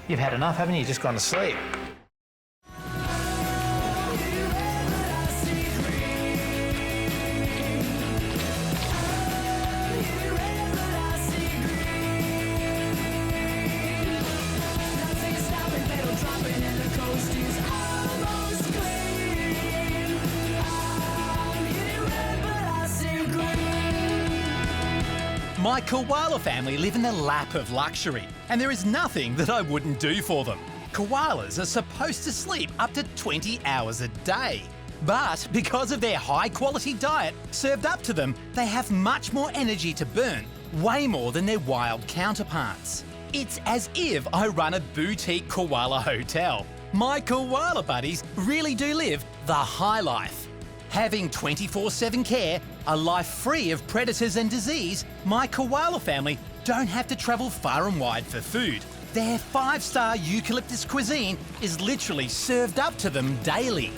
You've had enough, haven't you? You've just gone to sleep. My koala family live in the lap of luxury, and there is nothing that I wouldn't do for them. Koalas are supposed to sleep up to 20 hours a day. But because of their high-quality diet served up to them, they have much more energy to burn, way more than their wild counterparts. It's as if I run a boutique koala hotel. My koala buddies really do live the high life. Having 24/7 care, a life free of predators and disease, my koala family don't have to travel far and wide for food. Their 5-star eucalyptus cuisine is literally served up to them daily.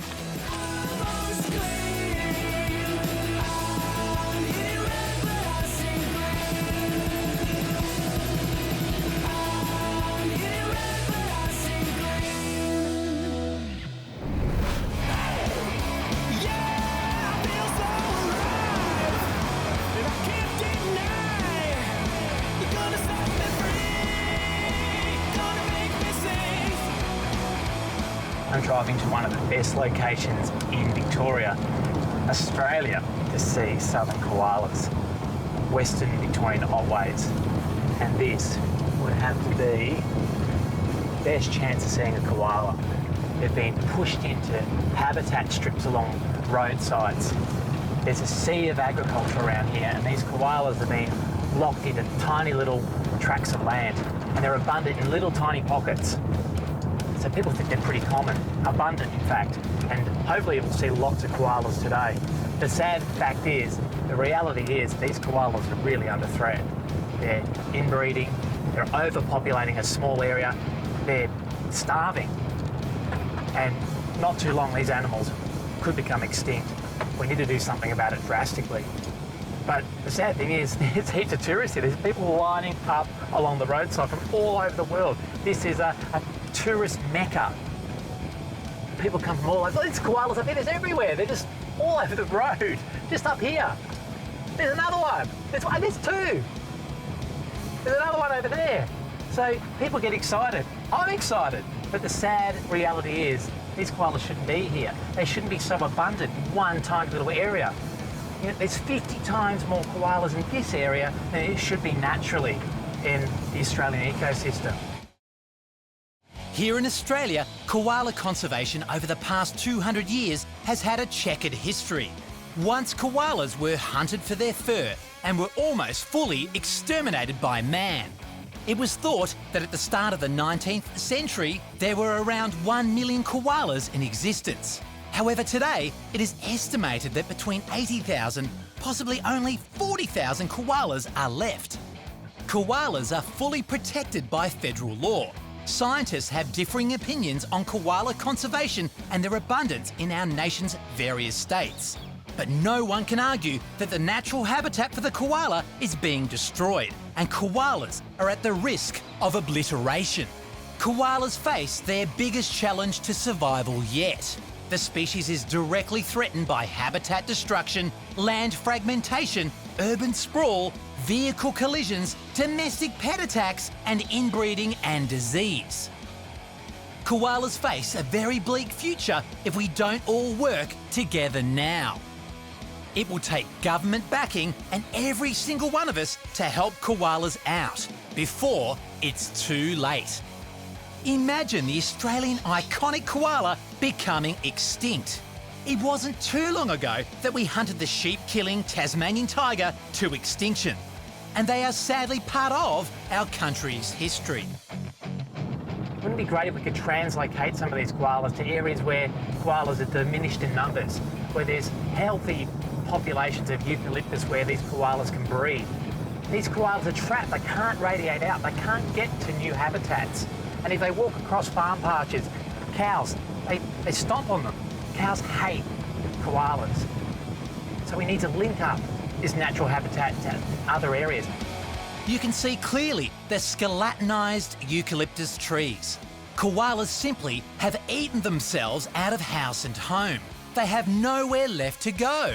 I'm driving to one of the best locations in Victoria, Australia, to see southern koalas, Western Victorian Otways. And this would have to be the best chance of seeing a koala. They've been pushed into habitat strips along roadsides. There's a sea of agriculture around here, and these koalas have been locked into tiny little tracts of land, and they're abundant in little tiny pockets. So people think they're pretty common, abundant in fact, and hopefully we'll see lots of koalas today. The sad fact is, the reality is these koalas are really under threat. They're inbreeding, they're overpopulating a small area, they're starving, and not too long these animals could become extinct. We need to do something about it drastically. But the sad thing is, there's heaps of tourists here. There's people lining up along the roadside from all over the world. This is a tourist mecca. People come from all over. There's koalas up here, there's everywhere. They're just all over the road, just up here. There's another one. There's two. There's another one over there. So people get excited. I'm excited. But the sad reality is, these koalas shouldn't be here. They shouldn't be so abundant in one tiny little area. You know, there's 50 times more koalas in this area than it should be naturally in the Australian ecosystem. Here in Australia, koala conservation over the past 200 years has had a checkered history. Once koalas were hunted for their fur and were almost fully exterminated by man. It was thought that at the start of the 19th century, there were around 1 million koalas in existence. However, today, it is estimated that between 80,000, possibly only 40,000 koalas are left. Koalas are fully protected by federal law, Scientists have differing opinions on koala conservation and their abundance in our nation's various states. But no one can argue that the natural habitat for the koala is being destroyed, and koalas are at the risk of obliteration. Koalas face their biggest challenge to survival yet. The species is directly threatened by habitat destruction, land fragmentation, urban sprawl, vehicle collisions, domestic pet attacks, and inbreeding and disease. Koalas face a very bleak future if we don't all work together now. It will take government backing and every single one of us to help koalas out before it's too late. Imagine the Australian iconic koala becoming extinct. It wasn't too long ago that we hunted the sheep-killing Tasmanian tiger to extinction, and they are sadly part of our country's history. Wouldn't it be great if we could translocate some of these koalas to areas where koalas are diminished in numbers, where there's healthy populations of eucalyptus where these koalas can breed? These koalas are trapped, they can't radiate out, they can't get to new habitats. And if they walk across farm pastures, cows, they stomp on them. Cows hate koalas. So we need to link up this natural habitat to other areas. You can see clearly the skeletonized eucalyptus trees. Koalas simply have eaten themselves out of house and home. They have nowhere left to go.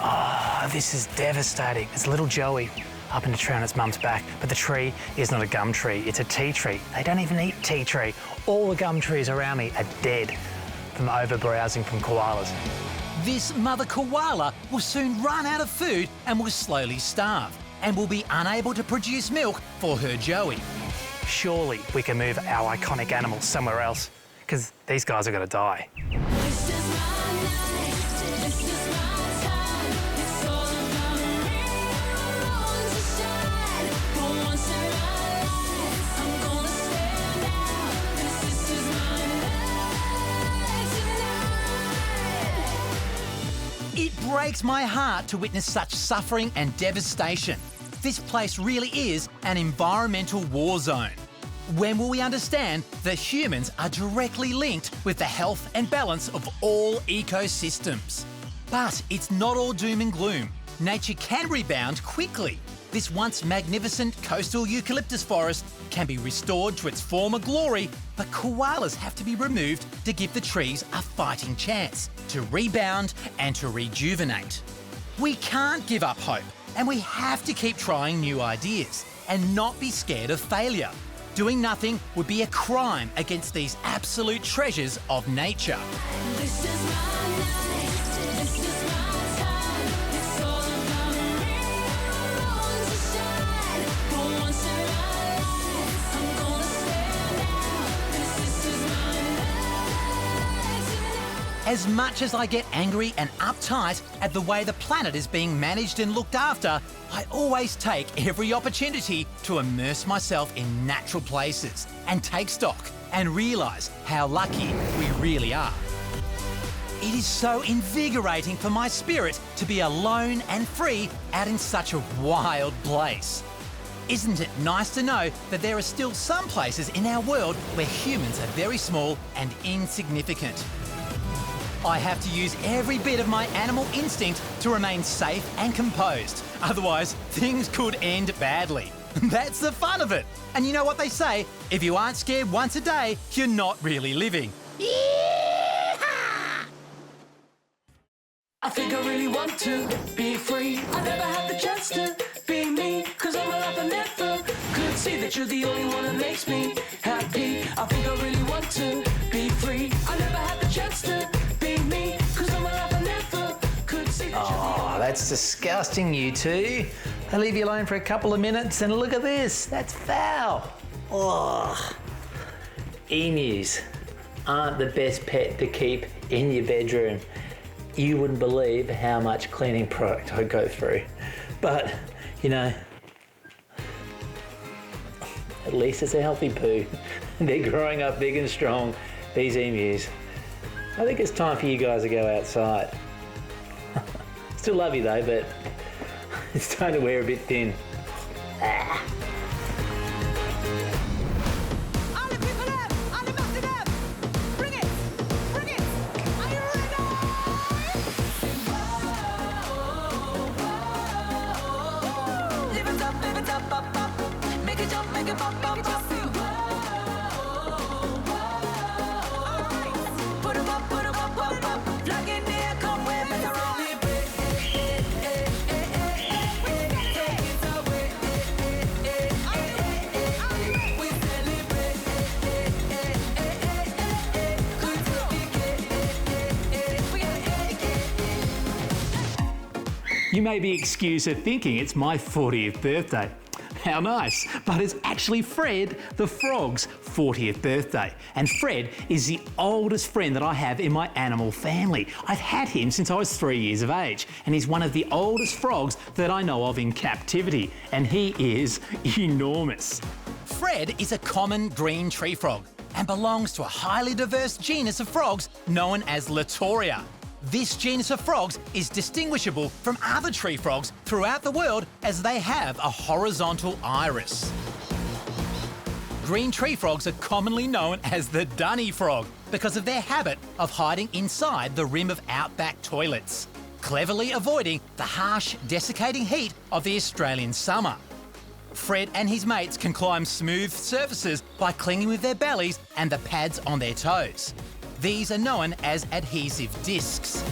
Oh, this is devastating. It's little Joey up in the tree on its mum's back, but the tree is not a gum tree, it's a tea tree. They don't even eat tea tree. All the gum trees around me are dead from over-browsing from koalas. This mother koala will soon run out of food and will slowly starve, and will be unable to produce milk for her Joey. Surely we can move our iconic animals somewhere else, because these guys are going to die. This is my night, this is my time. It's all about me, on to shine. For once in my life, I'm gonna stand out, 'cause this is my night tonight. It breaks my heart to witness such suffering and devastation. This place really is an environmental war zone. When will we understand that humans are directly linked with the health and balance of all ecosystems? But it's not all doom and gloom. Nature can rebound quickly. This once magnificent coastal eucalyptus forest can be restored to its former glory, but koalas have to be removed to give the trees a fighting chance to rebound and to rejuvenate. We can't give up hope, and we have to keep trying new ideas and not be scared of failure. Doing nothing would be a crime against these absolute treasures of nature. This is my night, this is my time. It's all about me, on to shine. For once in my life, I'm gonna stand out, 'cause this is my night tonight. As much as I get angry and uptight at the way the planet is being managed and looked after, I always take every opportunity to immerse myself in natural places and take stock and realise how lucky we really are. It is so invigorating for my spirit to be alone and free out in such a wild place. Isn't it nice to know that there are still some places in our world where humans are very small and insignificant? I have to use every bit of my animal instinct to remain safe and composed. Otherwise, things could end badly. That's the fun of it. And you know what they say? If you aren't scared once a day, you're not really living. I think I really want to be free. I never had the chance to be me, 'cause all my life I never could see that you're the only one that makes me happy. I think I really want to be free. I never had the chance to be me, 'cause all my life I never could see that you're the only Oh, that's disgusting, you two. I leave you alone for a couple of minutes and look at this. That's foul. Oh. Emus aren't the best pet to keep in your bedroom. You wouldn't believe how much cleaning product I go through. But, you know, at least it's a healthy poo. They're growing up big and strong, these emus. I think it's time for you guys to go outside. Still love you though, but it's time to wear a bit thin. All the people up, all the massive up. Bring it, bring it. Are you ready? Live it up, up, up. Make it jump, make it pop, pop, pop. Alright, put 'em up, put 'em up, up, up. Flag in the air, come with me, roll. You may be excused for thinking it's my 40th birthday. How nice, but it's actually Fred the frog's 40th birthday. And Fred is the oldest friend that I have in my animal family. I've had him since I was 3 years of age, and he's one of the oldest frogs that I know of in captivity, and he is enormous. Fred is a common green tree frog and belongs to a highly diverse genus of frogs known as Latoria. This genus of frogs is distinguishable from other tree frogs throughout the world as they have a horizontal iris. Green tree frogs are commonly known as the dunny frog because of their habit of hiding inside the rim of outback toilets, cleverly avoiding the harsh, desiccating heat of the Australian summer. Fred and his mates can climb smooth surfaces by clinging with their bellies and the pads on their toes. These are known as adhesive discs.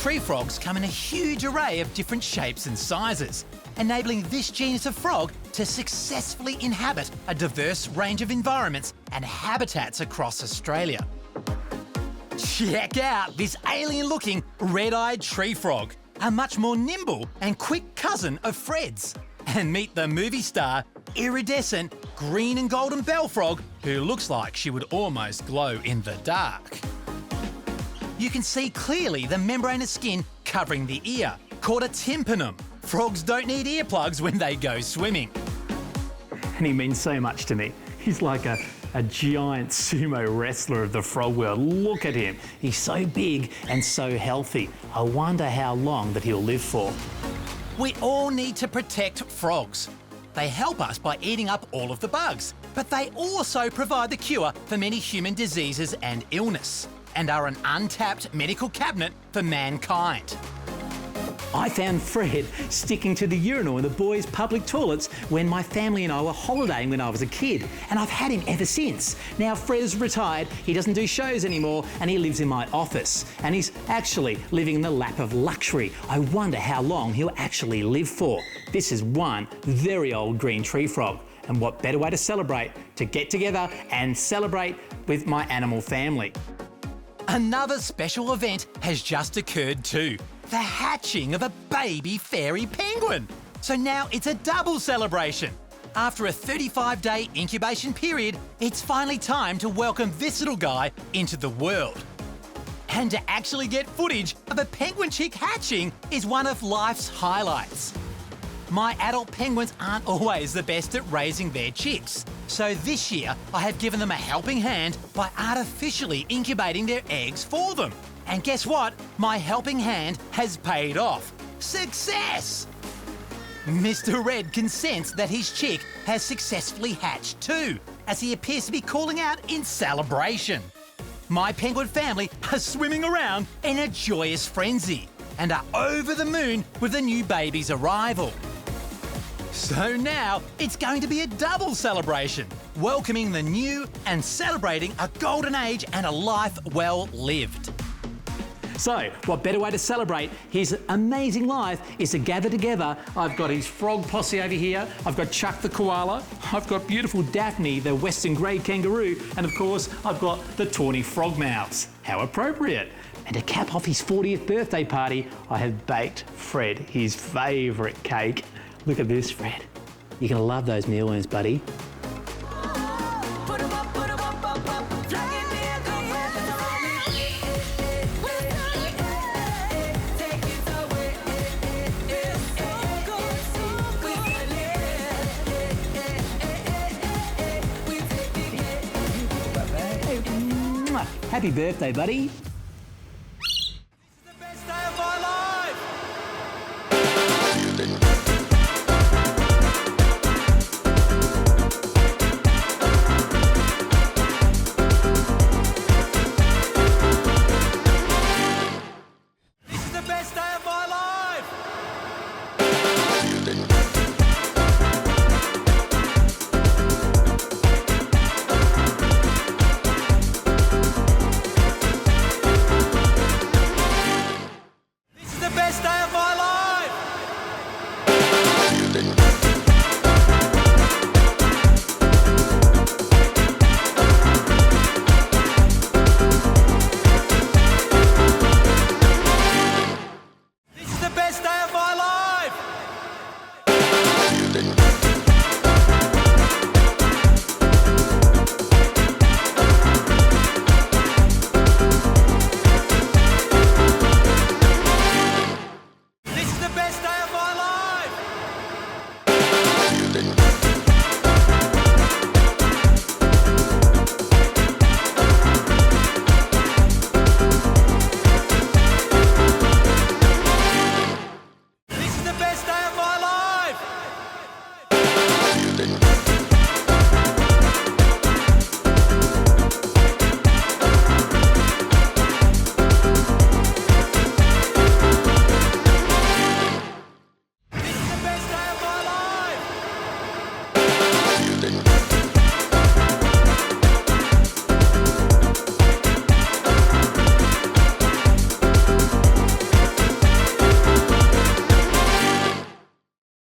Tree frogs come in a huge array of different shapes and sizes, enabling this genus of frog to successfully inhabit a diverse range of environments and habitats across Australia. Check out this alien-looking red-eyed tree frog, a much more nimble and quick cousin of Fred's. And meet the movie star, iridescent green and golden bell frog, who looks like she would almost glow in the dark. You can see clearly the membranous skin covering the ear, called a tympanum. Frogs don't need earplugs when they go swimming. And he means so much to me. He's like a giant sumo wrestler of the frog world. Look at him. He's so big and so healthy. I wonder how long that he'll live for. We all need to protect frogs. They help us by eating up all of the bugs, but they also provide the cure for many human diseases and illness, and are an untapped medical cabinet for mankind. I found Fred sticking to the urinal in the boys' public toilets when my family and I were holidaying when I was a kid, and I've had him ever since. Now Fred is retired, he doesn't do shows anymore, and he lives in my office, and he's actually living in the lap of luxury. I wonder how long he'll actually live for. This is one very old green tree frog, and what better way to celebrate to get together and celebrate with my animal family. Another special event has just occurred too. The hatching of a baby fairy penguin. So now it's a double celebration. After a 35-day incubation period, it's finally time to welcome this little guy into the world. And to actually get footage of a penguin chick hatching is one of life's highlights. My adult penguins aren't always the best at raising their chicks. So this year, I have given them a helping hand by artificially incubating their eggs for them. And guess what? My helping hand has paid off. Success! Mr. Red can sense that his chick has successfully hatched too, as he appears to be calling out in celebration. My penguin family are swimming around in a joyous frenzy and are over the moon with the new baby's arrival. So now it's going to be a double celebration, welcoming the new and celebrating a golden age and a life well lived. So, what better way to celebrate his amazing life is to gather together. I've got his frog posse over here, I've got Chuck the koala, I've got beautiful Daphne the western grey kangaroo, and of course I've got the tawny frogmouths. How appropriate. And to cap off his 40th birthday party, I have baked Fred his favourite cake. Look at this, Fred. You're going to love those mealworms, buddy. Happy birthday, buddy.